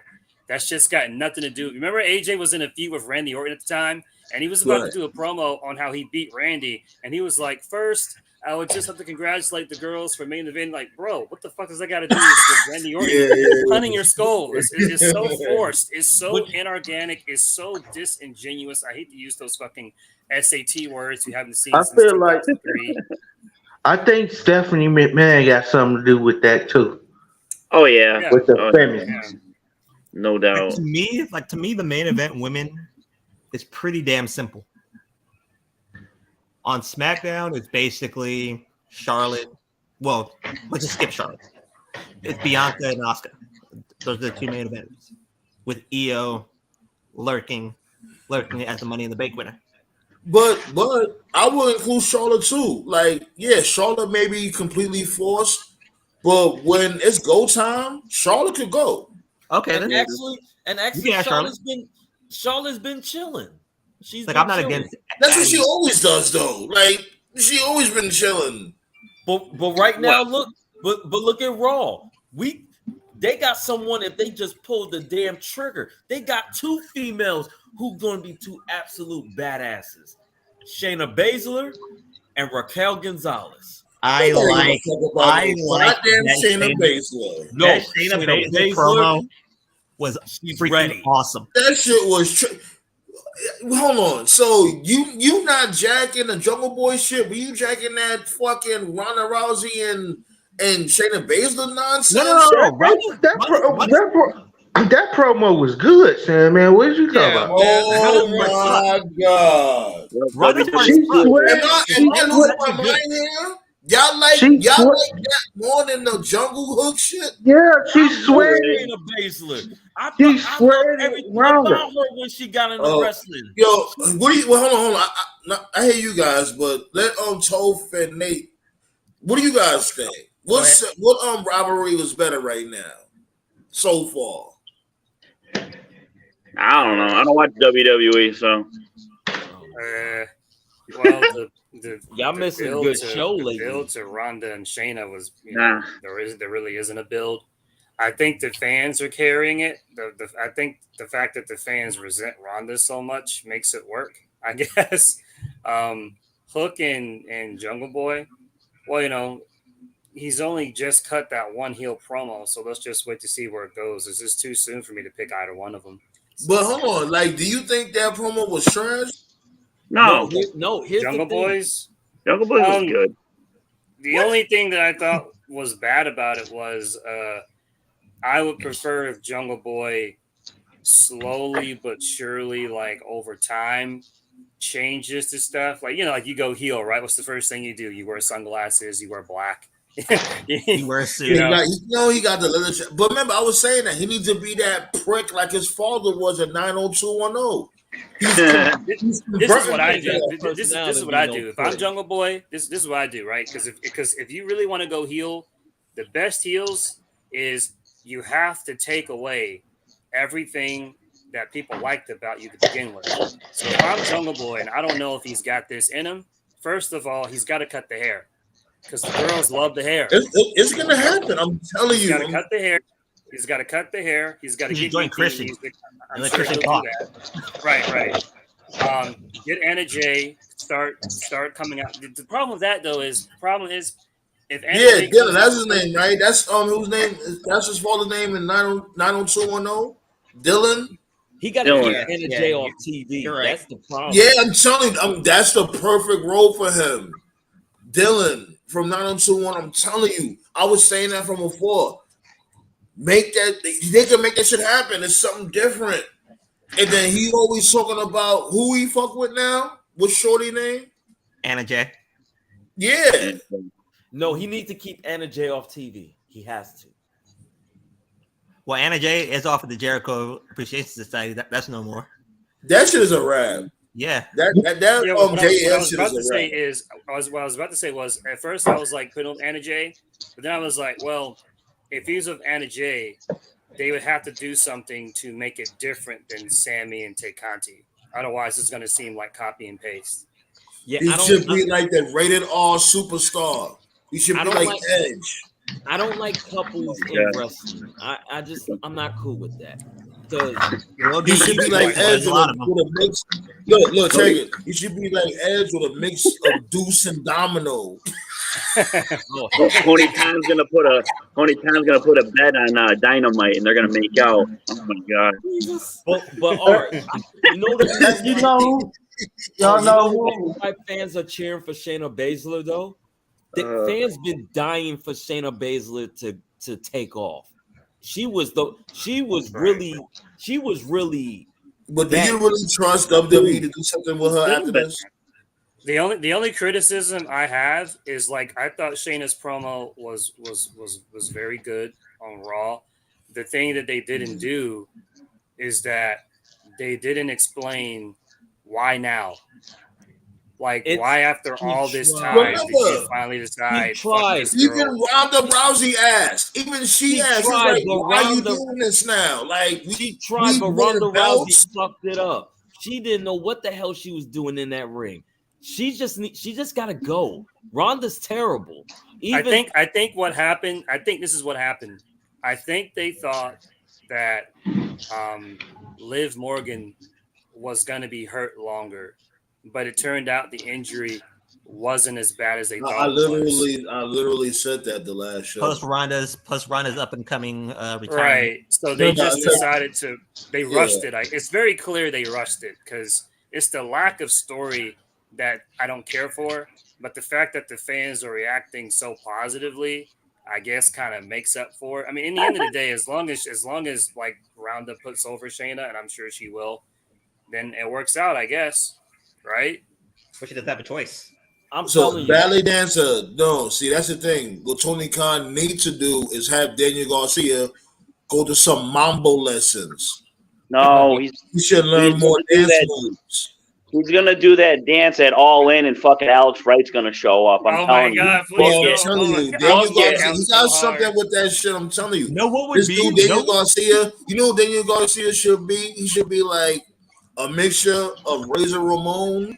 that's just got nothing to do. Remember AJ was in a feud with Randy Orton at the time, and he was about to do a promo on how he beat Randy, and he was like, first, I would just have to congratulate the girls for main event. Like, bro, what the fuck does that got to do with Randy Orton punning your skull? It's so forced. It's so inorganic. It's so disingenuous. I hate to use those fucking SAT words we haven't seen since 2003. I think Stephanie McMahon got something to do with that too. Oh yeah, with the feminists, no doubt. To me, the main event women is pretty damn simple. On SmackDown, it's basically Charlotte. Well, let's just skip Charlotte. It's Bianca and Asuka. Those are the two main events, with Io lurking as the Money in the Bank winner. But I will include Charlotte too. Like, yeah, Charlotte may be completely forced, but when it's go time, Charlotte could go. Okay, and actually, Charlotte's been chilling. She's like, I'm not against it. That's what she always does, though. Like, she always been chilling. But right now, look at Raw. They got someone, if they just pulled the damn trigger, they got two females who gonna be two absolute badasses. Shayna Baszler and Raquel Gonzalez. I like Shayna Baszler. No, Shayna Baszler promo was freaking awesome. That shit was hold on. So you not jacking the Jungle Boy shit, but you jacking that fucking Ronda Rousey and Shayna Baszler nonsense? No. That promo was good, Sam, man. What did you talk about? Oh my god! Y'all like that more than the Jungle Hook shit? Yeah, she's sweating. She's sweating everything about her when she got into wrestling. Yo, hold on. I hear you guys, but let Toph and Nate. What do you guys think? What rivalry was better right now so far? I don't know. I don't watch WWE, so. Well, y'all missing a good show lately. The build to Ronda and Shayna was, there really isn't a build. I think the fans are carrying it. I think the fact that the fans resent Ronda so much makes it work, I guess. Hook and Jungle Boy, well, he's only just cut that one heel promo, so let's just wait to see where it goes. It's just too soon for me to pick either one of them. But hold on, like, do you think that promo was trash? No. Jungle Boys. Jungle Boys was good. The only thing that I thought was bad about it was I would prefer if Jungle Boy slowly but surely, like over time, changes to stuff. Like, like you go heel, right? What's the first thing you do? You wear sunglasses, you wear black. You wear a suit. You know? He got the leather. But remember, I was saying that he needs to be that prick like his father was at 90210. This is what I do. This is what I do. If I'm Jungle Boy, this is what I do, right? Because if you really want to go heel, the best heels is you have to take away everything that people liked about you to begin with. So if I'm Jungle Boy and I don't know if he's got this in him, first of all, he's got to cut the hair because the girls love the hair. It's gonna happen. I'm telling you. He's got to cut the hair. He's got to cut the hair. He's got to get join Christian. I'm sure he'll do that. Right. Get Anna Jay. Start coming out. The problem with that though is if Anna Jay Dylan, that's his name, right? That's whose name? That's his father's name in 90210. Dylan. He got to get Anna Jay off TV. Right. That's the problem. Yeah, I'm telling you, that's the perfect role for him. Dylan from 90210. I'm telling you, I was saying that from before. Make that they can make that shit happen. It's something different. And then he always talking about who he fuck with now. What's Shorty name? Anna Jay. Yeah. No, he needs to keep Anna Jay off TV. He has to. Well, Anna Jay is off of the Jericho Appreciation Society. That's no more. That shit is a rap. Yeah. What I was about to say was at first I was like putting on Anna Jay, but then I was like, well, if he's with Anna Jay, they would have to do something to make it different than Sammy and Tay Conti. Otherwise, it's going to seem like copy and paste. Yeah, he should be like that rated R superstar. He should be like Edge. I don't like couples in wrestling. I'm not cool with that. He should be like Edge with a mix. Look, check it. He should be like Edge with a mix of Deuce and Domino. Tony Khan's gonna put a bet on Dynamite, and they're gonna make out. Oh my god! But Art, y'all know why fans are cheering for Shayna Baszler though. The fans been dying for Shayna Baszler to take off. She was really. But do you really trust WWE to do something with her after this? The only criticism I have is like I thought Shayna's promo was very good on Raw. The thing that they didn't do is that they didn't explain why now. Like why after all this time did you finally decide? Even Ronda Rousey asked. Even she asked. Like, why are you doing this now? Like she tried, but Ronda Rousey fucked it up. She didn't know what the hell she was doing in that ring. She just gotta go. Ronda's terrible. I think what happened. I think this is what happened. I think they thought that Liv Morgan was gonna be hurt longer, but it turned out the injury wasn't as bad as they thought. I literally said that the last show. Plus Ronda's up and coming retirement. Right. So they just decided to rushed it. It's very clear they rushed it because it's the lack of story that I don't care for, but the fact that the fans are reacting so positively, I guess, kind of makes up for it. I mean, in the end of the day, as long as like Ronda puts over Shayna, and I'm sure she will, then it works out, I guess, right? But she doesn't have a choice. So ballet dancer, no. See, that's the thing. What Tony Khan needs to do is have Daniel Garcia go to some mambo lessons. No, he should learn more dance moves. He's gonna do that dance at All In, and fucking Alex Wright's gonna show up. I'm telling you. I'm telling you, Daniel Garcia, he got something with that shit. I'm telling you. No, what would be Daniel Garcia? You know, what Daniel Garcia should be. He should be like a mixture of Razor Ramon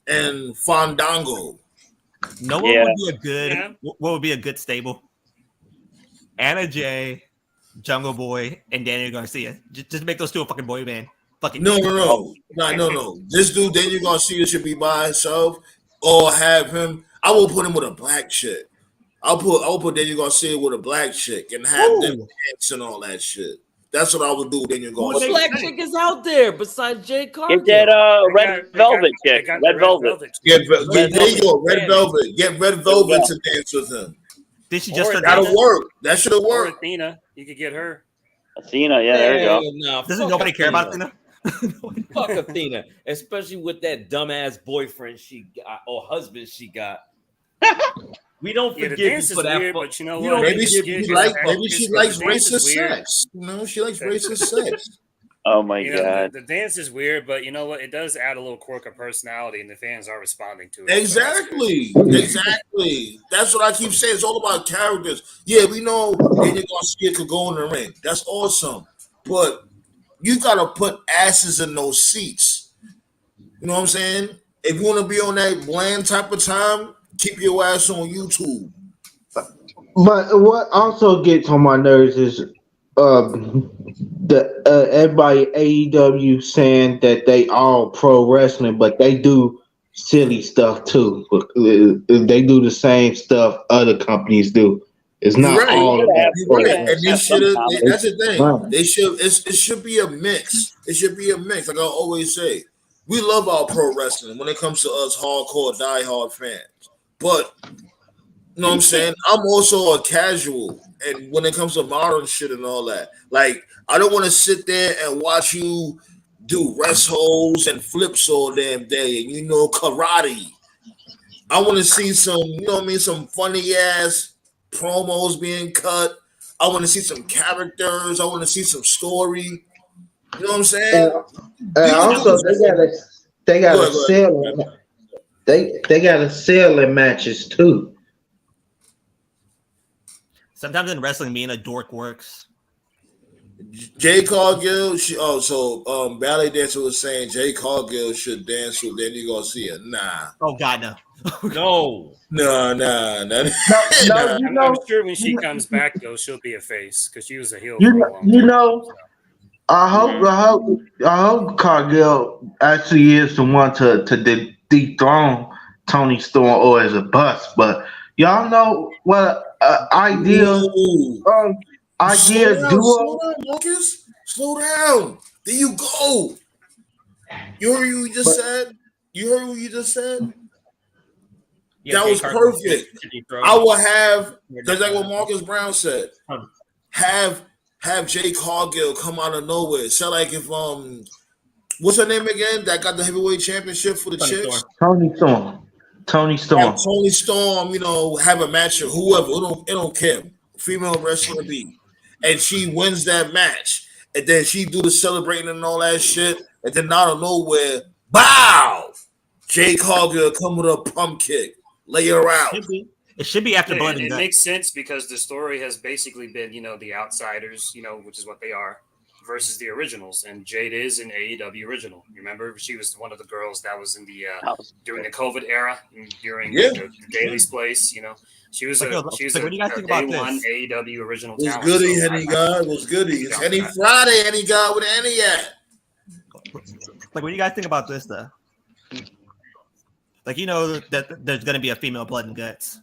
and Fandango. No one would be a good. Yeah. What would be a good stable? Anna Jay, Jungle Boy, and Daniel Garcia. Just make those two a fucking boy band. No. This dude, Daniel Garcia, should be by himself, or have him. I will put him with a black chick. I'll put Daniel Garcia with a black chick and have them dance and all that shit. That's what I would do with Daniel Garcia. What black chick is out there besides Jay Carter? Get that Red Velvet chick. Red Velvet. Red Velvet. Get Red Velvet to dance with him. Did she just? That'll work. That should have worked. Athena, you could get her. Athena, yeah, there you go. Doesn't nobody care about Athena? Fuck Athena, especially with that dumbass boyfriend she got or husband she got. We don't Yeah, forgive the you dance for is that. weird, but you know we what? don't Maybe forgive she you for like. that. Maybe she The likes dance is racist weird. sex. You know, she likes racist sex. Oh my You know, god. the dance is weird, but you know what? It does add a little quirk of personality, and the fans are responding to it. So that's good. Exactly. That's what I keep saying. It's all about characters. Yeah, we know Daniel Garcia could go in the ring. That's awesome. But you gotta put asses in those seats. You know what I'm saying? If you want to be on that bland type of time, keep your ass on YouTube. But what also gets on my nerves is the everybody AEW saying that they all pro wrestling, but they do silly stuff too. They do the same stuff other companies do. It's You're not right. You all gotta about have You're pro you right. gotta And wrestling. they have some should have. comedy. That's the thing. Right. They should. It should be a mix. It should be a mix. Like I always say, we love our pro wrestling when it comes to us hardcore, diehard fans. But you know what I'm saying? I'm also a casual, and when it comes to modern shit and all that, like I don't want to sit there and watch you do rest holds and flips all damn day, and karate. I want to see some, some funny ass promos being cut. I want to see some characters. I want to see some story. You know what I'm saying? And, People do also this. they Go gotta ahead, go sell ahead. they gotta sell in matches too. Sometimes in wrestling, being a dork works. Jay Cargill, ballet dancer was saying Jay Cargill should dance with Danny Garcia. Nah, Oh God, no. No. nah. No, Nah. I'm sure when she comes back, though, she'll be a face because she was a heel you for a know, long time. So. I hope Cargill actually is the one to dethrone Tony Storm or is a bust. But y'all know what Ooh. idea Slow duo. down, Marcus. Slow down. There you go. You heard what you just But said? You heard what you just said? Yeah, That Jay was Cargill perfect. should be thrown. I will have, just like what Marcus Brown said, Huh. have Jay Cargill come out of nowhere. Sound like if what's her name again? That got the heavyweight championship for the Tony chicks. Storm. Tony Have Storm. Tony Storm, have a match with whoever. It don't care. Female wrestler be. And she wins that match. And then she do the celebrating and all that shit. And then out of nowhere, bow! Jay Cargill come with a pump kick. Lay her out. It should be after Yeah, Blood and it Guts. makes sense because the story has basically been, the outsiders, which is what they are, versus the originals. And Jade is an AEW original. Remember, she was one of the girls that was in the during the COVID era, during the Daly's place. She was Like, a what she do was you guys a think day about this? one AEW original Was talent. goody, So Henny God? Was goody? It's Henny Friday, Henny God with Henny at. Like, what do you guys think about this, though? Like, that there's going to be a female Blood and Guts.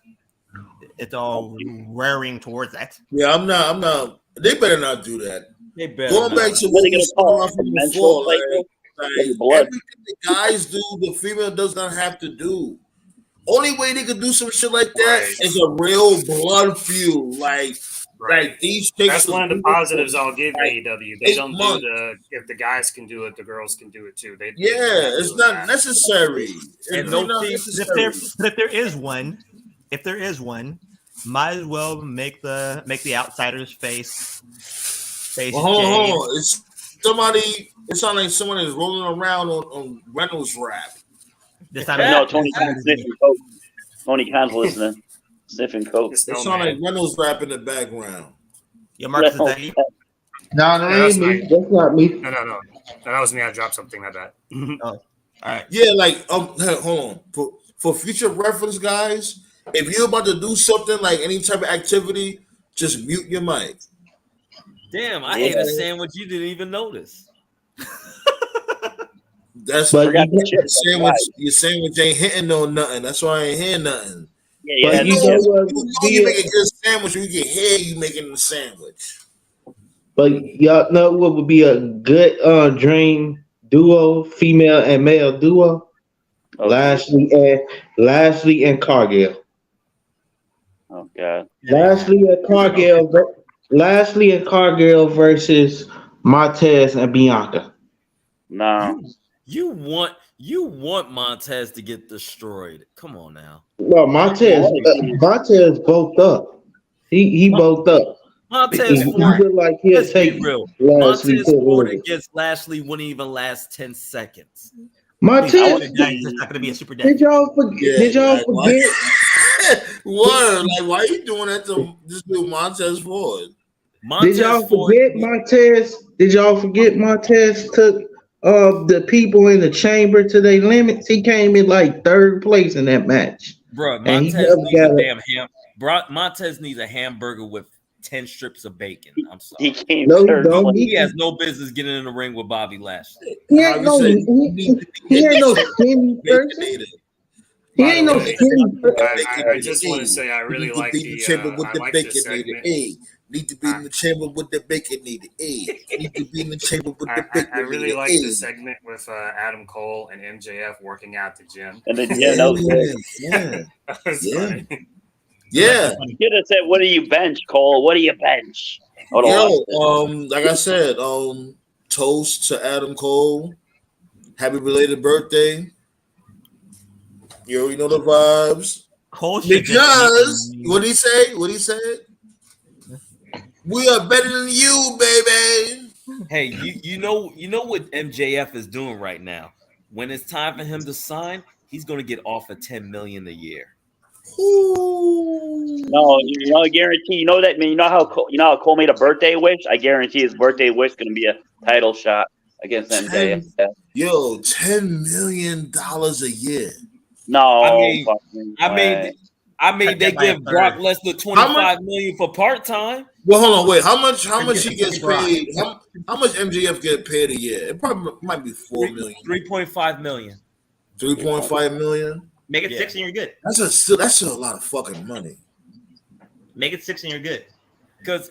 It's all rearing towards that. Yeah, I'm not. They better not do that. They better Going back not. to What what are they we gonna started call off it? from Menstrual before, cycle? like Blood. everything the guys do, the female does not have to do. Only way they could do some shit like that Right. is a real blood feud. Like these chicks. That's one of the positives I'll give AEW. They 8 don't months. do if the guys can do it, the girls can do it too. They Yeah, it's doing not that. necessary. And It's no not team- necessary. But if there is one, might as well make the outsiders face Well, hold Jade. on. It's somebody. It sounds like someone is rolling around on Reynolds rap. This time, No, Tony Khan's sniffing coke. Tony Khan's listening. Sniffing coke. It sounds like Reynolds rap in the background. Yo, Marcus, is that you? No, that ain't me. That's not me. No. That was me. I dropped something. My bad. Oh, all right. Yeah, like hold on. For future reference, guys, if you're about to do something like any type of activity, just mute your mic. Damn, I ate a sandwich you didn't even notice. That's But your sandwich ain't hitting on nothing. That's why I ain't hearing nothing. Yeah, But you that's know just, what? You know you make a good sandwich when you can hear you making the sandwich. But y'all know what would be a good dream duo, female and male duo? okay. Lashley and Cargill. Oh god. Lashley and Cargill versus Martez and Bianca. No. You want Montez to get destroyed. Come on now. Well, Montez bulked up. He bulked up. Montez He Ford, looked like he'll let's be take real. Lashley Montez to the Ford limit. against Lashley wouldn't even last 10 seconds. Montez, That's just not going to be a super death. did y'all forget? Yeah, Did y'all like, forget? Word, like why you doing that to this dude Montez Ford? Did y'all forget Montez? Did y'all forget Montez took the people in the chamber to their limits? He came in like third place in that match. Bro, And he Montez needs never a got damn Montez needs a hamburger with 10 strips of bacon. I'm He sorry. came No, he third don't. place. He has no business getting in the ring with Bobby Lashley. He How ain't you no say he ain't no skinny person. baconator. He By ain't the no way, skinny person. I just want to say I really like Need to be in the chamber with the this baconator. segment. Hey, need to be in the chamber with the baconator. Hey, need to be in the chamber with the I really baconator. like Hey, this segment with Adam Cole and MJF working out the gym. And then yeah, that was good. yeah, That was yeah, funny. yeah. You could have said, "What do you bench, Cole? What do you bench?" Hold on. Like I said, toast to Adam Cole. Happy belated birthday. You already know the vibes. Cole should Because what he say? What he said? We are better than you, baby. Hey, you know what MJF is doing right now. When it's time for him to sign, he's going to get off of $10 million a year. Ooh. No, I guarantee. You know that, man. You know how Cole made a birthday wish. I guarantee his birthday wish is going to be a title shot against MJF. $10 million a year. No, I mean, they give Brock Lesnar $25 million for part time. Well, hold on, wait. How much he gets paid? How much MJF get paid a year? It probably might be $4 million. 3.5 million. 3.5 million. Make it 6 and you're good. That's still a lot of fucking money. Make it 6 and you're good. Because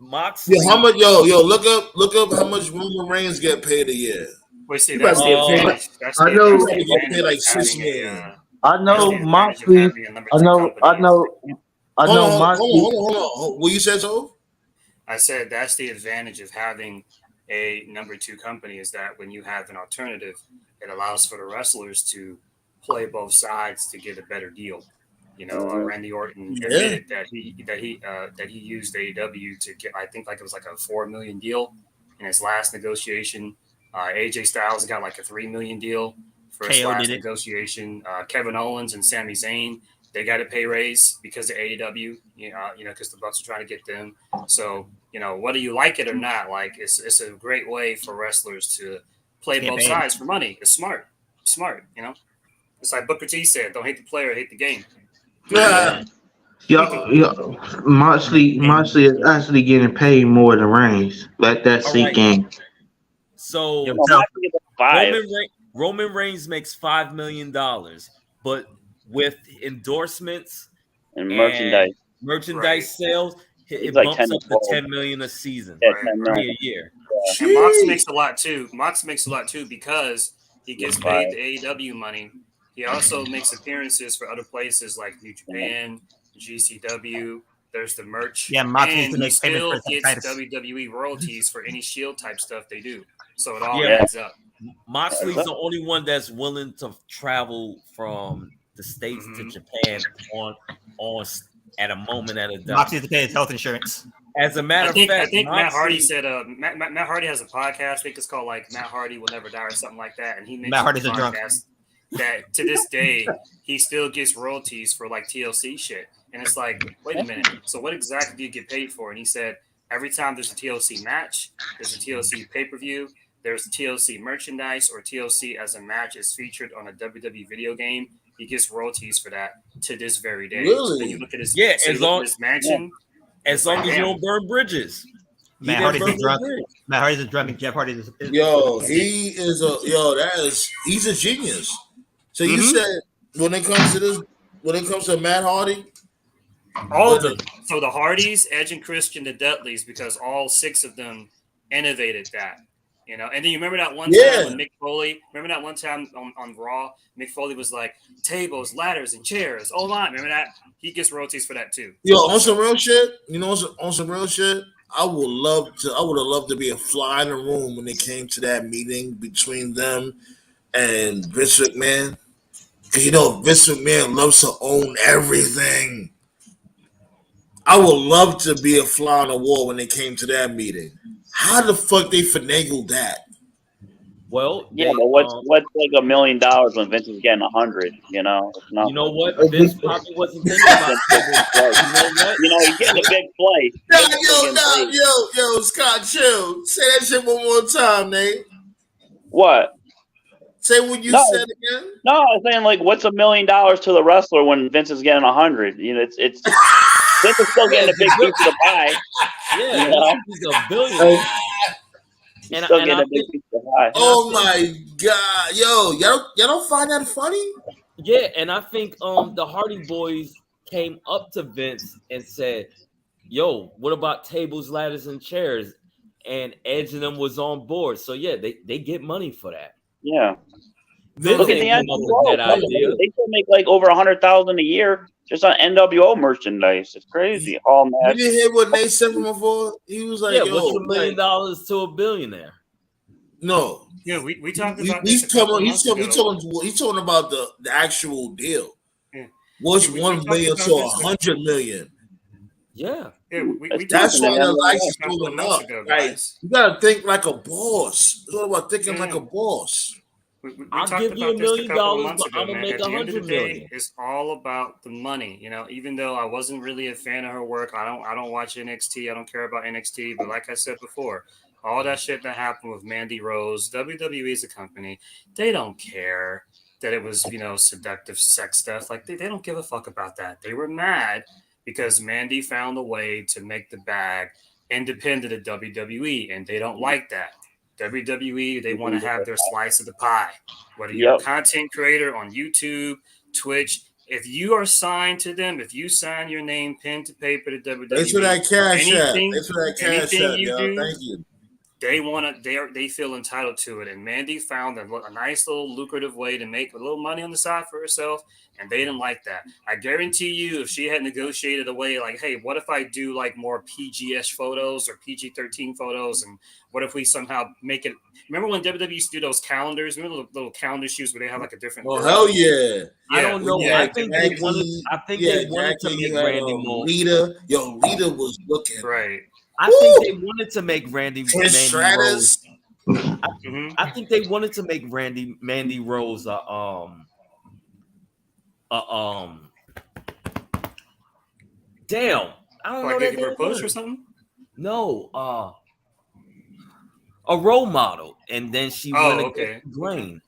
Moxley. Yeah, how much? Yo, look up how much Roman Reigns get paid a year. Wait, see, that's the advantage. That's the advantage get paid like of $6 having million. I know Moxley. I know Moxley. Hold on. What you said, so? I said that's the advantage of having a number 2 company is that when you have an alternative, it allows for the wrestlers to play both sides to get a better deal. You know, Randy Orton admitted that he used AEW to get, I think, like it was like a $4 million deal in his last negotiation. AJ Styles got like a $3 million deal for his last negotiation. Kevin Owens and Sami Zayn, they got a pay raise because of AEW. Because the Bucks are trying to get them. So, whether you like it or not, like it's a great way for wrestlers to play both sides for money. It's smart. It's like Booker T said, don't hate the player, hate the game. Moxley is actually getting paid more than Reigns. Let that sink in. So Roman Reigns makes $5 million, but with endorsements and merchandise sales, it like bumps up to $10 million a season, a year. And Mox makes a lot too. Because he gets paid the AEW money. He also makes appearances for other places like New Japan, GCW. There's the merch. Yeah, Mox and needs to make he still payments gets WWE royalties for any Shield type stuff they do. So it all adds up. Moxley's the only one that's willing to travel from the States to Japan on at a moment at a time. Moxley has to pay his health insurance. As a matter of fact, I think Matt Hardy said Matt Hardy has a podcast. I think it's called like Matt Hardy Will Never Die or something like that. And he mentioned Matt Hardy's a drunk. That to this day he still gets royalties for like TLC shit. And it's like, wait a minute. So what exactly do you get paid for? And he said every time there's a TLC match, there's a TLC pay-per-view, there's TLC merchandise, or TLC as a match is featured on a WWE video game, he gets royalties for that to this very day. Really? So then you look at his his mansion. As long as you don't burn bridges. Matt Hardy's a drunk. Matt Hardy's a drunk, and Jeff Hardy is. He's a genius. So you said when it comes to Matt Hardy, all of them. So the Hardys, Edge and Christian, the Dudleys, because all 6 of them innovated that. And then you remember that one time when Mick Foley, on Raw, Mick Foley was like, tables, ladders, and chairs. Oh my, remember that? He gets royalties for that too. Yo, on some real shit, on some real shit, I would have loved to be a fly in the room when it came to that meeting between them and Vince McMahon. Because Vince McMahon loves to own everything. I would love to be a fly on the wall when it came to that meeting. How the fuck they finagled that? Well, Yeah, but what's like $1 million when Vince is getting 100? You know what? Vince probably wasn't thinking about that. He's getting a big play. Yo, Scott, chill. Say that shit one more time, Nate. What? Say what you said again. No, I was saying like, what's $1 million to the wrestler when Vince is getting 100? It's Vince is still getting a big piece of the pie. Yeah, he's a billionaire. He's still getting a big piece of the pie. Oh my god, yo, y'all don't find that funny? Yeah, and I think the Hardy Boys came up to Vince and said, "Yo, what about tables, ladders, and chairs?" And Edge and them was on board. So yeah, they get money for that. Yeah. Vince Look at the NWO. They still make like over $100,000 a year just on NWO merchandise. It's crazy. All mad. You didn't hear what Nate said from before? He was like, "Yeah, what's $1 million to a billionaire?" No. Yeah, we talked about he's talking about the actual deal. Yeah. What's 1 million to 100 million? Yeah. That's why the likes is going up. You gotta think like a boss. It's all about thinking like a boss. I'll give you $1 million, but I'm gonna make 100 million. It's all about the money, Even though I wasn't really a fan of her work, I don't watch NXT. I don't care about NXT. But like I said before, all that shit that happened with Mandy Rose, WWE is a company. They don't care that it was seductive sex stuff. Like they don't give a fuck about that. They were mad because Mandy found a way to make the bag independent of WWE, and they don't like that. WWE, they want to have their slice of the pie. Whether you're a content creator on YouTube, Twitch, if you are signed to them, if you sign your name pen to paper to WWE, thanks for that cash app. Thank you. They feel entitled to it. And Mandy found a nice little lucrative way to make a little money on the side for herself, and they didn't like that. I guarantee you, if she had negotiated a way like, hey, what if I do like more PG-ish photos or PG-13 photos, and what if we somehow make it? Remember when WWE used to do those calendars? Remember the little calendar shoots where they have like a different? Oh hell yeah! I don't know. I think they wanted to make Randy more. Lita was looking right. I think they wanted to make Mandy Rose. I think they wanted to make Mandy Rose damn. I don't know. Give her a push or something? No, a role model, and then she went against grain.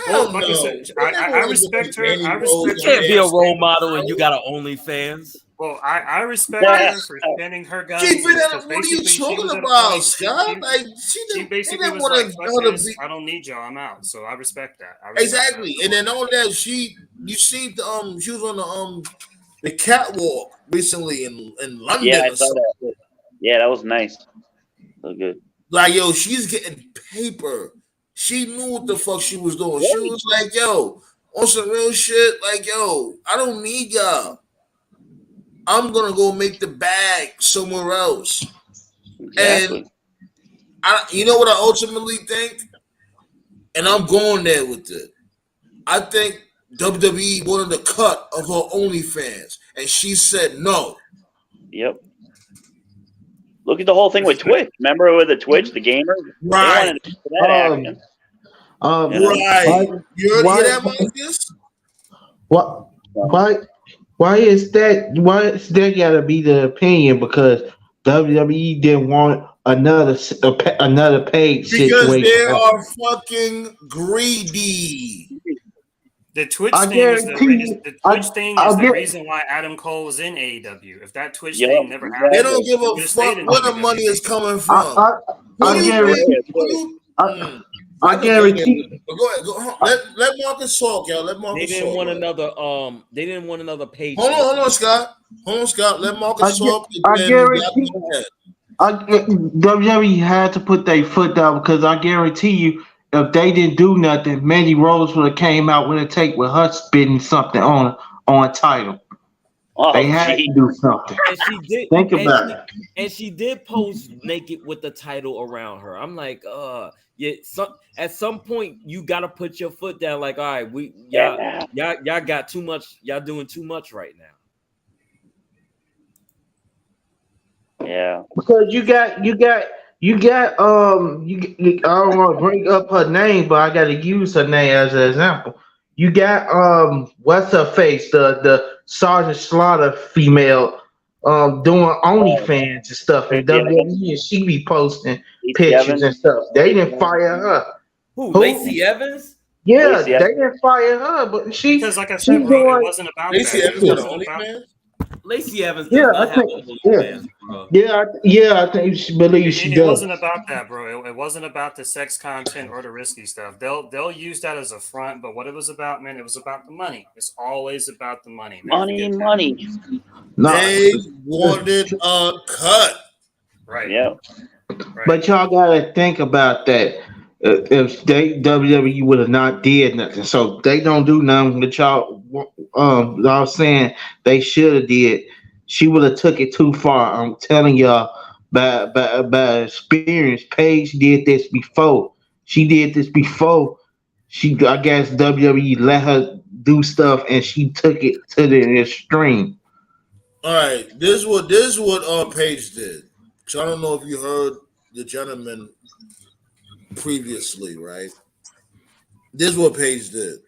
Well, like I said, I respect her. You can't be a role model and you got an OnlyFans. Well, I respect her for spending her guns. What are you talking about, Scott? She basically was like, fuck this, I don't need y'all, I'm out. So I respect that. Exactly. And then all that, she was on the catwalk recently in London. Yeah, I saw that. Yeah, that was nice. So good. Like, yo, she's getting paper. She knew what the fuck she was doing. She was like, yo, on some real shit, like, yo, I don't need y'all. I'm gonna go make the bag somewhere else. Exactly. And you know what I ultimately think? And I'm going there with it. I think WWE wanted a cut of her OnlyFans, and she said no. Yep. Look at the whole thing with Twitch. Remember with the Twitch, the gamer? Right. Right. You hear that, Marcus? What? Why is that gotta be the opinion? Because WWE didn't want another paid situation. Because they are fucking greedy. The Twitch thing is the reason why Adam Cole was in AEW. If that Twitch thing never happened, they don't give a fuck where the money is coming from. I guarantee. Go ahead. Let Marcus talk, y'all. Let Marcus talk. They didn't want another page. Hold on, Scott. Let Marcus talk. I guarantee. WWE had to put their foot down because I guarantee you, if they didn't do nothing, Mandy Rose would have came out with a tape with her spitting something on a title. They Oh, had gee. to do something. And she did. Think and about she, it. and she did pose naked with the title around her. I'm like, yeah. At some point, you got to put your foot down. Like, all right, y'all got too much. Y'all doing too much right now. Yeah. Because you got I don't want to bring up her name, but I got to use her name as an example. You got what's her face, the Sergeant Slaughter female doing OnlyFans and stuff in Lacey Evans. WWE, and she be posting Lacey pictures Evans. and stuff. They Lacey didn't Evans. fire her. Who? Who? Lacey Evans? Yeah, Lacey they Evans. didn't fire her, but Because, like I she's said, bro, it doing. wasn't about Lacey that. Evans It got an wasn't about. OnlyFans. Lacey Evans Yeah, does I not have think. an Yeah, OnlyFans, bro. I think she believes she It wasn't does. about that, bro. It wasn't about the sex content or the risky stuff. They'll use that as a front, but what it was about, man, it was about the money. It's always about the money. Never Money, forget that. money. No, They wanted a cut. Right. Yeah. Right. but y'all gotta think about that. If they WWE would have not did nothing, so they don't do nothing. But y'all saying they should have did. She would have took it too far. I'm telling y'all, by experience, Paige did this before. She did this before. I guess WWE let her do stuff, and she took it to the extreme. All right, this is what Paige did. So I don't know if you heard the gentleman previously, right? This is what Paige did,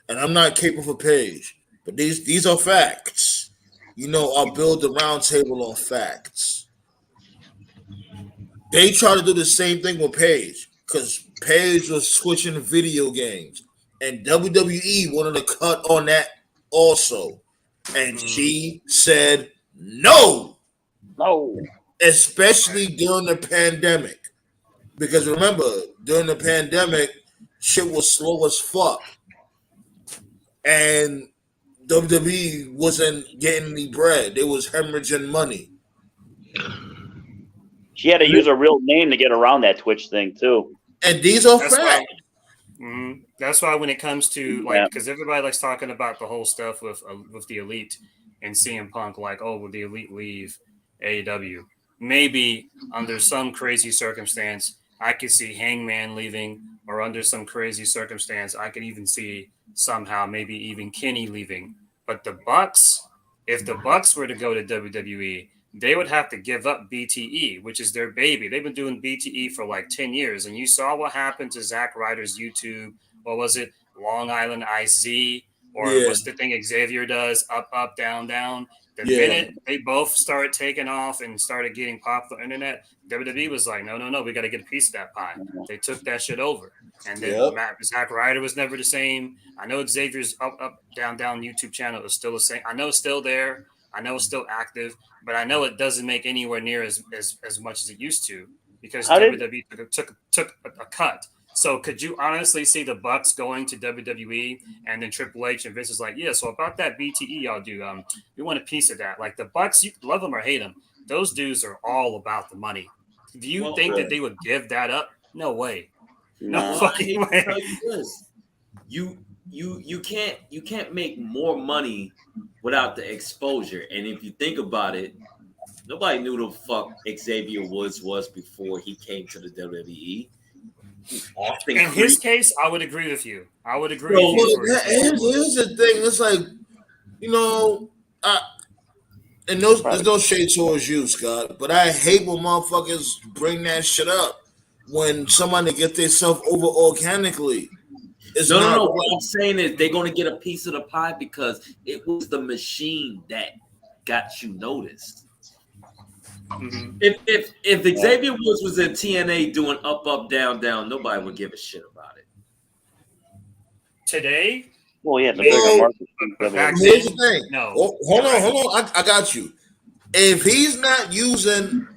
and I'm not capable for Paige, but these are facts. You know, I'll build the round table on facts. They try to do the same thing with Paige because Paige was switching video games, and WWE wanted to cut on that also, and she said no. No. Especially during the pandemic. Because remember, during the pandemic, shit was slow as fuck. And WWE wasn't getting any bread. They was hemorrhaging money. She had to use a real name to get around that Twitch thing too. And these are That's facts. why. That's why when it comes to like, because everybody likes talking about the whole stuff with the Elite and CM Punk, like, oh, will the Elite leave AEW? Maybe under some crazy circumstance, I could see Hangman leaving, or under some crazy circumstance, I could even see somehow maybe even Kenny leaving. But the Bucks, if the Bucks were to go to WWE, they would have to give up BTE, which is their baby. They've been doing BTE for like 10 years. And you saw what happened to Zack Ryder's YouTube. What was it? Long Island IZ? Or what's the thing Xavier does? Up, up, down, down. The minute they both started taking off and started getting popular on the internet, WWE was like, no, we got to get a piece of that pie. They took that shit over. And then Zack Ryder was never the same. I know Xavier's up, up, down, down YouTube channel is still the same. I know it's still there. I know it's still active, but I know it doesn't make anywhere near as much as it used to because WWE took a cut. So could you honestly see the Bucks going to WWE and then Triple H and Vince is like, yeah, so about that BTE y'all do, we want a piece of that. Like the Bucks, you love them or hate them. Those dudes are all about the money. Do you think that they would give that up? No way. No fucking way. You can't make more money without the exposure. And if you think about it, nobody knew the fuck Xavier Woods was before he came to the WWE. In his case, I would agree with you. Here's the thing. It's like, you know, and there's no shade towards you, Scott, but I hate when motherfuckers bring that shit up when somebody get themselves over organically. No. What I'm saying is they're going to get a piece of the pie because it was the machine that got you noticed. Mm-hmm. If Xavier Woods was in TNA doing up, up, down, down, nobody would give a shit about it. Today? Well, yeah, the bigger market. Here's the thing. No. Hold on. I got you. If he's not using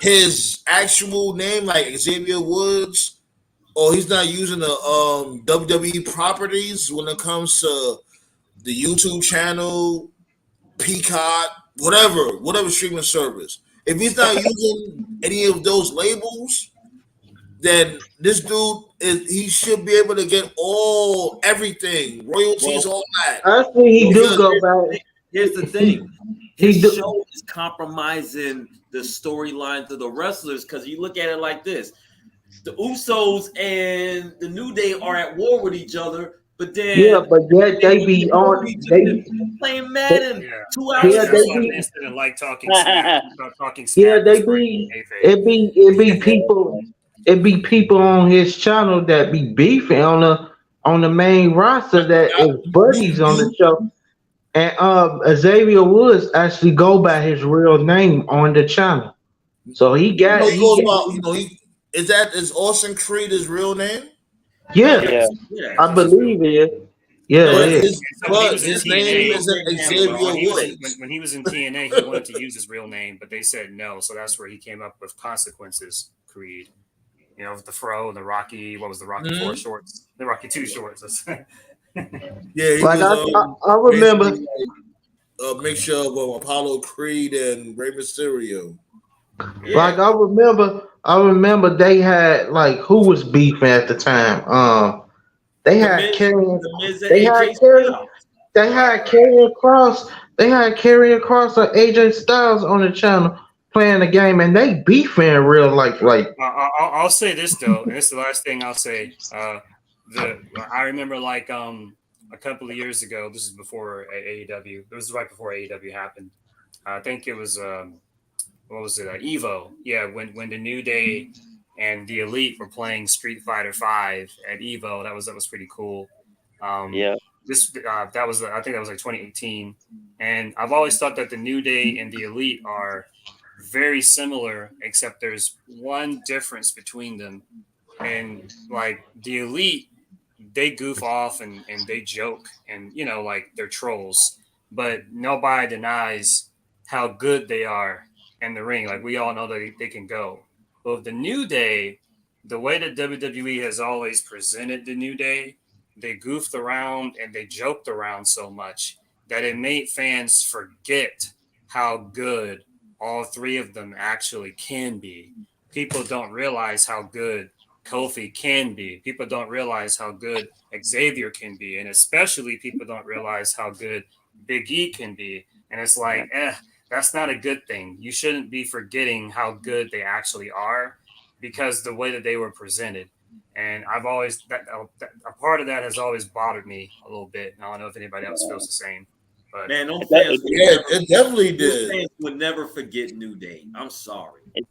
his actual name like Xavier Woods, or he's not using the WWE properties when it comes to the YouTube channel, Peacock, whatever streaming service. If he's not using any of those labels, then this dude he should be able to get everything, royalties, all that. I think he do go back. here's the thing. He His do- show is compromising the storylines of the wrestlers because you look at it like this. The Usos and the New Day are at war with each other, but then Yeah, but yet they be on playing Madden Yeah, 2 hours yeah, a that's they why day. be Vince didn't like talking smack. Talking yeah, smack they was be breaking kayfabe. it be people on his channel that be beefing on the main roster that is buddies on the show. And Xavier Woods actually go by his real name on the channel. So He goes about, is Austin Creed his real name? yeah, Yeah. Yeah. I believe it. Yeah, No, it But is. his So when he was in name TNA, isn't yeah, Xavier when he was Woods. when he was in TNA, he wanted to use his real name, but they said no. So that's where he came up with Consequences Creed. You know, with the fro and the Rocky. What was the Rocky 4 shorts? The Rocky 2 shorts. Yeah, he Like was I remember. basically like a mixture of Apollo Creed and Rey Mysterio. Yeah. Like I remember they had like who was beefing at the time. They had Karrion. The Miz and They had AJ Karrion. Styles. They had Karrion Cross. They had Karrion Cross and AJ Styles on the channel playing the game, and they beefing in real life. Like I'll say this though, and it's the last thing I'll say. I remember like a couple of years ago. This is before AEW. This was right before AEW happened. I think it was what was it? Evo. Yeah, when the New Day and the Elite were playing Street Fighter V at Evo. That was pretty cool. Yeah. This that was I think that was like 2018, and I've always thought that the New Day and the Elite are very similar, except there's one difference between them. And like the Elite, they goof off and they joke and like they're trolls, but nobody denies how good they are in the ring. Like we all know that they can go. But with the New Day, the way that WWE has always presented the New Day, they goofed around and they joked around so much that it made fans forget how good all three of them actually can be. People don't realize how good Kofi can be. People don't realize how good Xavier can be. And especially people don't realize how good Big E can be. And it's like, that's not a good thing. You shouldn't be forgetting how good they actually are because the way that they were presented. And I've always, a part of that has always bothered me a little bit. I don't know if anybody else feels the same. But Man, them fans it definitely did. Fans would never forget New Day. I'm sorry. I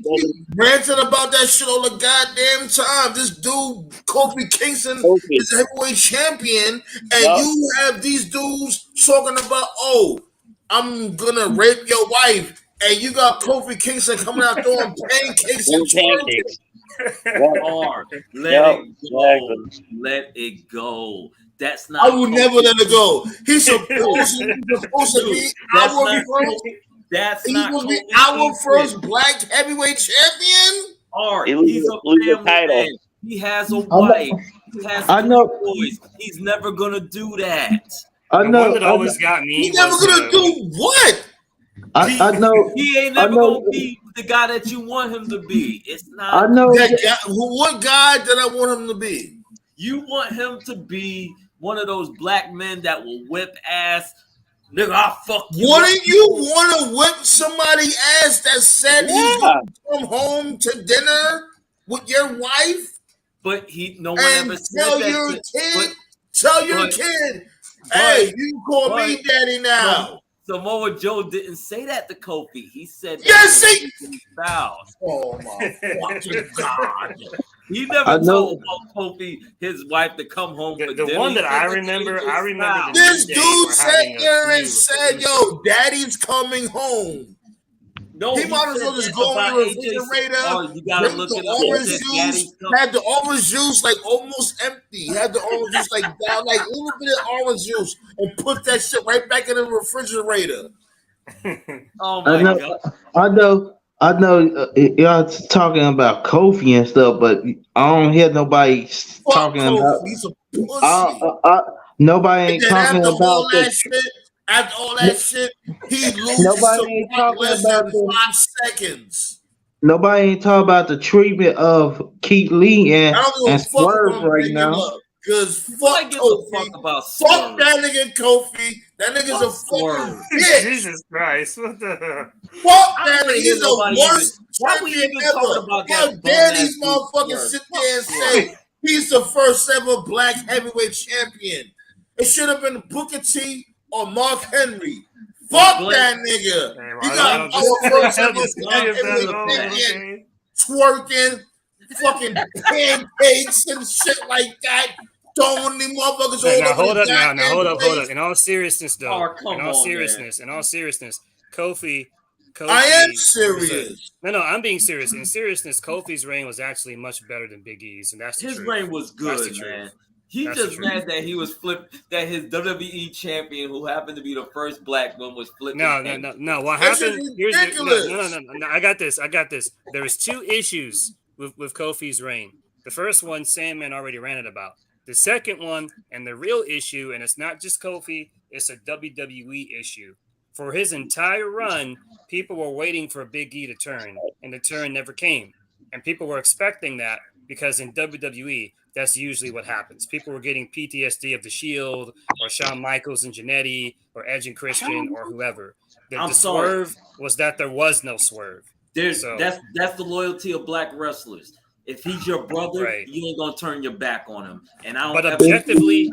keep ranting about that shit all the goddamn time. This dude, Kofi Kingston, is a heavyweight champion, and you have these dudes talking about, I'm gonna rape your wife, and you got Kofi Kingston coming out throwing pancakes and pancakes. Hard. Let Let it go. That's not. I will never let it go. He's supposed to be our first. That's he not. will be our first black heavyweight champion. Art. He's a family man. He has a wife. He has boys. He's never gonna do that. The one that always got me. He's never gonna do what? I know. He ain't never gonna be the guy that you want him to be. It's not. I know. What guy did I want him to be? You want him to be one of those black men that will whip ass. Nigga, I'll fuck you. Wouldn't you want to whip somebody's ass that said he's gonna come home to dinner with your wife? But no one ever said tell that. Your kid, tell your kid, hey, you call me daddy now. Samoa Joe didn't say that to Kofi. He said that yes, he spouse. Oh my fucking God. He never told Kofi his wife to come home. The one that I remember this dude sat there and said, "Yo, daddy's coming home." No, he might as well just go in the refrigerator. You gotta look at the orange juice. Had the orange juice like almost empty. Had the orange juice like down, like a little bit of orange juice, and put that shit right back in the refrigerator. Oh my God! I know y'all talking about Kofi and stuff, but I don't hear nobody talking about. He's a pussy. Nobody ain't talking about After all that shit, he loses nobody ain't talking less about than 5 seconds. Nobody ain't talking about the treatment of Keith Lee and Swerve right now. Because fuck Kofi. Fuck that nigga Kofi. That nigga's a Swerve. fucking bitch. Jesus Christ! What the? Fuck I that don't nigga. hear He's the nobody worst why we champion even talking ever. about How that dare bum-ass these dude motherfuckers Swerve? sit Fuck there and Swerve. say he's the first ever black heavyweight champion? It should have been Booker T or Mark Henry. Fuck Blake- that nigga. Hey, He I got don't our first ever disagree black with that heavyweight at all. champion Okay. twerking, fucking pancakes and shit like that. Throwing them motherfuckers all Now over hold the up. Now goddamn hold up. place. In all seriousness, though. Oh, come in all on, seriousness. In all seriousness, Kofi. I am was serious. No, I'm being serious. In seriousness, Kofi's reign was actually much better than Big E's, and that's the His truth. reign was That's the good, truth. man. He That's the just truth. mad that he was flipped, that his WWE champion, who happened to be the first black one, was flipped. No. What This happened? is Here's the, ridiculous. no. I got this. There was two issues with Kofi's reign. The first one, Sandman already ranted about. The second one, and the real issue, and it's not just Kofi, it's a WWE issue. For his entire run, people were waiting for Big E to turn, and the turn never came. And people were expecting that because in WWE, that's usually what happens. People were getting PTSD of the Shield, or Shawn Michaels and Jannetty, or Edge and Christian, or whoever. The swerve was that there was no swerve. That's the loyalty of black wrestlers. If he's your brother, Right. you ain't gonna turn your back on him. And I don't. But objectively,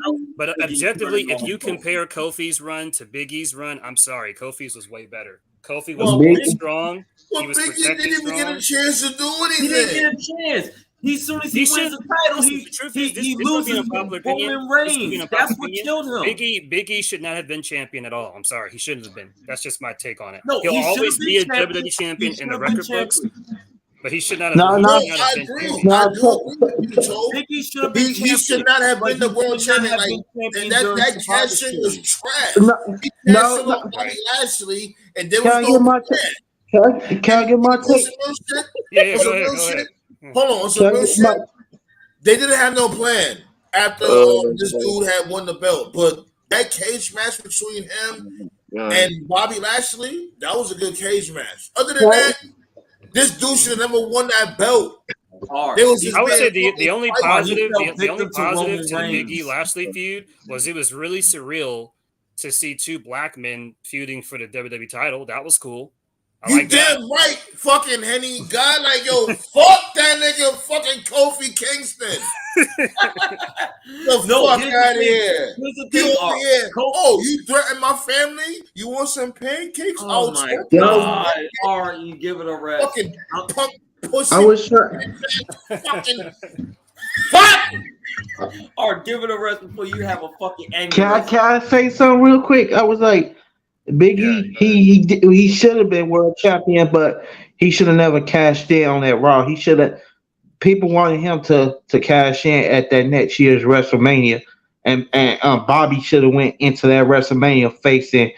if you compare Kofi's run to Big E's run, I'm sorry, Kofi's was way better. Kofi was really strong. Well, He was Big E protected didn't even get a chance to do anything. He didn't get a chance. As soon as he wins the title, he loses to Roman Reigns. That's what killed him. Big E should not have been champion at all. I'm sorry, he shouldn't have been. That's just my take on it. No, He'll he always should've be a been WWE champion in the should've been record books, but he should not have. No, No, no. I agree. No, I do agree with you, Joe. Big E should have been He champion. should not have been the But he world should not champion. have Like, been champion and during that Survivor cash in was Series. trash. No, He no, cashed no. on Bobby Lashley, and there Can was I no get my plan. can I get my On some take? real shit, Yeah, on some go ahead. real Go shit. ahead. Hold on, on some Can I real get shit. my They didn't have no plan after this dude had won the belt, but that cage match between him and Bobby Lashley, that was a good cage match. Other than that, this dude should have never won that belt. They was just I would say being the only fucking positive, fighting. the only positive to the Roman Big E Reigns. Lashley feud was it was really surreal to see two black men feuding for the WWE title. That was cool. I You like that. damn right, fucking Henny guy. Like, yo, fuck that nigga, fucking Kofi Kingston. The No, fuck here's the out of thing. here. Here's the You thing, over Art. here. Kofi- Oh, you threaten my family? You want some pancakes? Oh I'll my twerk you. God! All right, you give it a rest. Fucking punk pussy. I was trying. Fucking fuck. Or give it a rest before you have a fucking Can I aneurysm. say something real quick? I was like, Biggie, he should have been world champion, but he should have never cashed in on that Raw. He should have. People wanted him to cash in at that next year's WrestleMania, and Bobby should have went into that WrestleMania facing.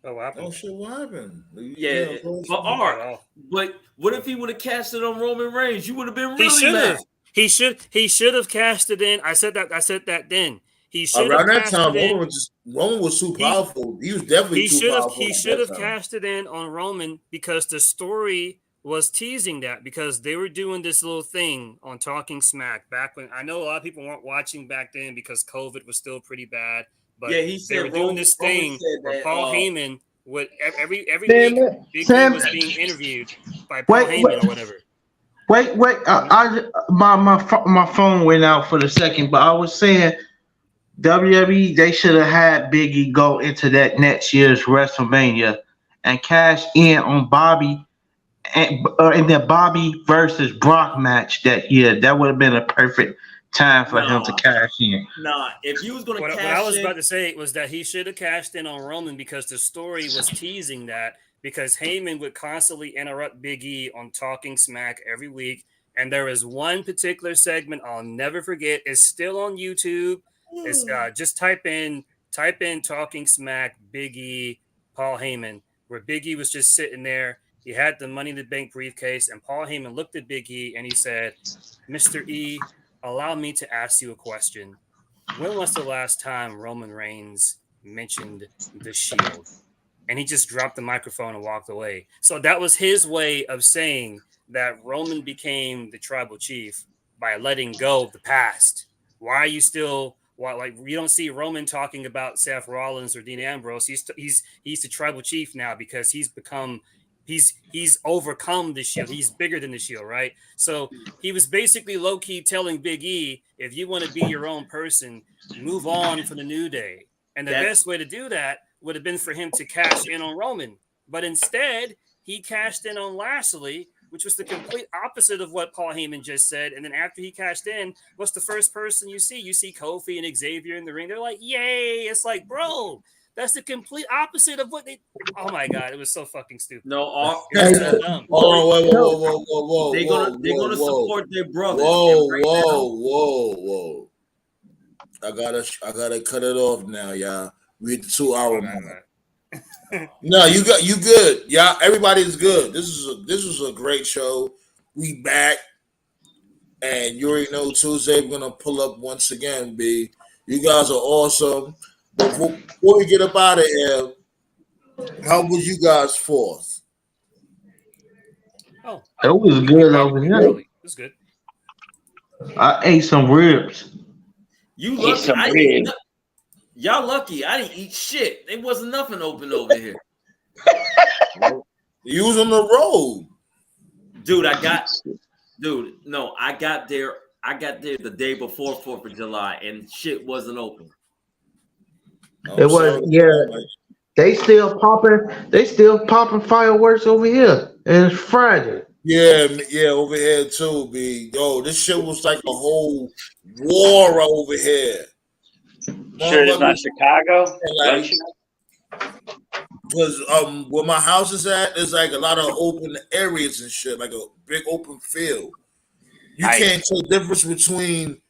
Oh, what happened? Oh shit, what happened? Yeah, but what if he would have cashed it on Roman Reigns? You would have been He really should mad. have. He should have cashed it in. I said that then. He should Around have that cashed time, it in. Roman was too powerful. He was definitely too powerful. He should have cashed it in on Roman because the story was teasing that because they were doing this little thing on Talking Smack back when I know a lot of people weren't watching back then because COVID was still pretty bad. But Yeah, he they were said doing this Roman thing said where that, Paul Heyman would every Sam, week Big Sam- E was being interviewed by Paul Heyman or whatever. Wait! My phone went out for the second, but I was saying WWE they should have had Biggie go into that next year's WrestleMania and cash in on Bobby and in the Bobby versus Brock match that year. That would have been a perfect time for him to cash in. Nah, if you was gonna What cash I was in, about to say was that he should have cashed in on Roman because the story was teasing that because Heyman would constantly interrupt Big E on Talking Smack every week. And there is one particular segment I'll never forget. It's still on YouTube. It's just type in Talking Smack Big E Paul Heyman, where Big E was just sitting there. He had the Money in the Bank briefcase, and Paul Heyman looked at Big E and he said, "Mr. E, allow me to ask you a question. When was the last time Roman Reigns mentioned the Shield?" And he just dropped the microphone and walked away. So that was his way of saying that Roman became the tribal chief by letting go of the past. Why are you still? Why like you don't see Roman talking about Seth Rollins or Dean Ambrose? He's the tribal chief now because he's overcome the Shield. He's bigger than the Shield, right? So he was basically low key telling Big E, if you want to be your own person, move on from the New Day. And the best way to do that would have been for him to cash in on Roman, but instead he cashed in on Lashley, which was the complete opposite of what Paul Heyman just said. And then after he cashed in, what's the first person you see? You see Kofi and Xavier in the ring. They're like, yay. It's like, bro, that's the complete opposite of what they. Oh my God. It was so fucking stupid. No, it was so dumb. Whoa. They're gonna support their brothers. Whoa. I gotta cut it off now, y'all. We're at the 2-hour mark. No, you good. Yeah, everybody's good. This is a great show. We back, and you already know Tuesday we're gonna pull up once again. B, you guys are awesome. But before we get up out of here, how was you guys 4th? Oh, it was good over here. It was good. I ate some ribs. You lucky. Y'all lucky. I didn't eat shit. There wasn't nothing open over here. You was on the road, dude. I got there. I got there the day before 4th of July, and shit wasn't open. It was They still popping fireworks over here. And it's Friday. Yeah, over here too, B. Yo, this shit was like a whole war over here. Sure, it's not Chicago. Because where my house is at, there's like a lot of open areas and shit, like a big open field. You can't tell the difference between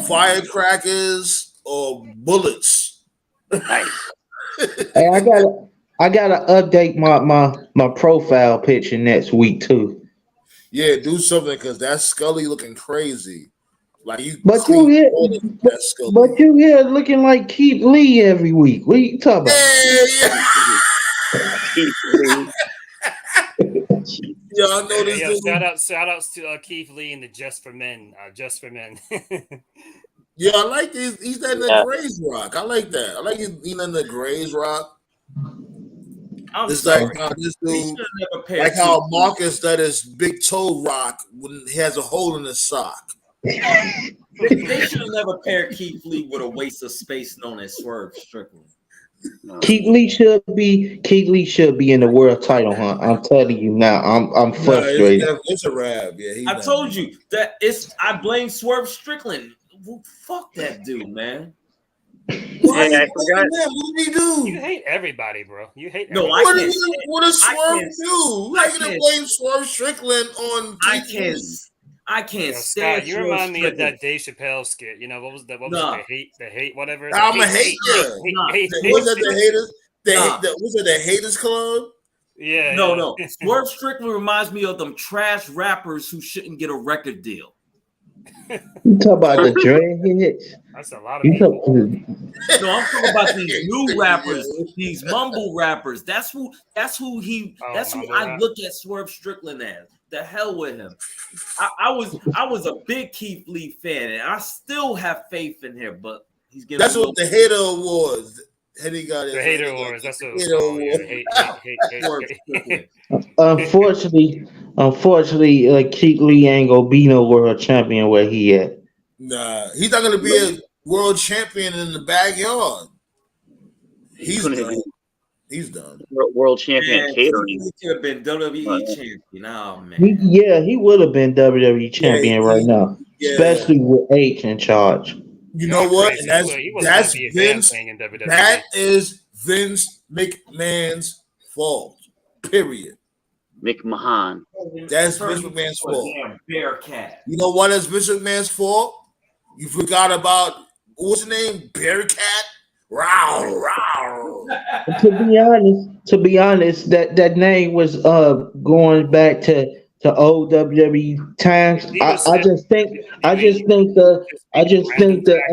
firecrackers or bullets. Hey, I gotta update my profile picture next week too. Yeah, do something because that's Scully looking crazy. Like you, but you here looking like Keith Lee every week. What are you talking about? Yeah, I know this. Shout outs to Keith Lee and the Just for Men. Yeah, I like this. He's in the Grays Rock. I like that. I like he's in the Grays Rock. It's like this dude, like how Marcus that is big toe rock when he has a hole in his sock. They should have never paired Keith Lee with a waste of space known as Swerve Strickland. Keith Lee should be in the world title hunt. I'm telling you now. I'm frustrated. It's a wrap. Yeah, I told you that I blame Swerve Strickland. Well, fuck that dude, man. Why? I forgot. What did he do? You hate everybody, bro. You hate. No, everybody. What does Swerve do? How you gonna blame Swerve Strickland on? I can't stand. You remind me of that Dave Chappelle skit. You know what was that? What was it? The hate, whatever. I'm a hater. Was that the haters? Was it the haters club? Yeah. No. Swerve Strickland reminds me of them trash rappers who shouldn't get a record deal. You talk about the dreadheads. That's a lot of people. No, I'm talking about these new rappers, these mumble rappers. That's who I look at Swerve Strickland as. The hell with him. I was a big Keith Lee fan, and I still have faith in him, but he's getting. That's what the Hater Awards. He got the Hater Awards. That's what it was. Unfortunately, Keith Lee ain't gonna be no world champion where he at. Nah, he's not gonna be a world champion in the backyard. He's done. He's done. World champion catering. He could have been WWE champion. Oh man. He would have been WWE champion right now, especially with H in charge. You know what? That's Vince. That is Vince McMahon's fault. Period. McMahon. That's Vince McMahon's fault. Bearcat. You know what? That's Vince McMahon's fault. You forgot about what's the name? Bearcat. Row. To be honest, that name was going back to old WWE times. I just think the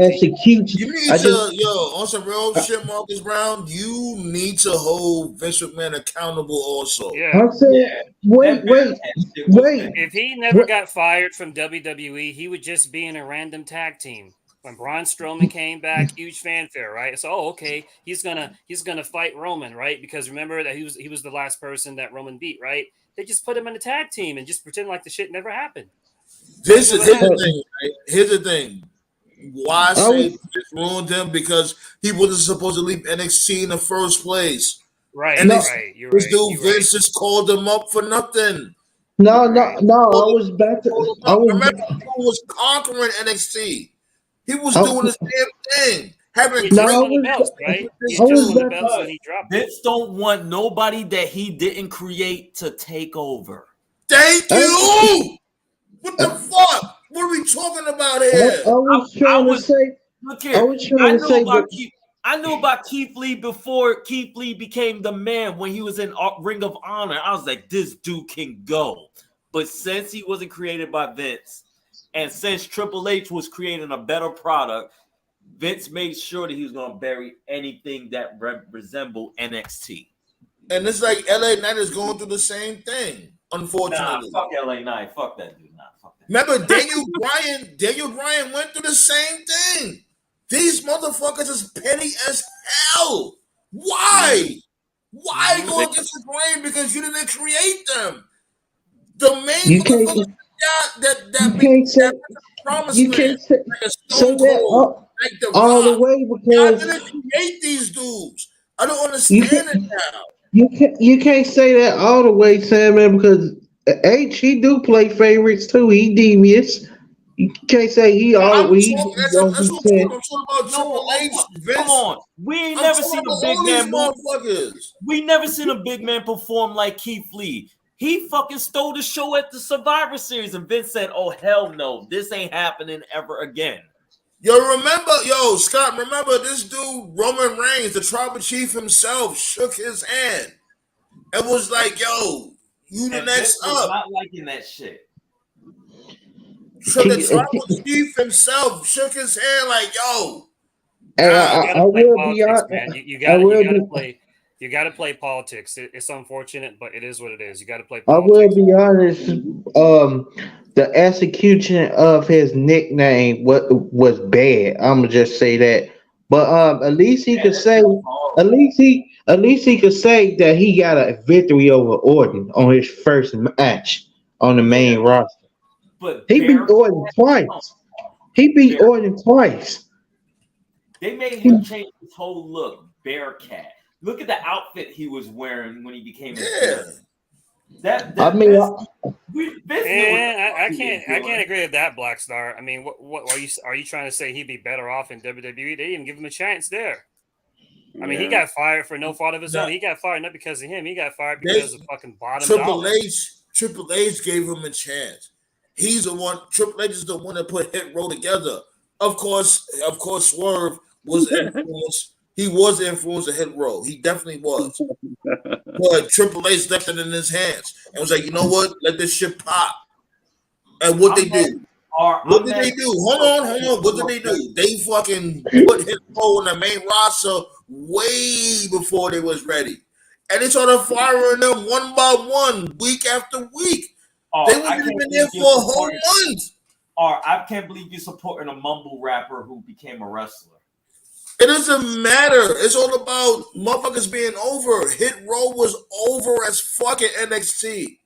execution. You need on some real shit, Marcus Brown. You need to hold Vince McMahon accountable also. Yeah. I'm saying, wait. If he never got fired from WWE, he would just be in a random tag team. When Braun Strowman came back, huge fanfare, right? So, okay, he's gonna fight Roman, right? Because remember that he was the last person that Roman beat, right? They just put him in a tag team and just pretend like the shit never happened. Here's the thing, right? Here's the thing. Why say was- Vince ruined him? Because he wasn't supposed to leave NXT in the first place. Right, And right. You're this right. dude You're Vince right. just called him up for nothing. No, Right. no, no. I was back to. I was. Remember, he was conquering NXT. He was I, doing the same thing, having He no, just I won the was. belts, right? He I just was won the back. belts and he dropped it. Vince don't want nobody that he didn't create to take over. Thank I, you. What the fuck? What are we talking about I here? was I trying to was say. look I here. was trying to say, but I knew about Keith Lee before Keith Lee became the man when he was in Ring of Honor. I was like, this dude can go. But since he wasn't created by Vince, and since Triple H was creating a better product, Vince made sure that he was going to bury anything that resembled NXT. And it's like LA Knight is going through the same thing, unfortunately. Nah, fuck LA Knight. Fuck that dude. Nah, fuck that. Remember, Daniel Bryan went through the same thing. These motherfuckers is petty as hell. Why? Why go against the grain? Because you didn't create them. The main you motherfuckers that promised you land, can't say, like a say Stone that Cold, like The all the Rock. way Y'all because didn't create these dudes. I don't you understand it now. you can't say that all the way, Sandman, because H he do play favorites too. He devious. You can't say he I'm always talking. gonna That's be what saying. I'm talking about. Triple H, Come Vince. on. We ain't I'm never talking seen about a big all these man move. motherfuckers. We never seen a big man perform like Keith Lee. He fucking stole the show at the Survivor Series, and Vince said, "Oh hell no, this ain't happening ever again." Scott, remember this dude, Roman Reigns, the tribal chief himself, shook his hand and was like, yo, you the And next Vince was up. not liking that shit. So the tribal chief himself shook his hand like, yo, Hey, You gotta I play will be politics, honest. man. You I will gotta be. play. You gotta play politics. It's unfortunate, but it is what it is. You gotta play I will politics. be honest. The execution of his nickname was bad. I'm gonna just say that. But at least he could say, at least he could say that he got a victory over Orton on his first match on the main roster. But He beat Orton twice. They made him change his whole look, Bearcat. Look at the outfit he was wearing when he became a heel. I mean, I can't agree with that, Black Star. I mean, what are you trying to say? He'd be better off in WWE? They didn't even give him a chance there. I mean, he got fired for no fault of his own. He got fired not because of him. He got fired because of fucking bottom dollar. Triple H gave him a chance. He's the one. Triple H is the one that put Hit Row together. Of course, Swerve was influenced. He was influenced to Hit Row. He definitely was. But Triple H left it in his hands and was like, you know what? Let this shit pop. And what they do? What did they do? Hold on. What did they do? They fucking put Hit Row in the main roster way before they was ready. And they started firing them one by one, week after week. They weren't even there for a whole month. I can't believe you're supporting a mumble rapper who became a wrestler. It doesn't matter. It's all about motherfuckers being over. Hit Row was over as fucking NXT.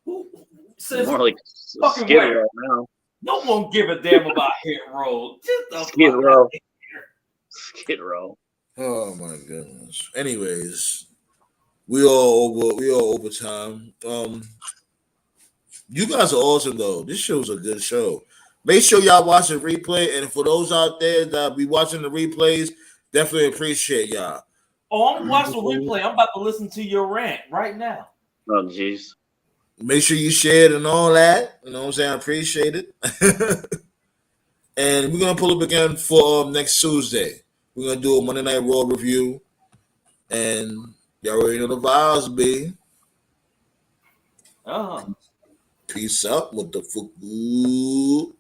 More like fucking Skid Row now. No one give a damn about Hit Row. Skid Row. Skid Row. Oh my goodness. Anyways, we all over time. You guys are awesome though. This show's a good show. Make sure y'all watch the replay, and for those out there that be watching the replays, definitely appreciate y'all. Oh, I'm watching the replay. I'm about to listen to your rant right now. Oh, jeez. Make sure you share it and all that. You know what I'm saying? I appreciate it. And we're gonna pull up again for next Tuesday. We're gonna do a Monday Night Raw review, and y'all already know the vibes, B. Peace out, motherfucker.